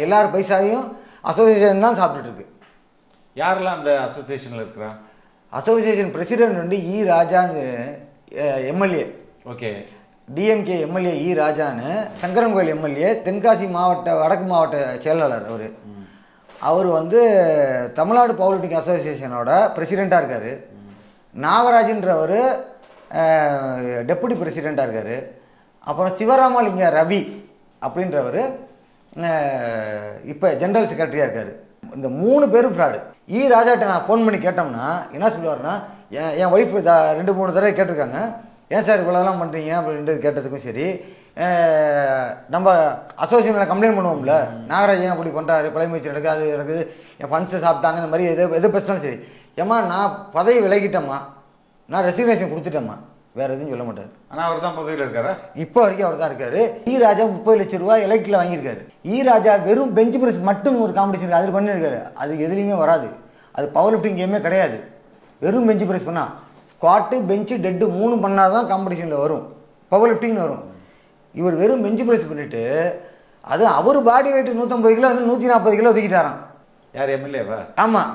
எல்லாரும் பைசாவையும் அசோசியேஷன் தான் சாப்பிட்டுட்டு இருக்கு. யாரெல்லாம் அந்த அசோசியேஷன்ல இருக்கிறா? அசோசியேஷன் பிரசிடென்ட் வந்து இ ராஜான்னு எம்எல்ஏ. ஓகே. டிஎம்கே எம்எல்ஏ இ ராஜான்னு, சங்கரன்கோயில் எம்எல்ஏ, தென்காசி மாவட்ட வடக்கு மாவட்ட செயலாளர். அவர் வந்து தமிழ்நாடு பவுலிட்டிக் அசோசியேஷனோட பிரசிடெண்ட்டாக இருக்கார். நாகராஜன்றவர் டெப்புட்டி பிரசிடெண்ட்டாக இருக்கார். அப்புறம் சிவராமலிங்க ரவி அப்படின்றவர் இப்போ ஜென்ரல் செக்ரட்டரியாக இருக்கார். இந்த 3 பேரும் ஃப்ராடு. இ ராஜாட்ட நான் ஃபோன் பண்ணி கேட்டோம்னா என்ன சொல்லுவார்னா, என் ஒய்ஃப் 2-3 தடவை கேட்டிருக்காங்க, ஏன் சார் இவ்வளோலாம் பண்ணுறீங்க அப்படின்றது கேட்டதுக்கும் சரி, நம்ம அசோசியேஷனில் கம்ப்ளைண்ட் பண்ணுவோம்ல, நாகராஜன் அப்படி பண்ணுறாரு, கொலை முயற்சி நடக்குது, அது நடக்குது, என் ஃபண்ட்ஸை சாப்பிட்டாங்க, இந்த மாதிரி எது பேசினாலும் சரி, ஏம்மா நான் பதவி விலகிட்டேம்மா, நான் ரெசிக்னேஷன் கொடுத்துட்டேம்மா, வேறு எதுவும் சொல்ல மாட்டார். ஆனால் அவர் தான் பதவியில் இருக்காரா? இப்போ வரைக்கும் அவர் தான் இருக்காரு. இ ராஜா 30 லட்சம் ரூபாய் எலக்ட்ரில் வாங்கியிருக்காரு. இ ராஜா வெறும் பெஞ்ச் பிரஸ் மட்டும் ஒரு காம்படிஷன் அதில் பண்ணியிருக்காரு. அது எதுலேயுமே வராது. அது பவர் லிஃப்டிங் கேமே கிடையாது. வெறும் பெஞ்ச் பிரஸ் பண்ணால் ஸ்குவாட்டு, பெஞ்சு, டெட்டு 3 பண்ணால் தான் காம்படிஷனில் வரும், பவர் லிஃப்டிங்னு வரும். இவர் வெறும் பெஞ்ச் பிரஸ் பண்ணிவிட்டு, அது அவர் பாடி வெயிட் 150 கிலோ வந்து 140 கிலோ தூக்கிட்டாராம். யார், எம்எல்ஏவா? ஆமாம்.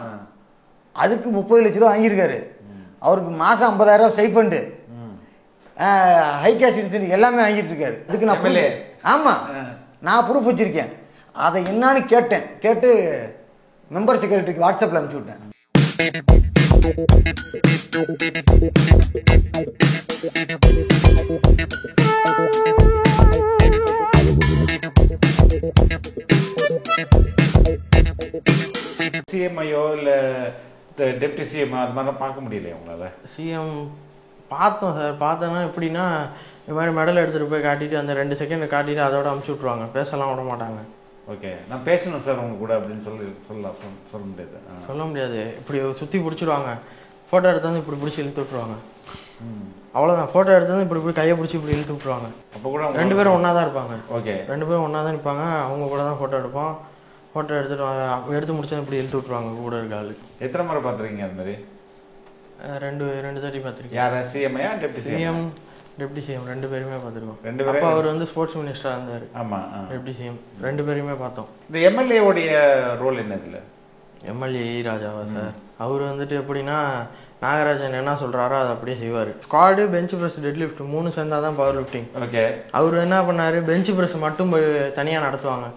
அதுக்கு 30 லட்ச ரூபா வாங்கியிருக்காரு. அவருக்கு மாதம் 50,000 ரூபா ஸ்டைஃபண்டு, ஹை கேஷ் இன்சென்டிவ் எல்லாமே வாங்கிட்டு இருக்காரு. அதுக்கு நான் எம்எல்ஏ. ஆமாம், நான் ப்ரூஃப் வச்சிருக்கேன். அதை என்னன்னு கேட்டு மெம்பர் செக்ரட்டரிக்கு வாட்ஸ்அப்பில் அனுப்பிச்சு விட்டேன். சிஎம்ஐயோ இல்லை டெப்டி சிஎம் அது மாதிரிலாம் பார்க்க முடியலையே உங்களால்? சிஎம் பார்த்தோம் சார். பார்த்தோன்னா எப்படின்னா, இந்த மாதிரி மெடல் எடுத்துகிட்டு போய் காட்டிட்டு அந்த 2 செகண்ட் காட்டிட்டு அதோட அமுச்சு விட்ருவாங்க, பேசலாம் விட மாட்டாங்க. ஓகே, நான் பேசணும் சார் உங்க கூட அப்படின்னு சொல்ல முடியாது. சொல்ல முடியாது. இப்படி சுற்றி பிடிச்சிடுவாங்க, ஃபோட்டோ எடுத்து வந்து இப்படி பிடிச்சி இழுத்து விட்ருவாங்க. அவ்வளோதான். ஃபோட்டோ எடுத்து வந்து இப்படி கையை பிடிச்சி இப்படி இழுத்து விட்ருவாங்க. அப்போ கூட 2 பேரும் ஒன்றா தான் இருப்பாங்க. ஓகே, 2 பேரும் ஒன்றா தான் நிற்பாங்க. அவங்க கூட தான் ஃபோட்டோ எடுப்போம். ஃபோட்டோ எடுத்து முடிச்சா இப்படி இழுத்து விட்ருவாங்க கூட இருக்க ஆள். எத்தனை முறை பார்த்துருக்கீங்க அது மாதிரி? 2 தாட்டி பார்த்துருக்கேன். யார், சிஎம்ஐயா டெப்டி சிஎம்? டெப்டி சிஎம் 2 பேருமே பார்த்துருக்கோம். 2 பேரும். அப்போ அவர் வந்து ஸ்போர்ட்ஸ் மினிஸ்டராக இருந்தார். ஆமாம். டெப்டி சிஎம் 2 பேருமே பார்த்தோம். இந்த எம்எல்ஏவுடைய ரோல் என்ன இதில்? எம்எல்ஏ இ ராஜாவா சார்? அவர் வந்துட்டு எப்படின்னா, நாகராஜன் என்ன சொல்கிறாரோ அதை அப்படியே செய்வார். Squat, bench press, deadlift 3 சேர்ந்தா தான் பவர் லிஃப்டிங். ஓகே. அவர் என்ன பண்ணார், பெஞ்ச் ப்ரெஸ் மட்டும் போய் தனியாக நடத்துவாங்க.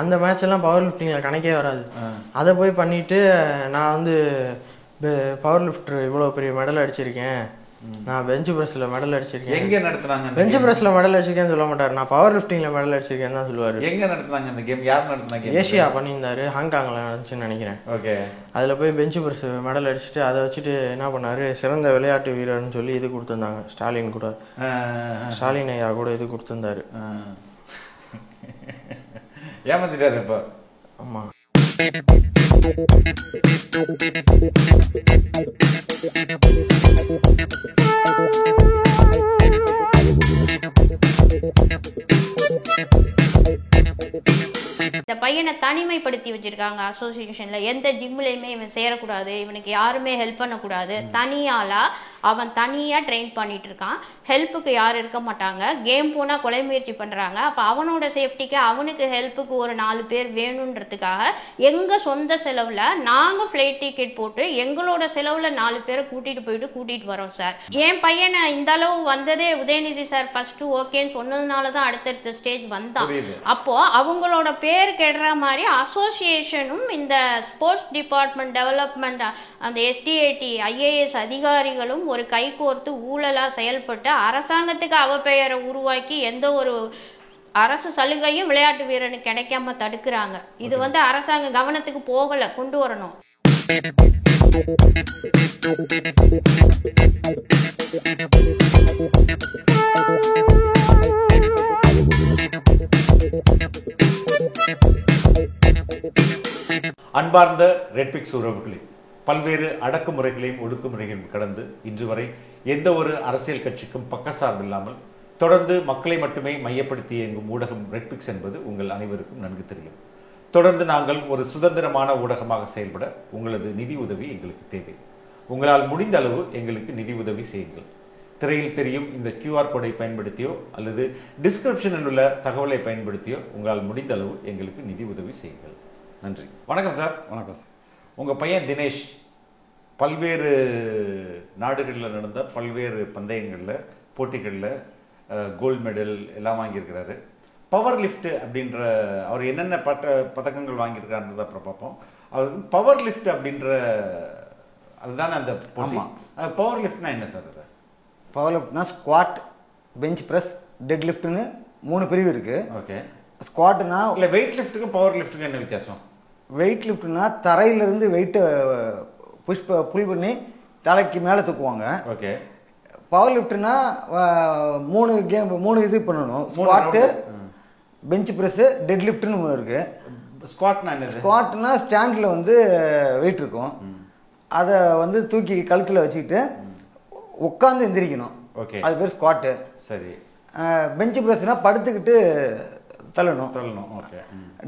அந்த மேட்ச் எல்லாம் பவர் லிஃப்டிங்கில் கணக்கே வராது. அதை போய் பண்ணிவிட்டு, நான் வந்து பவர் லிஃப்டர் இவ்வளோ பெரிய மெடல் அடிச்சிருக்கேன், நான் பெஞ்ச் பிரஸ்ல மெடல் அடிச்சிருக்கேன். எங்க நடத்துனாங்க? பெஞ்ச் பிரஸ்ல மெடல் அடிச்சிருக்கேன்னு சொல்ல மாட்டார், நான் பவர் லிஃப்டிங்ல மெடல் அடிச்சிருக்கேன்னு தான் சொல்லுவார். எங்க நடத்துனாங்க அந்த கேம்? யார் நடத்துனாங்க? ஏசியா பண்ணியிருந்தாரு, ஹாங்காங்ல நடந்துச்சுன்னு நினைக்கிறேன். ஓகே. அதில் போய் பெஞ்ச் பிரஸ் மெடல் அடிச்சுட்டு அதை வச்சுட்டு என்ன பண்ணாரு, சிறந்த விளையாட்டு வீரர்னு சொல்லி இது கொடுத்துருந்தாங்க. ஸ்டாலின் கூட, ஸ்டாலின் ஐயா கூட இது கொடுத்துருந்தாரு. ஏமாத்திட்டாரு இப்போ. ஆமா. இந்த பையனை தனிமைப்படுத்தி வச்சிருக்காங்க அசோசியேஷன்ல. எந்த ஜிம்லயுமே இவன் சேரக்கூடாது, இவனுக்கு யாருமே ஹெல்ப் பண்ணக்கூடாது. தனியாளா அவன் தனியா ட்ரெயின் பண்ணிட்டு இருக்கான். ஹெல்ப்புக்கு யாரும் இருக்க மாட்டாங்க. கேம் போனா கொலை முயற்சி பண்றாங்க. அப்ப அவனோட சேஃப்டிக்கு, அவனுக்கு ஹெல்ப்புக்கு ஒரு 4 பேர் வேணும்ன்றதுக்காக எங்க சொந்த செலவுல நாங்க ஃபிளைட் டிக்கெட் போட்டு எங்களோட செலவுல 4 பேரை கூட்டிட்டு வரோம் சார். என் பையனை இந்த அளவு வந்ததே உதயநிதி சார் ஃபர்ஸ்ட் ஓகேன்னு சொன்னதுனாலதான் அடுத்தடுத்த ஸ்டேஜ் வந்தான். அப்போ அவங்களோட பேர் கெடுற மாதிரி அசோசியேஷனும் இந்த ஸ்போர்ட்ஸ் டிபார்ட்மெண்ட் டெவலப்மெண்ட் அந்த எஸ்டிஏடி ஐஏஎஸ் அதிகாரிகளும் ஒரு கைகோர்த்து ஊழலா செயல்பட்டு அரசாங்கத்துக்கு அவப்பெயரை உருவாக்கி எந்த ஒரு அரசு சலுகையும் விளையாட்டு வீரனுக்கு கிடைக்காம தடுக்கிறாங்க. இது வந்து அரசாங்க கவனத்துக்கு போகல, கொண்டு வரணும். அன்பார்ந்த ரெட்பிக்ஸ் உறவுகளே, பல்வேறு அடக்குமுறைகளையும் ஒடுக்குமுறைகளையும் கடந்து இன்று வரை எந்த ஒரு அரசியல் கட்சிக்கும் பக்கசார்பு இல்லாமல் தொடர்ந்து மக்களை மட்டுமே மையப்படுத்தி இயங்கும் ஊடகம் ரெட்பிக்ஸ் என்பது உங்கள் அனைவருக்கும் நன்கு தெரியும். தொடர்ந்து நாங்கள் ஒரு சுதந்திரமான ஊடகமாக செயல்பட உங்களது நிதி உதவி எங்களுக்கு தேவை. உங்களால் முடிந்த அளவு எங்களுக்கு நிதி உதவி செய்யுங்கள். திரையில் தெரியும் இந்த QR கோடை பயன்படுத்தியோ அல்லது டிஸ்கிரிப்ஷனில் உள்ள தகவலை பயன்படுத்தியோ உங்களால் முடிந்த அளவு எங்களுக்கு நிதி உதவி செய்யுங்கள். நன்றி. வணக்கம் சார். வணக்கம் சார். உங்கள் பையன் தினேஷ் பல்வேறு நாடுகளில் நடந்த பல்வேறு பந்தயங்களில் போட்டிகளில் கோல்டு மெடல் எல்லாம் வாங்கியிருக்கிறாரு. பவர் லிஃப்ட் அப்படின்ற அவர் என்னென்ன பதக்கங்கள் வாங்கியிருக்காருன்றதை அப்புறம் பார்ப்போம். அவர் பவர் லிஃப்ட் அப்படின்ற அதுதானே அந்த போட்டி. பவர் லிஃப்ட்னா என்ன சார்? அது பவர் லிஃப்ட்னா ஸ்குவாட், பெஞ்ச் ப்ரெஸ், டெட் லிஃப்ட்னு 3 பிரிவு இருக்கு. ஓகே. ஸ்குவாட்னா இல்லை, வெயிட் லிஃப்ட்டுக்கும் பவர் லிஃப்ட்டுக்கும் என்ன வித்தியாசம்? வெயிட் லிஃப்ட்னா தரையிலிருந்து வெயிட்டை புல் பண்ணி தலைக்கு மேலே தூக்குவாங்க. ஓகே. பவர் லிஃப்ட்னா 3 இது பண்ணணும். ஸ்குவாட்டு, பெஞ்ச் ப்ரெஸ்ஸு, டெட் லிஃப்ட்னு 3 இருக்கு. ஸ்குவாட்னா என்ன? ஸ்குவாட்னா ஸ்டாண்டில் வந்து வெயிட் இருக்கும், அதை வந்து தூக்கி கழுத்தில் வச்சுக்கிட்டு உட்காந்து எந்திரிக்கணும். ஓகே, அது பேர் ஸ்குவாட்டு. சரி. பெஞ்ச் ப்ரெஸ்னா படுத்துக்கிட்டு தள்ளணும். ஓகே.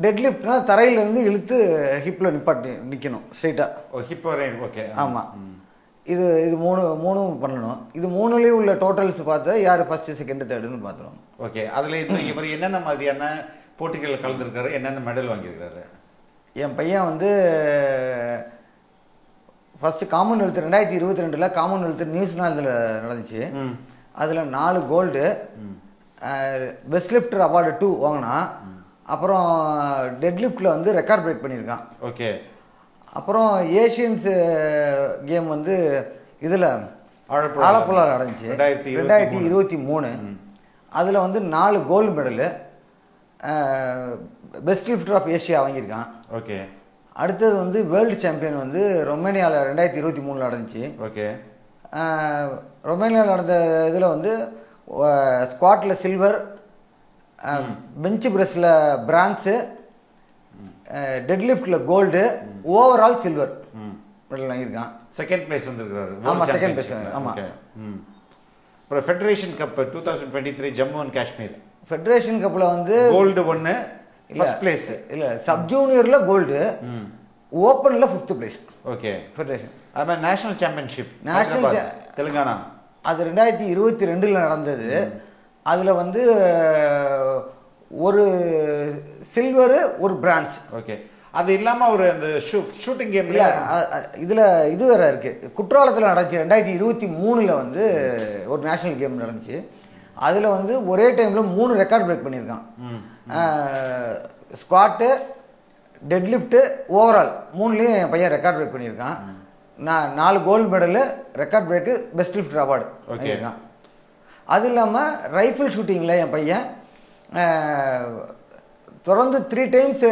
டெட் லிஃப்ட்னா தரையிலேருந்து இழுத்து ஹிப்பில் நிற்கணும் ஸ்ட்ரைட்டாக. ஹிப் வரை. ஓகே. ஆமாம். இது மூணும் பண்ணணும். இது 3லேயும் உள்ள டோட்டல்ஸ் பார்த்து யார் ஃபஸ்ட்டு செகண்டு தேர்டுன்னு பார்த்துருவோம். ஓகே. அதில் இவர் என்னென்ன மாதிரியான போட்டிகளில் கலந்துருக்காரு, என்னென்ன மெடல் வாங்கியிருக்காரு? என் பையன் வந்து ஃபஸ்ட்டு காமன்வெல்த் 2022 காமன்வெல்த் நியூசிலாந்தில் நடந்துச்சு. அதில் 4 கோல்டு, பெஸ்ட் லிஃப்டர் அவார்டு 2 வாங்கினான். அப்புறம் டெட் லிஃப்டில் வந்து ரெக்கார்ட் பிரேக் பண்ணியிருக்கான். ஓகே. அப்புறம் ஏஷியன்ஸு கேம் வந்து இதில் ஆலப்புழா நடந்துச்சு 2023. அதில் வந்து 4 gold medal, best lifter of Asia வாங்கியிருக்கான். ஓகே. அடுத்தது வந்து வேர்ல்டு சாம்பியன் வந்து ரொமேனியாவில் 2023 நடந்துச்சு. ஓகே. ரொமேனியாவில் நடந்த இதில் வந்து ஸ்குவாட்டில் சில்வர், பெஞ்ச் ப்ரெஸ்ஸில் பிரான்ஸு, டெட் லிஃப்டில் கோல்டு, ஓவரால் சில்வர் மெடல் வாங்கியிருக்கான். செகண்ட் பிளேஸ் வந்திருக்காரு. ஆமாம், செகண்ட் பிளேஸ். ஆமாம். அப்புறம் federation cup 2023 Jammu and Kashmir federation கப்பில் வந்து கோல்டு 1, ஃபர்ஸ்ட் பிளேஸ். இல்லை, சப் ஜூனியரில் கோல்டு, ஓப்பனில் 5th பிளேஸ். ஓகே. ஃபெடரேஷன். அது மாதிரி நேஷனல் சாம்பியன்ஷிப் நேஷனல் தெலுங்கானா அது 2022 நடந்தது. அதில் வந்து ஒரு சில்வரு, ஒரு பிரான்ஸ். ஓகே. அது இல்லாமல் ஒரு அந்த ஷூட்டிங் கேம் இல்லை, இதில் இது வேறு இருக்குது. குற்றாலத்தில் நடந்துச்சு 2023 வந்து ஒரு நேஷ்னல் கேம் நடந்துச்சு. அதில் வந்து ஒரே டைமில் 3 ரெக்கார்ட் பிரேக் பண்ணியிருக்கான். ஸ்குவாட்டு, டெட் லிஃப்ட்டு, ஓவரால் 3லேயும் என் பையன் ரெக்கார்ட் பிரேக் பண்ணியிருக்கான். 4 gold medal, record break, best lifter award வாங்கியிருக்கான். அது இல்லாமல் ரைஃபிள் ஷூட்டிங்கில் என் பையன் தொடர்ந்து 3 times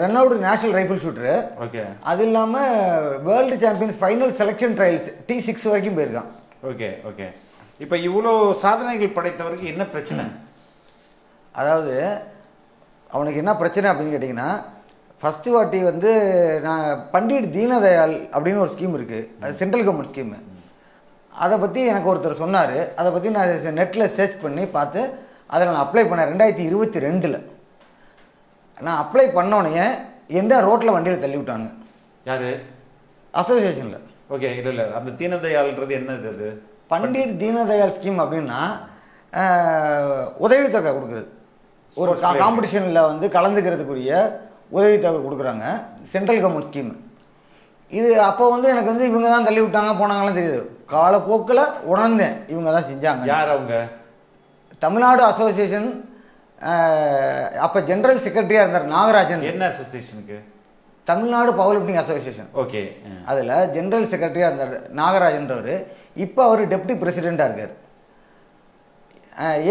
run out national rifle shooter. Okay. அது இல்லாமல் world champions final selection trials T6 வரைக்கும் போயிருக்கான். ஓகே. ஓகே. இப்போ இவ்வளோ சாதனைகள் படைத்தவருக்கு என்ன பிரச்சனை? அதாவது அவனுக்கு என்ன பிரச்சனை அப்படின்னு கேட்டிங்கன்னா, ஃபஸ்ட்டு வாட்டி வந்து நான் பண்டிட் தீனதயாள் அப்படின்னு ஒரு ஸ்கீம் இருக்குது, அது சென்ட்ரல் கவர்மெண்ட் ஸ்கீமு. அதை பற்றி எனக்கு ஒருத்தர் சொன்னார். அதை பற்றி நான் நெட்டில் சர்ச் பண்ணி பார்த்து அதில் நான் அப்ளை பண்ணேன் 2022. நான் அப்ளை பண்ணோடனே எந்த ரோட்டில் வண்டியில் தள்ளி விட்டாங்க. யார்? அசோசியேஷனில். ஓகே. இல்லை, அந்த தீனதயாள்ன்றது என்னது? அது பண்டிட் தீனதயாள் ஸ்கீம் அப்படின்னா உதவித்தொகை கொடுக்குறது. ஒரு காம்படிஷனில் வந்து கலந்துக்கிறதுக்குரிய உதவித்தொகை கொடுக்குறாங்க, சென்ட்ரல் கவர்மெண்ட் ஸ்கீம் இது. அப்போ வந்து எனக்கு வந்து இவங்க தான் தள்ளி விட்டாங்க போனாங்கலாம் தெரியுது. காலப்போக்கில் உணர்ந்தேன் இவங்க தான் செஞ்சாங்க. யார் அவங்க? தமிழ்நாடு அசோசியேஷன் அப்போ ஜெனரல் செக்ரட்டரியாக இருந்தார் நாகராஜன். என்ன அசோசியேஷனுக்கு? Tamil Nadu power lifting association. Okay. அதில் ஜெனரல் செக்ரட்டரியாக இருந்தார் நாகராஜன்றவர். இப்போ அவர் டெப்டி பிரசிடெண்ட்டாக இருக்கார்.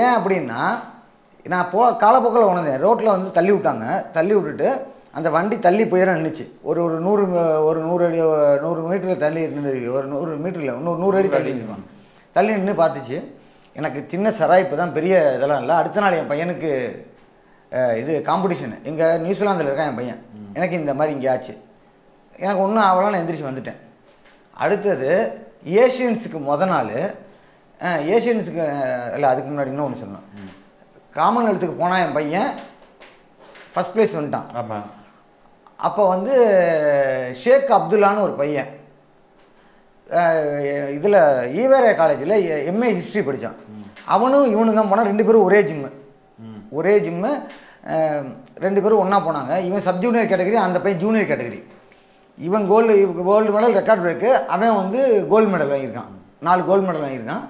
ஏன் அப்படின்னா, நான் காலப்போக்கில் உணர்ந்தேன். ரோட்டில் வந்து தள்ளி விட்டாங்க. தள்ளி விட்டுட்டு அந்த வண்டி தள்ளி போயிட நின்றுச்சு. ஒரு 100 அடி 100 மீட்டரில் தள்ளி நின்று, ஒரு 100 மீட்டரில் 100 அடி தள்ளி நின்றுவாங்க. தள்ளி நின்று பார்த்துச்சு. எனக்கு சின்ன சராய்ப்பு தான், பெரிய இதெல்லாம் இல்லை. அடுத்த நாள் என் பையனுக்கு இது காம்படிஷனு இங்கே நியூசிலாந்தில் இருக்கான் என் பையன். எனக்கு இந்த மாதிரி இங்கே ஆச்சு. எனக்கு ஒன்றும் ஆகலாம், நான் எந்திரிச்சு வந்துட்டேன். அடுத்தது ஏஷியன்ஸுக்கு நாள், ஏஷியன்ஸுக்கு இல்லை அதுக்கு முன்னாடி இன்னும் ஒன்று சொல்லணும். காமன்வெல்த்துக்கு போனால் என் பையன் ஃபஸ்ட் ப்ளேஸ் வந்துட்டான். ஆமாம். அப்போ வந்து ஷேக் அப்துல்லான்னு ஒரு பையன் இதில் ஈவேரா காலேஜில் எம்ஏ ஹிஸ்ட்ரி படித்தான். அவனும் இவனு தான் போனால் 2 பேரும் ஒரே ஜிம்மு 2 பேரும் ஒன்றா போனாங்க. இவன் சப் ஜூனியர் கேட்டகரி, அந்த பையன் ஜூனியர் கேட்டகரி. இவன் கோல்டு மெடல் ரெக்கார்ட் பிரேக்கு, அவன் வந்து கோல்டு மெடல் வாங்கியிருக்கான், 4 கோல்டு மெடல் வாங்கியிருக்கான்.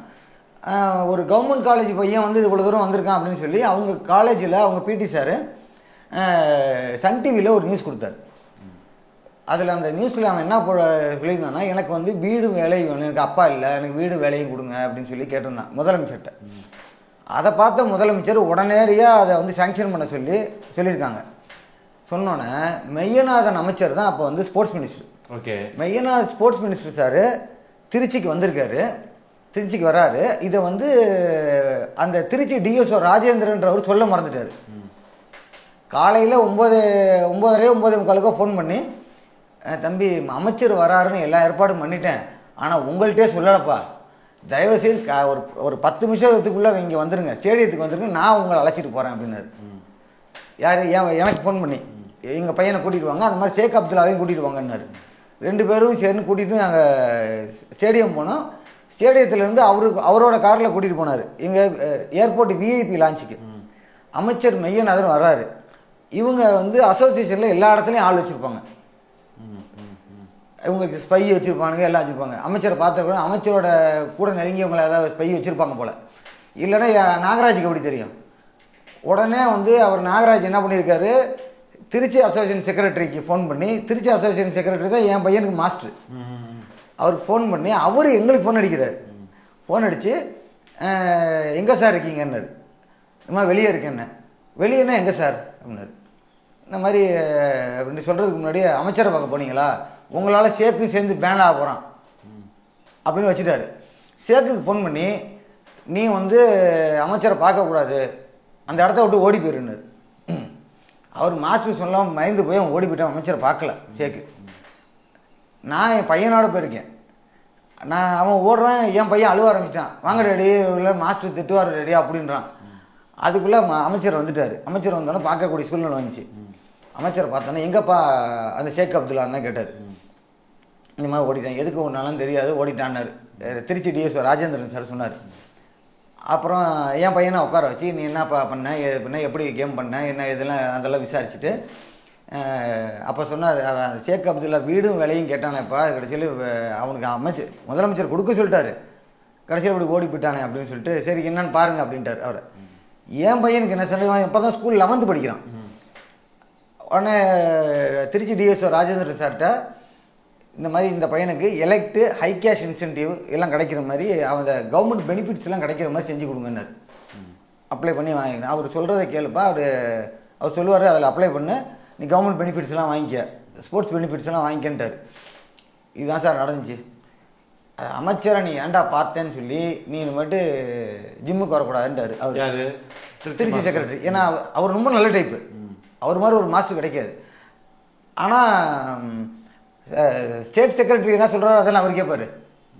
ஒரு கவர்மெண்ட் காலேஜ் பையன் வந்து இவ்வளோ தூரம் வந்திருக்கான் அப்படின்னு சொல்லி அவங்க காலேஜில் அவங்க பிடி சார் சன் டிவியில் ஒரு நியூஸ் கொடுத்தாரு. அதில் அந்த நியூஸில் அவன் என்ன சொல்லியிருந்தான்னா, எனக்கு வந்து வீடு வேலை வேணும், எனக்கு அப்பா இல்லை, எனக்கு வீடு வேலையும் கொடுங்க அப்படின்னு சொல்லி கேட்டிருந்தான் முதலமைச்சர்கிட்ட. அதை பார்த்த முதலமைச்சர் உடனடியாக அதை வந்து சாங்ஷன் பண்ண சொல்லியிருக்காங்க. சொன்னோன்னே மெய்யநாதன் அமைச்சர் தான் அப்போ வந்து sports minister. Okay. Meyyanathan sports minister sir திருச்சிக்கு வந்திருக்காரு, திருச்சிக்கு வராரு. இதை வந்து அந்த திருச்சி டிஎஸ்ஓ ராஜேந்திரன்றவர் சொல்ல மறந்துட்டார். காலையில் 9:30 ஃபோன் பண்ணி, தம்பி அமைச்சர் வராருன்னு எல்லா ஏற்பாடும் பண்ணிட்டேன், ஆனால் உங்கள்கிட்டே சொல்லலப்பா, தயவுசெய்து ஒரு 10 நிமிஷத்துக்குள்ளே இங்கே வந்துடுங்க, ஸ்டேடியத்துக்கு வந்துருங்க, நான் உங்களை அழைச்சிட்டு போகிறேன் அப்படின்னாரு. யார்? எனக்கு ஃபோன் பண்ணி எங்கள் பையனை கூட்டிகிட்டு வாங்க, அந்த மாதிரி ஷேக் அப்துல்லாவையும் கூட்டிகிட்டு வாங்கன்னாரு. 2 பேரும் சேர்ந்து கூட்டிகிட்டு நாங்கள் ஸ்டேடியம் போனோம். ஸ்டேடியத்துலேருந்து அவரோட காரில் கூட்டிகிட்டு போனார் எங்கள் ஏர்போர்ட் விஐபி லான்ச்சுக்கு. அமைச்சர் மெய்யநாதன் வர்றாரு. இவங்க வந்து அசோசியேஷனில் எல்லா இடத்துலையும் ஆள் வச்சுருப்பாங்க, இவங்களுக்கு ஸ்பை வச்சுருப்பானுங்க, எல்லாம் வச்சுருப்பாங்க. அமைச்சரை பார்த்துருக்கணும், அமைச்சரோட கூட நெருங்கியவங்களை ஏதாவது ஸ்பை வச்சுருப்பாங்க போல், இல்லைன்னா நாகராஜுக்கு எப்படி தெரியும். உடனே வந்து அவர் நாகராஜ் என்ன பண்ணியிருக்காரு, திருச்சி அசோசியேஷன் செக்ரட்டரிக்கு ஃபோன் பண்ணி, திருச்சி அசோசியேஷன் செக்ரட்டரி தான் என் பையனுக்கு மாஸ்டர், அவருக்கு ஃபோன் பண்ணி அவர் எங்களுக்கு ஃபோன் அடிக்கிறார். ஃபோன் அடித்து எங்கே சார் இருக்கீங்கன்னாரு. இந்த மாதிரி வெளியே இருக்கேன்னு. வெளியேன்னா எங்கே சார் அப்படின்னாரு. இந்த மாதிரி அப்படின்னு சொல்கிறதுக்கு முன்னாடி அமைச்சரை பார்க்க போனீங்களா, உங்களால் ஷேக்கு சேர்ந்து பேன் ஆக போகிறான் அப்படின்னு வச்சுட்டாரு. ஷேக்குக்கு ஃபோன் பண்ணி, நீ வந்து அமைச்சரை பார்க்கக்கூடாது, அந்த இடத்த விட்டு ஓடி போயிருந்தார். அவர் மாஸ்டர் சொல்லாமல் பயந்து போய் அவன் ஓடி போயிட்டான், அமைச்சரை பார்க்கல ஷேக்கு. நான் என் பையனோட போயிருக்கேன், அவன் ஓடுறான், என் பையன் அழுவ ஆரம்பிச்சிட்டான், வாங்க ரெடி, இல்லை மாஸ்டர் திட்டுவார் ரெடி அப்படின்றான். அதுக்குள்ளே அமைச்சர் வந்துட்டார். அமைச்சர் வந்தோன்னே பார்க்கக்கூடிய சூழ்நிலை வந்துச்சு. அமைச்சரை பார்த்தோன்னே எங்கப்பா அந்த ஷேக் அப்துல்லான்னு தான் கேட்டார். இந்த மாதிரி ஓடிட்டான், எதுக்கு ஒன்றாலும் தெரியாது ஓடிட்டான்னாரு. திருச்சி டிஎஸ்ஓ ராஜேந்திரன் சார் சொன்னார். அப்புறம் என் பையனை உட்கார வச்சு, நீ என்னப்பா பண்ண, எப்படி கேம் பண்ண, என்ன இதெல்லாம் அதெல்லாம் விசாரிச்சுட்டு அப்போ சொன்னார், ஷேக் அப்துல்லா வீடும் வேலையும் கேட்டானேப்பா, கடைசியில் அவனுக்கு முதலமைச்சர் கொடுக்க சொல்லிட்டாரு, கடைசியில் இப்படி ஓடி போயிட்டானே அப்படின்னு சொல்லிட்டு, சரி என்னன்னு பாருங்க அப்படின்ட்டார் அவர். என் பையனுக்கு என்ன சொல்லுவான், இப்போ தான் ஸ்கூல் 11th படிக்கிறான். உடனே திருச்சி டிஎஸ்ஓ ராஜேந்திரன் சார்கிட்ட இந்த மாதிரி இந்த பையனுக்கு எலெக்ட் ஹை கேஷ் இன்சென்டிவ் எல்லாம் கிடைக்கிற மாதிரி, அவன் கவர்மெண்ட் பெனிஃபிட்ஸ் எல்லாம் கிடைக்கிற மாதிரி செஞ்சு கொடுங்கன்னாரு. அப்ளை பண்ணி வாங்கிக்கணும், அவர் சொல்கிறத கேளுப்பா, அவர் சொல்லுவார், அதில் அப்ளை பண்ணு, நீ கவர்மெண்ட் பெனிஃபிட்ஸ் எல்லாம் வாங்கிக்க, ஸ்போர்ட்ஸ் பெனிஃபிட்ஸ் எல்லாம் வாங்கிக்கன்ட்டார். இதுதான் சார் நடந்துச்சு. அமைச்சரை நீ ஏன்டா பார்த்தேன்னு சொல்லி நீ இனிமேட்டு ஜிம்முக்கு வரக்கூடாதுன்றாரு அவர், திருச்சி செக்ரட்டரி. ஏன்னா அவர் ரொம்ப நல்ல டைப்பு, அவர் மாதிரி ஒரு மாஸ்டர் கிடைக்காது. ஆனால் ஸ்டேட் செக்ரட்டரி என்ன சொல்கிறாரோ அதெல்லாம் அவர் கேட்பார்,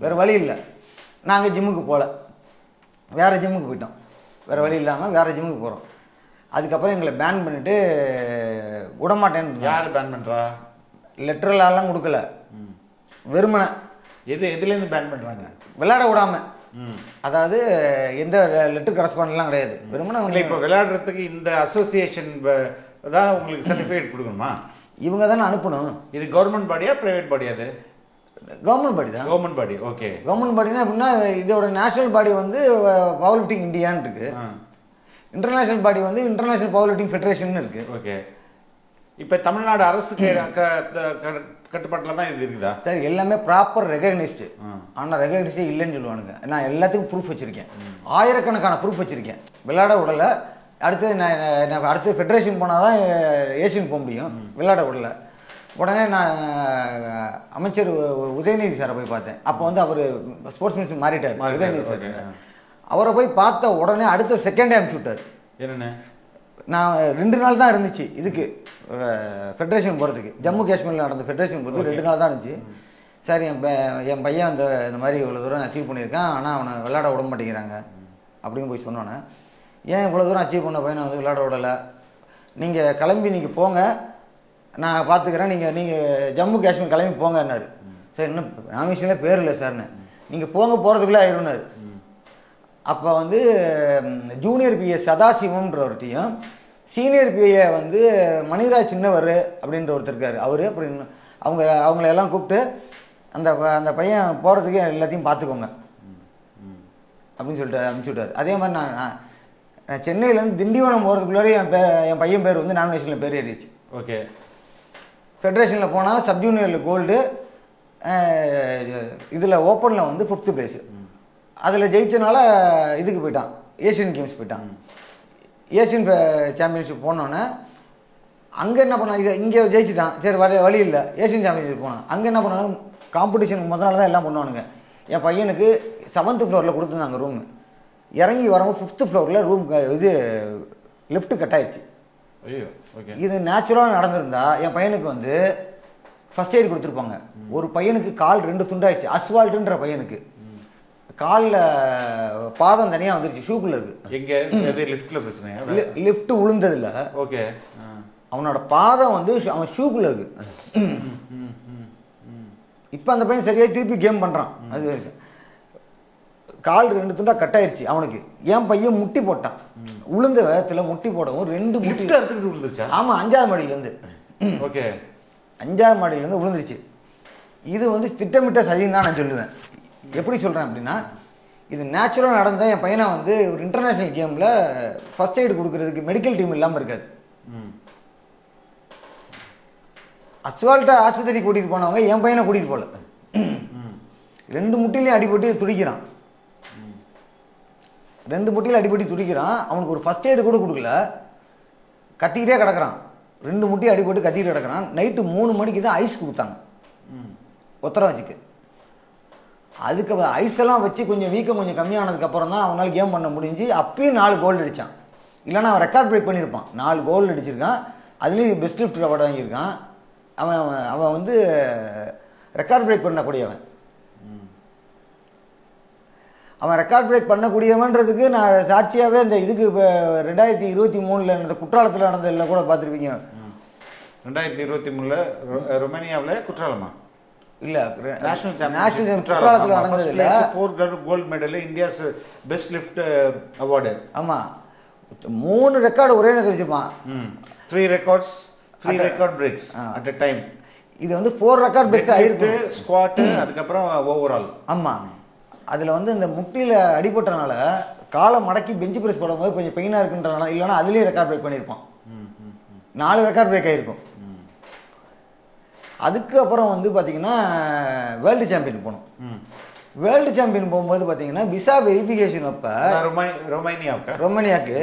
வேறு வழி இல்லை. நாங்கள் ஜிம்முக்கு போகல, வேறு ஜிம்முக்கு போயிட்டோம், வேறு வழி இல்லாமல் வேறு ஜிம்முக்கு போகிறோம். அதுக்கப்புறம் எங்களை பேன் பண்ணிவிட்டு விடமாட்டேன்னு. யார் பேன் பண்ணுறா? லெட்டர்லாம் கொடுக்கல, வெறுமனை. எதுலேருந்து பேன் பண்ணுறாங்க? விளையாட விடாமல், அதாவது எந்த லெட்டர் கரஸ்பாண்டெலாம் கிடையாது, வெறுமனை. இப்போ விளையாடுறதுக்கு இந்த அசோசியேஷன் தான் உங்களுக்கு சர்டிஃபிகேட் கொடுக்கணுமா? இவங்க தானே அனுப்பணும். இது கவர்மெண்ட் பாடியா பிரைவேட் பாடியா? அது கவர்மெண்ட் பாடி தான். கவர்மெண்ட் பாடி. ஓகே. கவர்மெண்ட் பாடினா அப்படின்னா இதோட நேஷனல் பாடி வந்து பவர் லிஃப்டிங் இந்தியான்னு இருக்கு, இன்டர்நேஷனல் பாடி வந்து இன்டர்நேஷனல் பவர் லிஃப்டிங் ஃபெடரேஷன் இருக்கு. ஓகே. இப்போ தமிழ்நாடு அரசு கட்டுப்பாட்டில் தான் இது இருக்குதா சார்? எல்லாமே ப்ராப்பர் ரெகக்னைஸ்டு, ஆனால் ரெகக்னைஸ்டே இல்லைன்னு சொல்லுவானுங்க. நான் எல்லாத்துக்கும் ப்ரூஃப் வச்சுருக்கேன், ஆயிரக்கணக்கான ப்ரூஃப் வச்சுருக்கேன். விளையாட விடலை, நான் அடுத்து ஃபெடரேஷன் போனால் தான் ஏஷியன் போக முடியும், விளையாட விடல. உடனே நான் அமைச்சர் உதயநிதி சாரை போய் பார்த்தேன். அப்போ வந்து அவர் ஸ்போர்ட்ஸ் மினிஸ்டர் மாறிட்டார், உதயநிதி சார். அவரை போய் பார்த்த உடனே அடுத்த செகண்டே அனுப்பிச்சு விட்டார். என்னென்ன, நான் 2 நாள் தான் இருந்துச்சு இதுக்கு ஃபெடரேஷன் போகிறதுக்கு. ஜம்மு காஷ்மீரில் நடந்த ஃபெடரேஷன் போகிறதுக்கு 2 நாள் தான் இருந்துச்சு. சார் என் பையன் இந்த மாதிரி இவ்வளோ தூரம் அச்சீவ் பண்ணியிருக்கான், ஆனால் அவனை விளையாட விட மாட்டேங்கிறாங்க அப்படின்னு போய் சொன்னோன்னே, ஏன் இவ்வளோ தூரம் அச்சீவ் பண்ண பையனை வந்து விளையாட விடலை, நீங்கள் கிளம்பி நீங்கள் போங்க, நான் பார்த்துக்கிறேன், நீங்கள் ஜம்மு காஷ்மீர் கிளம்பி போங்கன்னாரு. சார் இன்னும் நாமினேஷனில் பேர் இல்லை சார்னு. நீங்கள் போகிறதுக்குள்ளே ஆயிடும்னாரு. அப்போ வந்து ஜூனியர் பிஏ சதாசிவம்ன்றவர்கிட்டையும் சீனியர் பிஏ வந்து மணிராஜ் சின்னவர் அப்படின்ற ஒருத்தர் இருக்கார். அவர் அப்புறம் அவங்களெல்லாம் கூப்பிட்டு அந்த பையன் போகிறதுக்கு எல்லாத்தையும் பார்த்துக்கோங்க அப்படின்னு சொல்லிட்டு அனுப்பிச்சி விட்டார். அதே மாதிரி நான் சென்னையிலேருந்து திண்டிவனம் போகிறதுக்குள்ளாரே என் பையன் பேர் வந்து நாமினேஷனில் பேர் ஏறிச்சு. ஓகே. ஃபெடரேஷனில் போனால் சப் ஜூனியரில் கோல்டு, இதில் ஓப்பனில் வந்து 5th பிளேஸு. அதில் ஜெயிச்சனால இதுக்கு போயிட்டான், ஏஷியன் கேம்ஸ் போயிட்டான். ஏஷியன் சாம்பியன்ஷிப் போனோன்னே அங்கே என்ன பண்ணான், இங்கே ஜெயிச்சிட்டான், சரி வழி இல்லை, ஏஷியன் சாம்பியன்ஷிப் போனான். அங்கே என்ன பண்ணாலும் காம்படிஷனுக்கு முதல் நாள் தான் எல்லாம் பண்ணுவானுங்க. என் பையனுக்கு 7th ஃப்ளோரில் கொடுத்துருந்தாங்க ரூமு. இறங்கி வரும்போது 5th ஃப்ளோரில் ரூம் இது லிஃப்ட்டு கட் ஆயிடுச்சு. ஐயோ, ஓகே. இது நேச்சுரலாக நடந்திருந்தா என் பையனுக்கு வந்து ஃபர்ஸ்ட் எய்ட் கொடுத்துருப்பாங்க. ஒரு பையனுக்கு கால் 2 துண்டாயிடுச்சு. அஸ்வால்ட்டுன்ற பையனுக்கு காலில் பாதம் தனியாக வந்துருச்சு, ஷூக்குள்ள இருக்கு. எங்கே லிஃப்ட்ல பிரச்சனையா? லிஃப்ட் உளுந்ததில்ல. ஓகே. அவனோட பாதம் வந்து அவன் ஷூக்குள்ள இருக்கு. இப்போ அந்த பையன் சரியாக திருப்பி கேம் பண்ணுறான். அது கால் 2 துண்டா கட் ஆயிடுச்சு அவனுக்கு. என் பையன் முட்டி போட்டான். உளுந்த வேகத்தில் முட்டி போடவும் 2 முட்டி எடுத்துக்கிட்டு விழுந்துருச்சா? ஆமாம், 5வது மாடியிலேருந்து. ஓகே. 5வது மாடியிலேருந்து விழுந்துருச்சு. இது வந்து திட்டமிட்ட சதின்னு தான் நான் சொல்லுவேன். எப்படி சொல்கிறேன் அப்படின்னா, இது நேச்சுரலாக நடந்தால் என் பையனை வந்து ஒரு இன்டர்நேஷ்னல் கேமில் ஃபர்ஸ்ட் எய்டு கொடுக்கறதுக்கு மெடிக்கல் டீம் இல்லாமல் இருக்காது. அஸ்வால்ட்டை ஆஸ்பத்திரி கூட்டிகிட்டு போனவங்க என் பையனை கூட்டிகிட்டு போகல. 2 முட்டிலையும் அடிபட்டு துடிக்கிறான். 2 முட்டியில் அடிபட்டு துடிக்கிறான். அவனுக்கு ஒரு ஃபர்ஸ்ட் எய்டு கூட கொடுக்கல, கத்திக்கிட்டே கிடக்கிறான். 2 முட்டி அடிபட்டு கத்திக்கிட்டு கிடக்கிறான். நைட்டு 3 மணிக்கு தான் ஐஸ் கொடுத்தாங்க ஒத்தரை வச்சுக்கு. அதுக்கு ஐஸ் எல்லாம் வச்சு கொஞ்சம் வீக்கம் கொஞ்சம் கம்மியானதுக்கப்புறம் தான் அவனால் கேம் பண்ண முடிஞ்சு. அப்பயும் 4 கோல் அடித்தான். இல்லைன்னா அவன் ரெக்கார்ட் பிரேக் பண்ணியிருப்பான். 4 கோல் அடிச்சிருக்கான். அதுலேயும் பெஸ்ட் லிஃப்ட் அவார்டு வாங்கியிருக்கான். அவன் வந்து ரெக்கார்ட் பிரேக் பண்ணக்கூடியவன். அவன் ரெக்கார்ட் பிரேக் பண்ணக்கூடியவன்றதுக்கு நான் சாட்சியாகவே இந்த இதுக்கு இப்போ 2023 நடந்த குற்றாலத்தில் நடந்ததில் கூட பார்த்துருப்பீங்க. 2023 ரொமேனியாவில் குற்றாலமா? இல்ல, நேஷனல் குற்றாலத்தில் நடந்ததில்ல. 4 gold medal, India's best lift award. ஆமா, 3 ரெக்கார்டு ஒரே நேரத்தில் வச்சுப்பான். 3 records, 3 record breaks at a time. இது வந்து 4 ரெக்கார்ட் பிரேக்ஸ் ஆயிருக்கு. ஸ்குவாட், அதுக்கப்புறம் ஓவரால். ஆமா, அதில் வந்து இந்த முட்டியில் அடிபட்டனால காலை மடக்கி பெஞ்சு பிரஸ் போடும்போது கொஞ்சம் பெயினாக இருக்குன்றனால, இல்லைன்னா அதுலேயும் ரெக்கார்ட் பிரேக் பண்ணியிருப்பான். 4 ரெக்கார்ட் பிரேக் ஆகிருக்கும். அதுக்கப்புறம் வந்து பார்த்தீங்கன்னா வேர்ல்டு சாம்பியன் போகணும். வேர்ல்டு சாம்பியன் போகும்போது பார்த்தீங்கன்னா விசா வெரிஃபிகேஷன் அப்போ ரொமேனியாவுக்கு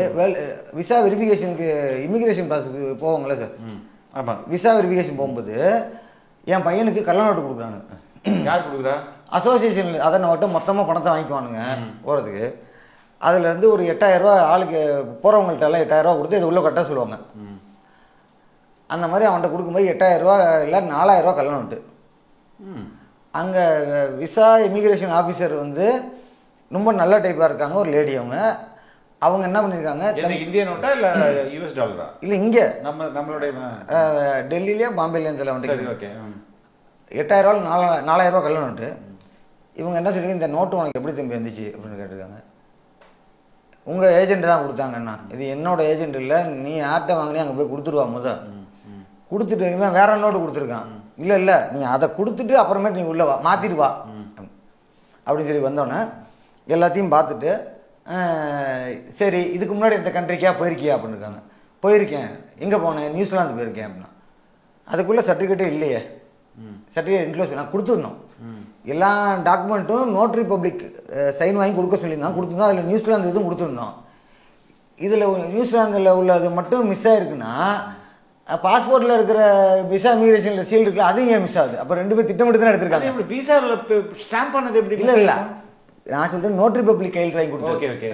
விசா வெரிஃபிகேஷனுக்கு இமிக்ரேஷன் ப்ராசஸ்க்கு போவாங்களே சார். ஆமாம், விசா வெரிஃபிகேஷன் போகும்போது என் பையனுக்கு கள்ள நோட்டு கொடுக்குறானுங்க. யார் கொடுக்குறா? அசோசியேஷனில். அதை நான் மொத்தமாக பணத்தை வாங்கிக்குவானுங்க போகிறதுக்கு. அதுலேருந்து ஒரு 8000 ரூபா ஆளுக்கு போகிறவங்கள்ட்ட எல்லாம் 8000 ரூபா கொடுத்து இது உள்ள கட்ட சொல்லுவாங்க. அந்த மாதிரி அவன்கிட்ட கொடுக்கும்போது 8000 ரூபா இல்லை 4000 ரூபா கள்ள நோட்டு. அங்கே விசா இமிக்ரேஷன் ஆஃபீஸர் வந்து ரொம்ப நல்ல டைப்பாக இருக்காங்க, ஒரு லேடி. அவங்க என்ன பண்ணியிருக்காங்க, இந்திய நோட்டா இல்லை US டாலரா? இல்லை, இங்கே நம்மளுடைய டெல்லியிலே பாம்பேலேருந்துல வந்து 8000 ரூபா 4000 ரூபா கள்ள நோட்டு. இவங்க என்ன சொல்லிங்க, இந்த நோட்டு உனக்கு எப்படி திரும்பி வந்துச்சு அப்படின்னு கேட்டிருக்காங்க. உங்கள் ஏஜென்ட் தான் கொடுத்தாங்கண்ணா. இது என்னோட ஏஜென்ட் இல்லை, நீ யார்கிட்ட வாங்கினே அங்கே போய் கொடுத்துருவா. கொடுத்துட்டு இவன் வேற நோட்டு கொடுத்துருக்கான். இல்லை இல்லை, நீ அதை கொடுத்துட்டு அப்புறமேட்டு நீ உள்ள வா, மாற்றிட்டு வா அப்படின்னு சொல்லி வந்தோன்னே எல்லாத்தையும் பார்த்துட்டு, சரி இதுக்கு முன்னாடி இந்த கண்ட்ரிக்கா போயிருக்கியா அப்படின்னு இருக்காங்க. போயிருக்கேன். எங்கே போனேன்? நியூசிலாந்து போயிருக்கேன் அப்படின்னா. அதுக்குள்ளே சர்டிஃபிகேட்டே இல்லையே. சர்டிஃபிகேட் இன்க்ளோஸ் நான் கொடுத்துருந்தோம். எல்லா டாக்குமெண்ட்டும் நோட்ரி பப்ளிக் சைன் வாங்கி கொடுக்க சொல்லியிருந்தோம், கொடுத்துருந்தோம். அதில் நியூசிலாந்து இதுவும் கொடுத்துருந்தோம். இதில் நியூசிலாந்தில் உள்ளது மட்டும் மிஸ் ஆகிருக்குன்னா, பாஸ்போர்ட்டில் இருக்கிற விசா இமிகிரேஷனில் சீல் இருக்குல்ல, அதையும் ஏன் மிஸ் ஆகுது? அப்போ 2 பேர் திட்டமிட்டு தான் எடுத்திருக்காங்க. விசாவில் ஸ்டாம்ப் பண்ணது எப்படி? இல்லை இல்லை, நான் சொல்கிறேன் நோட்ரி பப்ளிக் கையெழுத்து வாங்கி கொடுத்தேன். ஓகே ஓகே,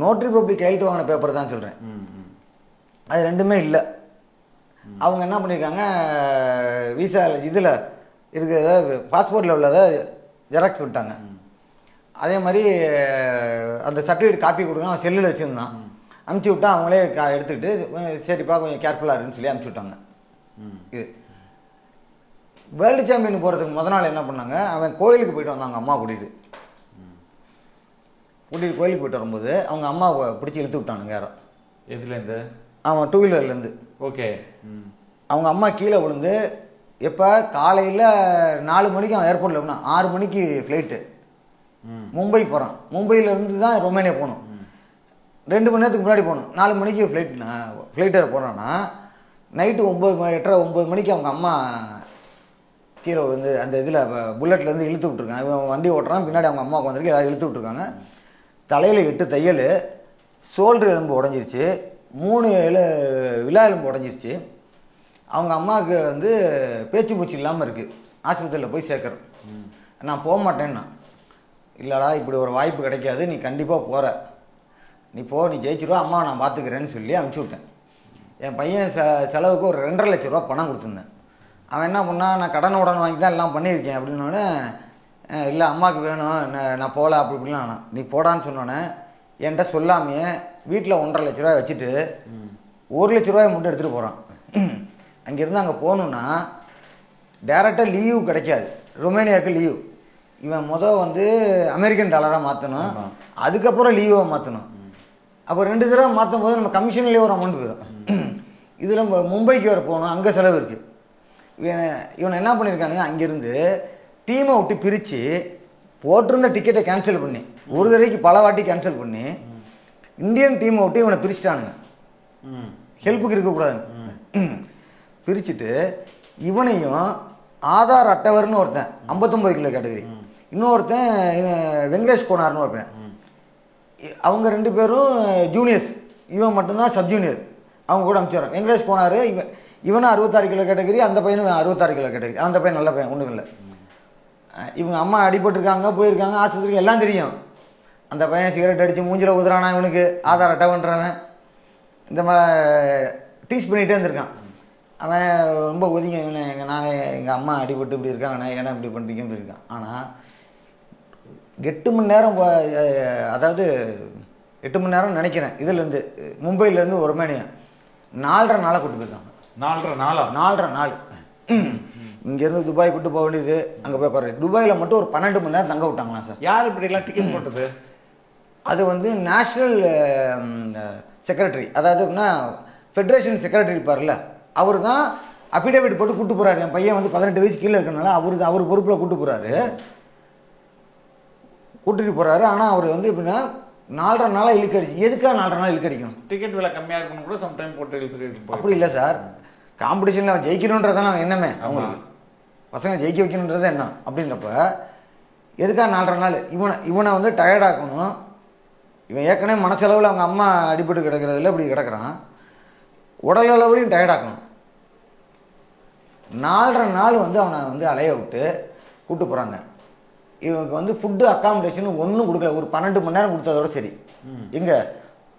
நோட்ரி பப்ளிக் கையெழுத்து வாங்கின பேப்பர் தான் சொல்கிறேன். அது 2மே இல்லை. அவங்க என்ன பண்ணியிருக்காங்க, விசா இதில் இருக்கிறத பாஸ்போர்ட்டில் உள்ளதை ஜெராக்ஸ் விட்டாங்க. அதே மாதிரி அந்த சர்டிஃபிகேட் காப்பி கொடுக்கணும், அவன் செல்லில் வச்சுருந்தான். அமுச்சு விட்டா அவங்களே எடுத்துக்கிட்டு சரிப்பா கொஞ்சம் கேர்ஃபுல்லாக இருக்குன்னு சொல்லி அமுச்சு விட்டாங்க. இது வேர்ல்டு சாம்பியன் போகிறதுக்கு முத நாள் என்ன பண்ணாங்க, அவன் கோயிலுக்கு போயிட்டு வந்தாங்க அம்மா கூட்டிகிட்டு கோயிலுக்கு போயிட்டு வரும்போது அவங்க அம்மாவை பிடிச்சி இழுத்து விட்டானுங்க யாரோ. எதுலேருந்து? அவன் 2 வீலர்லேருந்து. ஓகே. அவங்க அம்மா கீழே விழுந்து எப்போ காலையில் 4 மணிக்கு அவன் ஏர்போர்ட்டில் இருக்கணும், 6 மணிக்கு ஃப்ளைட்டு மும்பை போகிறான். மும்பையிலேருந்து தான் ரொமேனியா போகணும், 2 மணி நேரத்துக்கு முன்னாடி போகணும். 4 மணிக்கு ஃப்ளைட்டில் போகிறான்னா நைட்டு 8:30-9 மணிக்கு அவங்க அம்மா கீழே விழுந்து அந்த இதில் புல்லட்லேருந்து இழுத்து விட்ருக்காங்க. இவன் வண்டி ஓட்டுறான், பின்னாடி அவங்க அம்மா உட்காந்துருக்கு, எல்லாரும் இழுத்து விட்ருக்காங்க. தலையில் 8 தையல், ஷோல்டர் எலும்பு உடஞ்சிருச்சு, 3 விழா எலும்பு உடஞ்சிருச்சு. அவங்க அம்மாவுக்கு வந்து பேச்சு மூச்சு இல்லாமல் இருக்குது. ஆஸ்பத்திரியில் போய் சேர்க்குறேன். நான் போக மாட்டேன்னா, இல்லைடா இப்படி ஒரு வாய்ப்பு கிடைக்காது, நீ கண்டிப்பாக போகிற, நீ நீ ஜெயிச்சிருவா, அம்மா நான் பார்த்துக்கிறேன்னு சொல்லி அனுப்பிச்சி விட்டேன். என் பையன் செலவுக்கு ஒரு 2.5 லட்ச ரூபா பணம் கொடுத்துருந்தேன். அவன் என்ன பண்ணால் நான் கடன் வாங்கி தான் எல்லாம் பண்ணியிருக்கேன் அப்படின்னோடனே, இல்லை அம்மாவுக்கு வேணும், நான் போகல அப்படி இப்படிலாம். நீ போடான்னு சொன்னோன்னே என்கிட்ட சொல்லாமையே வீட்டில் 1.5 லட்ச ரூபாய் வச்சுட்டு 1 லட்ச ரூபாய் மட்டும் எடுத்துகிட்டு போகிறான். அங்கேருந்து அங்கே போகணுன்னா டேரெக்டாக லீவு கிடைக்காது, ரொமேனியாவுக்கு லீவு. இவன் வந்து அமெரிக்கன் டாலராக மாற்றணும், அதுக்கப்புறம் லீவை மாற்றணும். அப்போ 2 தடவை மாற்றும் போது நம்ம கமிஷன்லேயே ஒரு அமௌண்ட் போயிடும். இதில் மும்பைக்கு வர போகணும், அங்கே செலவு இருக்குது. இவனை என்ன பண்ணியிருக்கானுங்க, அங்கேருந்து டீமை விட்டு பிரித்து போட்டிருந்த டிக்கெட்டை கேன்சல் பண்ணி, ஒரு தடவைக்கு பல வாட்டி கேன்சல் பண்ணி இந்தியன் டீமை விட்டு இவனை பிரிச்சுட்டானுங்க, ஹெல்ப்புக்கு இருக்கக்கூடாதுன்னு பிரிச்சுட்டு. இவனையும் ஆதார் அட்டவர்னு ஒருத்தன் 59 கிலோ கேட்டகரி, இன்னொருத்தன் வெங்கடேஷ் கோனார்னு ஒருத்தன், அவங்க 2 பேரும் ஜூனியர்ஸ், இவன் மட்டும்தான் சப் ஜூனியர். அவங்க கூட அனுப்பிச்சாரன். வெங்கடேஷ் கோனார் இவனும் 66 கிலோ கேட்டகரி, அந்த பையனும் 66 கிலோ கேட்டகரி. அந்த பையன் நல்ல பையன், ஒன்றும் இல்லை. இவங்க அம்மா அடிபட்டுருக்காங்க, போயிருக்காங்க ஆஸ்பத்திரிக்கு, எல்லாம் தெரியும். அந்த பையன் சிகரெட் அடித்து மூஞ்சில் ஊதுறானா, இவனுக்கு ஆதார் அட்டை பண்ணுறவன் இந்த மாதிரி டீஸ் பண்ணிகிட்டே இருந்திருக்கான். அவன் ரொம்ப ஒதுங்க, இவனை எங்கள் அம்மா அடிபட்டு இப்படி இருக்காங்க, நான் ஏன்னா இப்படி பண்ணுறீங்கன்னு இப்படி இருக்கான். ஆனால் 8 மணி நேரம், அதாவது 8 மணி நேரம் நினைக்கிறேன், இதுலேருந்து மும்பையிலேருந்து ரொமேனியா 4.5 நாளாக கூட்டு போயிருக்காங்க. 4.5 நாள். இங்கேருந்து துபாய் கூட்டு போக வேண்டியது, அங்கே போய் குறையாது. துபாயில் மட்டும் ஒரு 12 மணி நேரம் தங்க விட்டாங்களா சார். யார் இப்படிலாம் டிக்கெட் போட்டது? அது நேஷ்னல் செக்ரட்டரி, அதாவதுன்னா ஃபெடரேஷன் செக்ரட்டரி இருப்பார்ல, அவர் தான் அஃபிடேவிட் போட்டு கூட்டு போகிறாரு. என் பையன் 18 வயசு கீழே இருக்கனால அவர் பொறுப்பில் கூட்டு போகிறாரு, கூட்டிகிட்டு போகிறாரு. ஆனால் அவர் எப்படின்னா 4.5 நாளாக இழுக்கடிச்சு. எதுக்காக 4.5 நாள் இழுக்கடிக்கணும்? டிக்கெட் விலை கம்மியாக இருக்கணும் கூட சம்டைம் போட்டு இழுத்து. அப்படி இல்லை சார், காம்படிஷனில் அவன் ஜெயிக்கணுன்றதான அவன் எண்ணமே. அவங்களுக்கு பசங்க ஜெயிக்க வைக்கணுன்றது என்ன அப்படின்றப்ப எதுக்காக 4.5 நாள்? இவனை டயர்டாக்கணும். இவன் ஏற்கனவே மனசளவில் அவங்க அம்மா அடிபட்டு கிடக்கிறதுல இப்படி கிடக்கிறான், உடல் அளவுலையும் டயர்டாக்கணும். 4.5 நாள் அவனை அலைய விட்டு கூப்பிட்டு போகிறாங்க. இவனுக்கு ஃபுட்டு அக்காமடேஷன் ஒன்றும் கொடுக்கல. ஒரு 12 மணி நேரம் கொடுத்ததோட சரி. எங்கே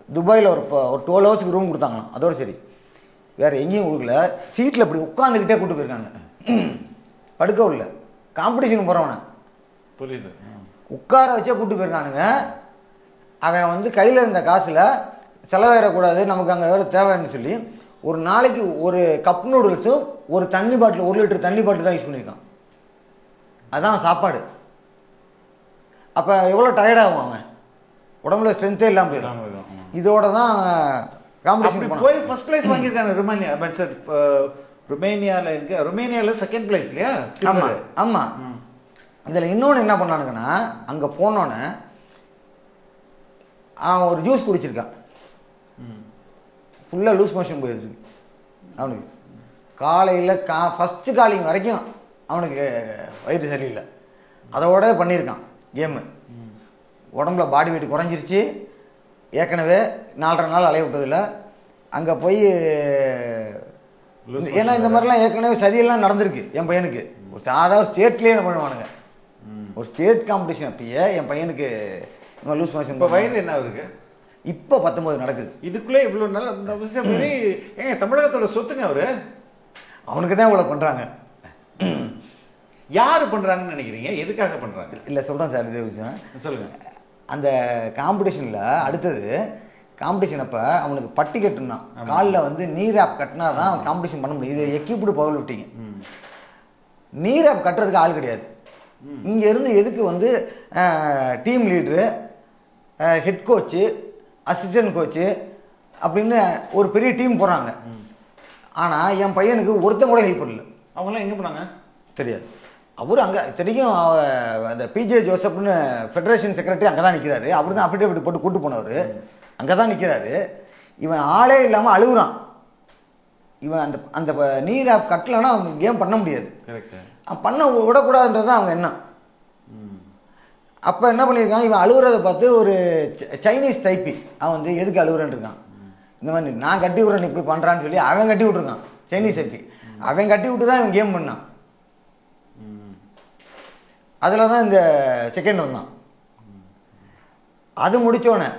துபாயில் ஒரு 12 ஹவர்ஸுக்கு ரூம் கொடுத்தாங்களாம், அதோட சரி. வேறு எங்கேயும் கொடுக்கல. சீட்டில் இப்படி உட்காந்துக்கிட்டே கூப்பிட்டு போயிருக்காங்க, படுக்க உள்ள காம்படிஷன் போகிறவனை புரியுது உட்கார வச்சே கூப்பிட்டு போயிருக்கானுங்க. அவன் கையில் இருந்த காசில் செலவேறக்கூடாது, நமக்கு அங்கே வேறு தேவைன்னு சொல்லி ஒரு நாளைக்கு ஒரு கப் நூடுல்ஸும் ஒரு தண்ணி பாட்டில், 1 லிட்டர் தண்ணி பாட்டில் தான் யூஸ் பண்ணியிருக்கான். அதுதான் சாப்பாடு. அப்போ எவ்வளோ டயர்டாகும் அவன், உடம்புல ஸ்ட்ரென்த்தே இல்லாமல் போயிடும். இதோட தான் காம்படிஷன் போய் ஃபர்ஸ்ட் பிளேஸ் வாங்கியிருக்காங்க ரொமேனியாவில் இருக்கு. ரொமேனியாவில் செகண்ட் பிளேஸ் இல்லையா? ஆமாம் ஆமாம். இதில் இன்னொன்று என்ன பண்ணானுங்கன்னா, அங்கே போனோன்னே அவன் ஒரு ஜூஸ் குடிச்சிருக்கான், ஃபுல்லாக லூஸ் மோஷன் போயிருக்கு அவனுக்கு. காலையில் ஃபஸ்ட்டு காலிங் வரைக்கும் அவனுக்கு வயிறு சரியில்லை. அதோட பண்ணியிருக்கான் கேமு. உடம்புல பாடி வெயிட் குறைஞ்சிருச்சு. ஏற்கனவே 4.5 நாள் அலைய விட்டதில்லை. அங்கே போய் ஏன்னா இந்த மாதிரிலாம் ஏற்கனவே சதியெல்லாம் நடந்திருக்கு என் பையனுக்கு. ஒரு சாதாரண ஸ்டேட்லேயே என்ன பண்ணுவானுங்க, ஒரு ஸ்டேட் காம்படிஷன் அப்பயே என் பையனுக்கு லூஸ் மோஷன். இப்போ வயது என்ன இருக்கு? இப்போ 19 நடக்குது. இதுக்குள்ளே இவ்வளோ நாள் தமிழகத்தோட சொத்துங்க அவரு. அவனுக்கு தான் இவ்வளோ பண்ணுறாங்க. யார் பண்ணுறாங்கன்னு நினைக்கிறீங்க? எதுக்காக பண்ணுறாங்க? இல்லை சொல்கிறேன் சார், இது விஷயம் சொல்லுங்கள். அந்த காம்படிஷனில் அடுத்தது காம்படிஷன் அப்போ அவனுக்கு பட்டி கட்டுனா காலில் வந்து நீராப் கட்டினா தான் அவன் காம்படிஷன் பண்ண முடியும். இது எக்யூப்டு பவர் லிஃப்டிங். நீராப் கட்டுறதுக்கு ஆள் கிடையாது. இங்கேருந்து எதுக்கு வந்து team leader, head coach, assistant coach அப்படின்னு ஒரு பெரிய டீம் போகிறாங்க. ஆனால் என் பையனுக்கு ஒருத்தன் கூட ஹெல்ப் பண்ணல. அவங்களாம் எங்கே போனாங்க தெரியாது. அவரு அங்கே தெரியும். அந்த பிஜே ஜோசப்னு ஃபெடரேஷன் செக்ரட்டரி அங்கே தான் நிற்கிறாரு. அவர் தான் அஃபிடேவிட் போட்டு கூட்டு போனவர். அங்கே தான் நிற்கிறாரு. இவன் ஆளே இல்லாமல் அழுகுறான். இவன் அந்த அந்த நீராப் கட்டலைன்னா அவங்க கேம் பண்ண முடியாது. பண்ண விடக்கூடாதுன்றது தான் அவங்க எண்ணம். அப்போ என்ன பண்ணியிருக்கான், இவன் அழுகுறதை பார்த்து ஒரு சைனீஸ் டைப்பி அவன் வந்து எதுக்கு அழுகுறன்னு இருக்கான். இந்த மாதிரி நான் கட்டி விட்றேன் இப்படி பண்ணுறான்னு சொல்லி அவன் கட்டி விட்ருக்கான். சைனீஸ் டைப்பி அவன் கட்டி விட்டு தான் இவன் கேம் பண்ணான். அதில் தான் இந்த செகண்ட் வந்தான். அது முடித்தோடனே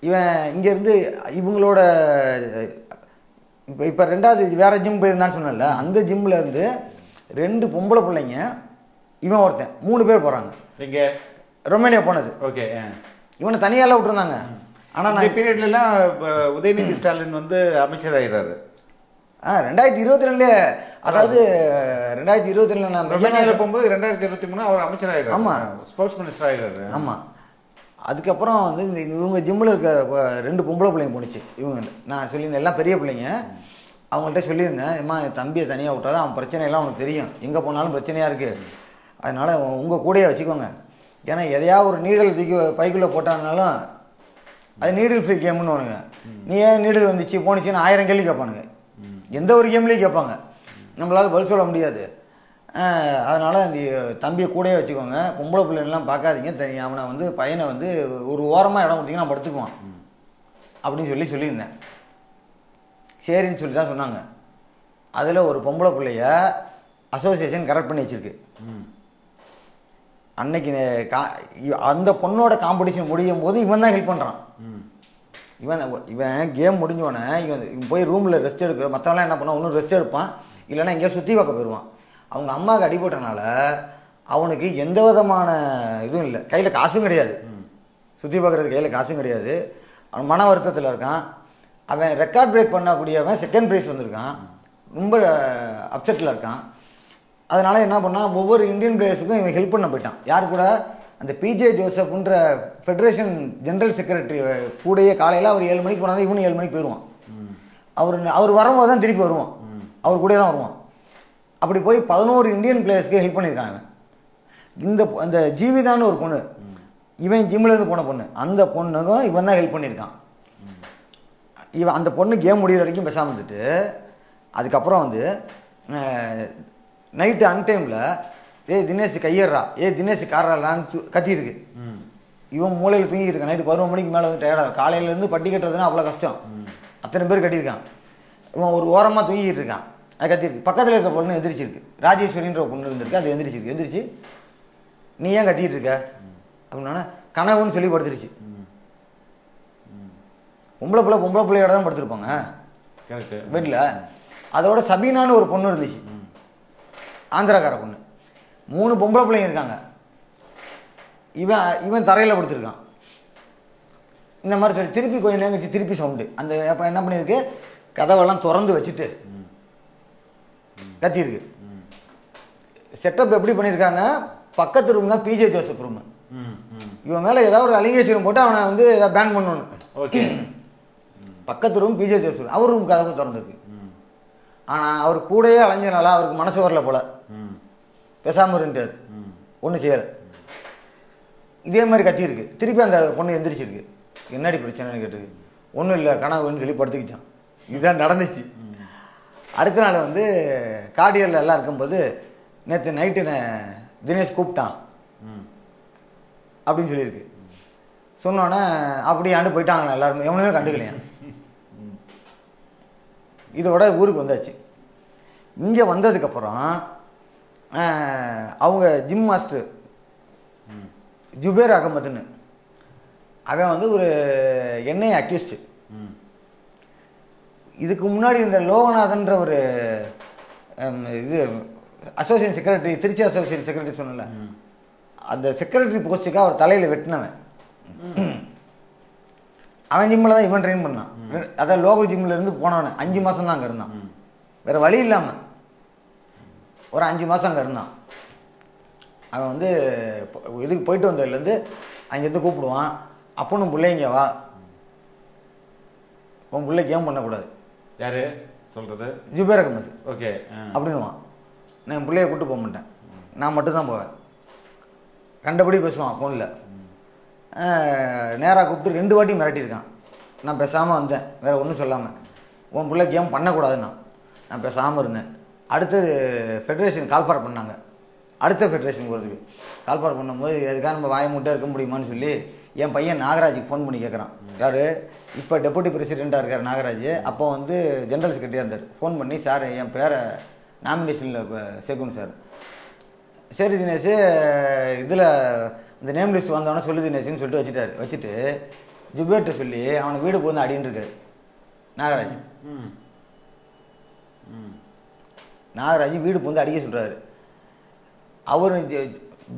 இவன் இங்கேருந்து இவங்களோட இப்போ ரெண்டாவது வேறு ஜிம் போயிருந்தான்னு சொன்னல, அந்த ஜிம்மில் இருந்து 2 பொம்பளை பிள்ளைங்க இவன் ஒருத்தன் 3 பேர் போகிறாங்க. இங்கே ரொமேனியா போனது. ஓகே. இவனை தனியாலாம் விட்டுருந்தாங்க. ஆனால் நான் பீரியட்லாம் உதயநிதி ஸ்டாலின் வந்து அமைச்சர் ஆகிறாரு. 2022 அதாவது 2022 நான் ரொமேனியாவில் போகும்போது 2023 அவர் அமைச்சர் ஆகிறார். ஆமாம், ஸ்போர்ட்ஸ் மினிஸ்டர் ஆகிறாரு. ஆமாம். அதுக்கப்புறம் வந்து இந்த இவங்க ஜிம்மில் இருக்க 2 பொம்பளை பிள்ளைங்க போணுச்சு. இவங்க நான் சொல்லியிருந்தேன் எல்லாம் பெரிய பிள்ளைங்க. அவங்கள்ட்ட சொல்லியிருந்தேன், அம்மா என் தம்பியை தனியாக விட்டாரு, அவன் பிரச்சனையெல்லாம் அவனுக்கு தெரியும், எங்கே போனாலும் பிரச்சனையாக இருக்குது, அதனால் உங்கள் கூடயே வச்சுக்கோங்க. ஏன்னா எதையாவது ஒரு நீடல் தூக்கி பைக்குள்ளே போட்டாங்கனாலும் அது நீடில் ஃப்ரீ கேம்னு ஒன்றுங்க. நீ ஏன் நீடில் வந்துச்சு போணுச்சுன்னு 1000 கேள்வி கேட்பானுங்க. எந்த ஒரு கேம்லேயும் கேட்பாங்க, நம்மளால் பதில் சொல்ல முடியாது. அதனால் இந்த தம்பியை கூடயே வச்சுக்கோங்க, பொம்பளை பிள்ளைலாம் பார்க்காதீங்க, அவனை வந்து பையனை வந்து ஒரு ஓரமாக இடம் கொடுத்தீங்கன்னா நான் படுத்துக்குவான் அப்படின்னு சொல்லியிருந்தேன். சரின்னு சொல்லி தான் சொன்னாங்க. அதில் ஒரு பொம்பளை பிள்ளைய அசோசியேஷன் கரெக்ட் பண்ணி வச்சுருக்கு. அன்னைக்கு அந்த பொண்ணோட காம்படிஷன் முடியும் போது இவன் தான் ஹெல்ப் பண்ணுறான். இவன் கேம் முடிஞ்சோடனே இவன் போய் ரூமில் ரெஸ்ட் எடுக்கிற, மற்றவங்களாம் என்ன பண்ணான், ஒன்றும் ரெஸ்ட் எடுப்பான், இல்லைன்னா எங்கேயோ சுற்றி பார்க்க போயிடுவான். அவங்க அம்மாவுக்கு அடிபட்டனால அவனுக்கு எந்த விதமான இதுவும் இல்லை, கையில் காசும் கிடையாது, சுற்றி பார்க்குறதுக்கு கையில் காசும் கிடையாது. அவன் மன வருத்தத்தில் இருக்கான். அவன் ரெக்கார்ட் பிரேக் பண்ணக்கூடியவன் செகண்ட் ப்ரைஸ் வந்திருக்கான், ரொம்ப அப்செட்டில் இருக்கான். அதனால் என்ன பண்ணால் ஒவ்வொரு இந்தியன் பிளேயர்ஸுக்கும் இவன் ஹெல்ப் பண்ண போயிட்டான். யார் கூட, அந்த பிஜே ஜோசப்ன்ற ஃபெடரேஷன் ஜென்ரல் செக்ரட்டரி கூடயே காலையில் அவர் 7 மணிக்கு போனாலும் இவனு 7 மணிக்கு போயிடுவான். அவர் வரும்போது தான் திருப்பி வருவான், அவர் கூட தான் வருவான். அப்படி போய் 11 இந்தியன் பிளேயர்ஸ்க்கு ஹெல்ப் பண்ணியிருக்காங்க. அந்த ஜீவிதான்னு ஒரு பொண்ணு, இவன் ஜிம்லேருந்து போன பொண்ணு, அந்த பொண்ணுக்கும் இவன் தான் ஹெல்ப் பண்ணியிருக்கான். இவன் அந்த பொண்ணு கேம் முடிகிற வரைக்கும் பேசாமல் இருந்துட்டு, அதுக்கப்புறம் வந்து நைட்டு அன்டைமில் தினேஷ் கையறா, தினேஷ் காராலான்னு கத்தியிருக்கு. இவன் மூலையில் தூங்கிட்டு இருக்கான். நைட்டு 11 மணிக்கு மேலே வந்து டயர்டாக, காலையிலேருந்து பட்டி கட்டுறதுன்னா அவ்வளோ கஷ்டம், அத்தனை பேர் கட்டியிருக்கான். இவன் ஒரு ஓரமாக தூங்கிட்டு இருக்கான், அது கத்திருக்கு. பக்கத்தில் இருக்க பொண்ணு எந்திரிச்சிருக்கு, ராஜேஸ்வரின்ற பொண்ணு இருந்திருக்கு, அது எந்திரிச்சு நீ ஏன் கத்திட்டு இருக்க அப்படின்னா கனவுன்னு சொல்லி படுத்துருச்சு. பொம்பளை பிள்ளையோட தான் படுத்துருப்பாங்க வீட்டில். அதோட சபீனான்னு ஒரு பொண்ணு இருந்துச்சு, ஆந்திராக்கார பொண்ணு. 3 பொம்பளை பிள்ளைங்க இருக்காங்க. இவன் தரையில் படுத்துருக்கான். இந்த மாதிரி சொல்லி திருப்பி கொஞ்சம் நேரம் கழிச்சு திருப்பி சவுண்டு. அந்த அப்போ என்ன பண்ணியிருக்கு, கதவெல்லாம் திறந்து வச்சுட்டு கத்தியிருக்கு. செட்டப் எப்படி பண்ணியிருக்காங்க, பக்கத்து ரூம் தான் பிஜே ஜோசப் ரூம். இவன் மேலே ஏதாவது ஒரு அலிகேஷன் போட்டு அவனை வந்து ஏதாவது பேன் பண்ணணும். ஓகே, பக்கத்து ரூம் பிஜே ஜோசப், அவர் ரூம் கதவு திறந்துருக்கு. ஆனால் அவர் கூடயே அலைஞ்சனால அவருக்கு மனசு வரல போல, பேசாமல் இருந்துட்டார், ஒன்றும் செய்யலை. இதே மாதிரி கத்தியிருக்கு. திருப்பி அந்த பொண்ணு எந்திரிச்சிருக்கு. என்னடி பிரச்சனைன்னு கேட்டுருக்கு. ஒன்றும் இல்லை கனவுன்னு சொல்லி படுத்துக்கிச்சான். இதுதான் நடந்துச்சு. அடுத்த நாள் வந்து கார்டியரில் எல்லாம் இருக்கும்போது, நேற்று நைட்டு தினேஷ் கூப்பிட்டான் அப்படின்னு சொல்லியிருக்கு. சொன்னோன்னே அப்படி ஆண்டு போயிட்டாங்களா எல்லாருமே, எவனுமே கண்டுக்கலையா. இதோட ஊருக்கு வந்தாச்சு. இங்கே வந்ததுக்கப்புறம் அவங்க ஜிம் மாஸ்டர் ஜுபேர் அகமதுன்னு, அவன் வந்து ஒரு எண்ணெய் அக்யூஸ்டு. இதுக்கு முன்னாடி இந்த லோகநாதன்ற ஒரு இது association secretary, Trichy association secretary சொன்னல, அந்த செக்ரட்டரி போஸ்ட்டுக்கு அவர் தலையில் வெட்டினவன். அவன் ஜிம்மில் தான் இவன் ட்ரெயின் பண்ணான். அதான் லோக்கல் ஜிம்மில் இருந்து போனவனே 5 மாதம் தான் அங்கே இருந்தான். வேறு வழி இல்லாமல் ஒரு 5 மாதம் அங்கே இருந்தான். அவன் வந்து இதுக்கு போயிட்டு வந்ததுலேருந்து அங்கேருந்து கூப்பிடுவான், அப்பனும் பிள்ளைங்க வா, உன் பிள்ளை கேம் பண்ணக்கூடாது. யாரு சொல்கிறது? ஜுபேர் அகமது. ஓகே அப்படின்னுவான். நான் என் பிள்ளைய கூப்பிட்டு போக மாட்டேன், நான் மட்டும்தான் போவேன். கண்டபடி பேசுவான் ஃபோனில். நேராக கூப்பிட்டு 2 வாட்டி மிரட்டியிருக்கான். நான் பேசாமல் வந்தேன், வேறு ஒன்றும் சொல்லாமல். உன் பிள்ளை கேம் பண்ணக்கூடாதுன்னா நான் பேசாமல் இருந்தேன். அடுத்தது ஃபெடரேஷன் கால்ஃபார் பண்ணாங்க. அடுத்த ஃபெடரேஷன் போகிறதுக்கு கால்ஃபார் பண்ணும்போது எதுக்காக நம்ம வாயை முட்டை இருக்க முடியுமான்னு சொல்லி என் பையன் நாகராஜுக்கு ஃபோன் பண்ணி கேட்குறான். யார் இப்போ டெபுட்டி பிரசிடெண்ட்டாக இருக்கார் நாகராஜ், அப்போ வந்து ஜென்ரல் செக்ரட்டரியாக இருந்தார். ஃபோன் பண்ணி, சார் என் பேரை நாமினேஷனில் சேர்க்கணும் சார். சரி தினேஷ், இதில் இந்த நேம் லிஸ்ட் வந்தவொடனே சொல்லு தினேஷ்னு சொல்லிட்டு வச்சுட்டு ஜுபேர்ட்ட சொல்லி அவனை வீடு போந்து அடின்னு இருக்காரு நாகராஜ். நாகராஜ் வீடு போந்து அடிக்க சொல்கிறாரு. அவர்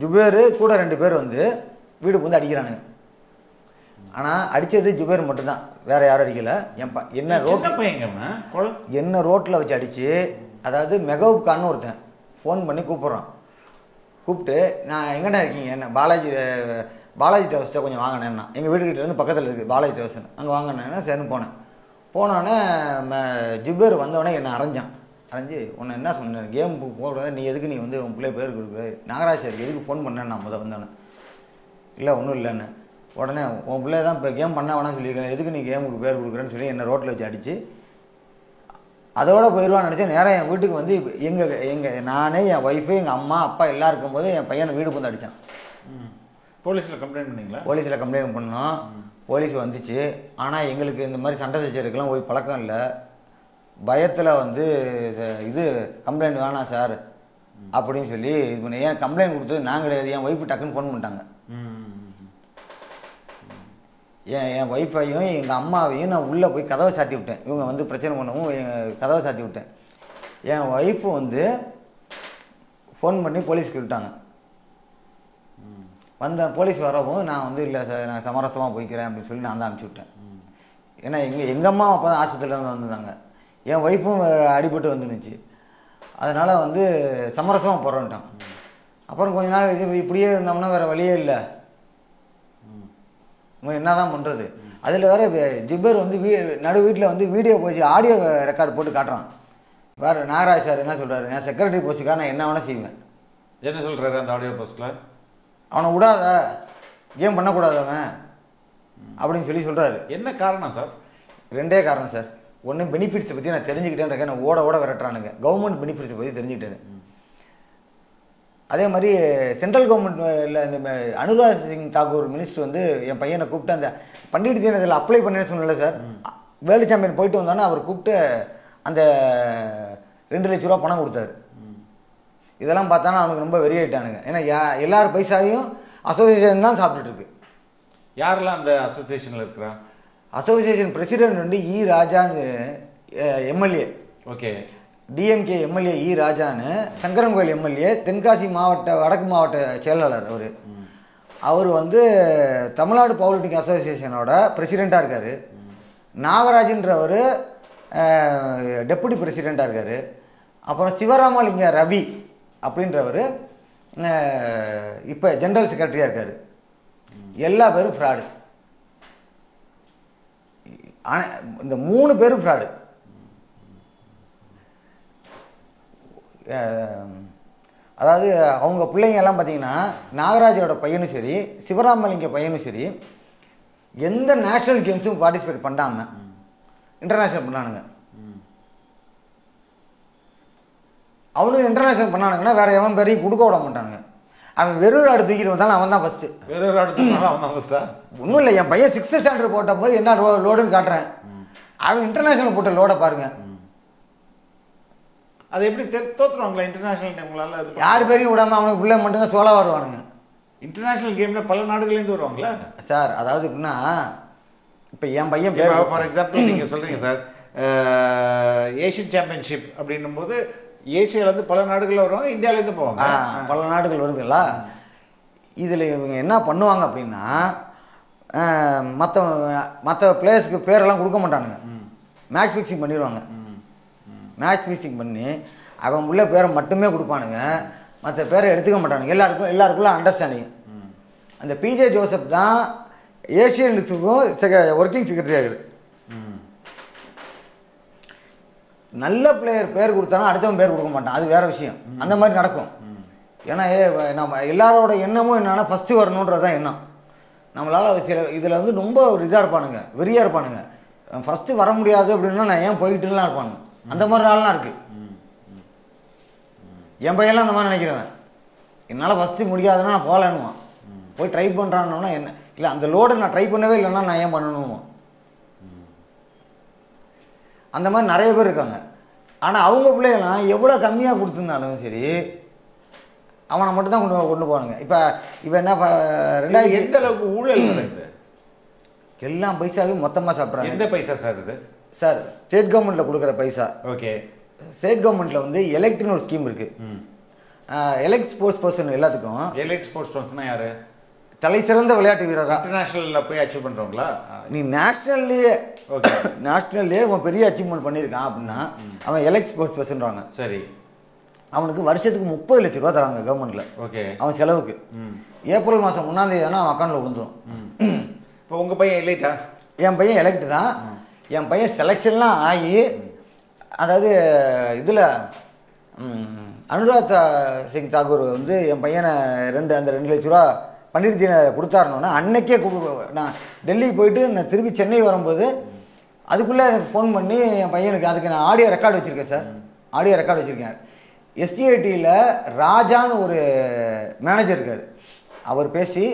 ஜுபேர் கூட 2 பேர் வந்து வீடு போந்து அடிக்கிறானுங்க. ஆனால் அடித்தது ஜுபேர் மட்டும்தான், வேறு யாரும் அடிக்கலை. என்ன ரோட்டில் வச்சு அடித்து, அதாவது மெகவுப் கான்னு ஒருத்தன் ஃபோன் பண்ணி கூப்பிட்றான். கூப்பிட்டு, நான் எங்கடா இருக்கீங்க, என்ன பாலாஜி டவர்ஸ்ட்டை கொஞ்சம் வாங்கினேன்னா, எங்கள் வீட்டுக்கிட்ட இருந்து பக்கத்தில் இருக்குது பாலாஜி டவர்ஸ்னு, அங்கே வாங்கினேன்னா சரின்னு போனேன். போனோடனே ஜுபேர் வந்தோடனே என்னை அரைஞ்சி உன்னை என்ன சொன்னேன், கேம் போகக்கூடாது, நீ எதுக்கு நீ வந்து உன் பிள்ளை பேர் கொடுக்குற, நாகராஜ் சாருக்கு எதுக்கு ஃபோன் பண்ணேன் நான் வந்தோன்னே. இல்லை ஒன்றும் இல்லைன்னு. உடனே உன் பிள்ளை தான் இப்போ கேம் பண்ண வேணாம்னு சொல்லியிருக்கேன், எதுக்கு நீ கேமுக்கு பேர் கொடுக்குறேன்னு சொல்லி என்னை ரோட்டில் வச்சு அடித்து அதோட போயிடுவான்னு நினச்சேன். நேராக என் வீட்டுக்கு வந்து நானே, என் ஒய்ஃபு, எங்கள் அம்மா அப்பா எல்லாம் இருக்கும்போது என் பையனை வீடு வந்து அடித்தான். போலீஸில் கம்ப்ளைண்ட் பண்ணிங்களா? போலீஸில் கம்ப்ளைண்ட் பண்ணோம். போலீஸ் வந்துச்சு. ஆனால் எங்களுக்கு இந்த மாதிரி சண்டை சச்சரவுக்கெல்லாம் போய் பழக்கம் இல்லை. பயத்தில் வந்து இது கம்ப்ளைண்ட் வேணாம் சார் அப்படின்னு சொல்லி இது பண்ணி, ஏன் கம்ப்ளைண்ட் கொடுத்தது நான் கிடையாது, என் ஒய்ஃபு டக்குன்னு ஃபோன் பண்ணிட்டாங்க. என் ஒய்ஃபையும் எங்கள் அம்மாவையும் நான் உள்ளே போய் கதவை சாத்தி விட்டேன். இவங்க வந்து பிரச்சனை பண்ணவும் கதவை சாத்தி விட்டேன். என் ஒய்ஃபு வந்து ஃபோன் பண்ணி போலீஸ்க்கு விட்டாங்க. வந்த போலீஸ் வரவும் நான் வந்து இல்லை சார், நான் சமரசமாக போய்க்கிறேன் அப்படின்னு சொல்லி நான் தான் அனுப்பிச்சி விட்டேன். ஏன்னா எங்கள் அம்மா அப்போ தான் ஆஸ்பத்திரியில் வந்திருந்தாங்க, என் ஒய்ஃபும் அடிபட்டு வந்துருந்துச்சு. அதனால் வந்து சமரசமாக போகிறோன்ட்டான். அப்புறம் கொஞ்ச நாள் இப்படியே இருந்தோம்னா வேறு வழியே இல்லை, என்ன தான் பண்ணுறது. அதில் வேறு ஜுபேர் வந்து நடு வீட்டில் வந்து வீடியோ போச்சு, ஆடியோ ரெக்கார்டு போட்டு காட்டுறான். வேறு நாகராஜ் சார் என்ன சொல்கிறாரு, நான் செக்ரட்டரி போஸ்ட்டுக்காக நான் என்ன வேணால் செய்வேன். என்ன சொல்கிறாரு அந்த ஆடியோ போஸ்ட்டில்? அவனை விடாத, கேம் பண்ணக்கூடாது அவன் அப்படின்னு சொல்லி சொல்கிறாரு. என்ன காரணம் சார்? 2 காரணம் சார். ஒன்று, பெனிஃபிட்ஸை பற்றி நான் தெரிஞ்சுக்கிட்டேன், நான் ஓட விரட்டுறானுங்க. கவர்மெண்ட் பெனிஃபிட்ஸை பற்றி தெரிஞ்சுக்கிட்டேன். அதே மாதிரி சென்ட்ரல் கவர்மெண்ட்டில் இந்த அனுராக் சிங் தாக்கூர் மினிஸ்டர் வந்து என் பையனை கூப்பிட்டு அந்த பண்டிட் தீனத்தில் அப்ளை பண்ணேன்னு சொன்னல சார், வேர்ல்டு சாம்பியன் போயிட்டு வந்தோன்னே அவர் கூப்பிட்டு அந்த 2 லட்ச ரூபா பணம் கொடுத்தாரு. இதெல்லாம் பார்த்தானா அவனுக்கு ரொம்ப வெறியாயிட்டானுங்க. ஏன்னா எல்லார் பைசாவையும் அசோசியேஷன் தான் சாப்பிட்டுட்டு இருக்கு. யாரெல்லாம் அந்த அசோசியேஷனில் இருக்கிறா? அசோசியேஷன் பிரசிடென்ட் வந்து இ ராஜான்னு எம்எல்ஏ. ஓகே. டிஎம்கே எம்எல்ஏ இ ராஜான்னு, சங்கரன்கோயில் எம்எல்ஏ, தென்காசி வடக்கு மாவட்ட செயலாளர். அவர் வந்து தமிழ்நாடு பவுலிட்டிக் அசோசியேஷனோட பிரசிடெண்ட்டாக இருக்கார். நாகராஜன்றவர் டெப்புட்டி பிரசிடெண்ட்டாக இருக்கார். அப்புறம் சிவராமலிங்க ரவி அப்படின்றவர் இப்போ ஜென்ரல் செக்ரட்டரியாக இருக்கார். எல்லா பேரும் ஃப்ராடு. ஆனால் இந்த 3 பேரும் ஃப்ராடு. அதாவது அவங்க பிள்ளைங்க எல்லாம் பார்த்தீங்கன்னா நாகராஜோட பையனும் சரி, சிவராமலிங்க பையனும் சரி, எந்த நேஷ்னல் கேம்ஸும் பார்ட்டிசிபேட் பண்ணாமல் இன்டர்நேஷ்னல் பண்ணானுங்க. அவனுக்கு இன்டர்நேஷ்னல் பண்ணானுங்கன்னா வேற எவன் பேரையும் கொடுக்க விட மாட்டானுங்க. அவன் வெறும் ஆடு தூக்கிட்டு வந்தாலும் அவன் தான் ஃபஸ்ட்டு. வெறும் ஆடு தூக்கினாலும் அவன் தான் ஃபஸ்ட்டா? ஒன்றும் இல்லை, என் பையன் 6th ஸ்டாண்டர்ட் போட்ட போது என்ன லோடுன்னு காட்டுறேன், அவன் இன்டர்நேஷ்னல் போட்ட லோடை பாருங்க. அது எப்படி தோத்துருவாங்களா இன்டர்நேஷனல் டைம்லால? யார் பேரையும் விடாமல் அவனுக்கு பிள்ளை மட்டும்தான் சோலா வருவானுங்க. இன்டர்நேஷனல் கேமில் பல நாடுகள்லேருந்து வருவாங்களா சார்? அதாவது எப்படின்னா, இப்போ என் பையன் ஃபார் எக்ஸாம்பிள் நீங்கள் சொல்கிறீங்க சார், ஏஷியன் சாம்பியன்ஷிப் அப்படின்னும் போது ஏசியாவிலேருந்து பல நாடுகளில் வருவாங்க, இந்தியாவிலேருந்து போவாங்க, பல நாடுகள் வருதுங்களா. இதில் இவங்க என்ன பண்ணுவாங்க அப்படின்னா, மற்ற பிளேயர்ஸ்க்கு பேரெல்லாம் கொடுக்க மாட்டானுங்க. மேட்ச் ஃபிக்ஸிங் பண்ணிடுவாங்க. மேட்ச் ஃபிக்ஸிங் பண்ணி அவன் உள்ள பேரை மட்டுமே கொடுப்பானுங்க, மற்ற பேரை எடுத்துக்க மாட்டானுங்க. எல்லாருக்குள்ள அண்டர்ஸ்டாண்டிங். அந்த பிஜே ஜோசப் தான் ஏஷியன் லீக்ஸுக்கும் ஒர்க்கிங் செக்ரட்டரி ஆகுது. நல்ல பிளேயர் பேர் கொடுத்தாலும் அடுத்தவன் பேர் கொடுக்க மாட்டான், அது வேற விஷயம். அந்த மாதிரி நடக்கும். ஏன்னா நம்ம எல்லாரோட எண்ணமும் என்னன்னா ஃபஸ்ட்டு வரணுன்றது தான் எண்ணம். நம்மளால் சில இதில் வந்து ரொம்ப ஒரு இதாக இருப்பானுங்க, வெறியாக இருப்பானுங்க. ஃபஸ்ட்டு வர முடியாது அப்படின்னா நான் ஏன் போயிட்டுலாம் இருப்பானுங்க. அந்த மாதிரி நாள்லாம் இருக்குது. என் பையன்லாம் அந்த மாதிரி நினைக்கிறவன், என்னால் ஃபஸ்ட்டு முடியாதுன்னா நான் போகலன்னுவான். போய் ட்ரை பண்ணுறான்னா என்ன இல்லை, அந்த லோடு நான் ட்ரை பண்ணவே இல்லைன்னா நான் ஏன் பண்ணணுமா? அந்த மாதிரி நிறைய பேர் இருக்காங்க. ஆனால் அவங்க பிள்ளைகள்லாம் எவ்வளோ கம்மியாக கொடுத்துருந்தாலும் சரி அவனை மட்டும் தான் கொண்டு போவானுங்க. இப்போ என்ன 2000 எந்த அளவுக்கு ஊழல் நடக்குது? எல்லாம் பைசாவும் மொத்தமாக சாப்பிட்றாங்க. எந்த பைசா சார் இது? சார் ஸ்டேட் கவர்மெண்ட்டில் கொடுக்குற பைசா. ஓகே. ஸ்டேட் கவர்மெண்ட்டில் வந்து எலெக்ட்னு ஒரு ஸ்கீம் இருக்குது. எலெக்ட் ஸ்போர்ட்ஸ் பர்சன் எல்லாத்துக்கும். எலெக்ட் ஸ்போர்ட்ஸ் பர்சனா யாரு? தலை சிறந்த விளையாட்டு வீரரா. இன்டர்நேஷனலில் போய் அச்சீவ் பண்ணுறவங்களா? நீ நேஷ்னல்லையே ஓகே நேஷ்னல்லையே அவன் பெரிய அச்சீவ்மெண்ட் பண்ணியிருக்கான் அப்படின்னா அவன் எலெக்ட் ஸ்போர்ட்ஸ் பர்சன்றாங்க. சரி. அவனுக்கு வருஷத்துக்கு 30 லட்ச ரூபா தராங்க கவர்மெண்ட்டில். ஓகே. அவன் செலவுக்கு. ஏப்ரல் மாதம் 1ஆம் தேதி தானே அவன் அக்கௌண்ட்டில் வந்துடும். இப்போ உங்கள் பையன் எலைட்டா? என் பையன் எலெக்ட் தான். என் பையன் செலெக்ஷன்லாம் ஆகி, அதாவது இதில் அனுராக் சிங் தாக்கூர் வந்து என் பையனை 2 லட்ச ரூபா பண்டிட் தீன கொடுத்தாருனோன்னா அன்னைக்கே நான் டெல்லிக்கு போயிட்டு நான் திரும்பி சென்னை வரும்போது அதுக்குள்ளே எனக்கு ஃபோன் பண்ணி என் பையனுக்கு அதுக்கு நான் ஆடியோ ரெக்கார்டு வச்சுருக்கேன் சார். ஆடியோ ரெக்கார்டு வச்சுருக்கேன். எஸ்டிஐடியில் ராஜான்னு ஒரு மேனேஜர் இருக்கார். அவர் பேசி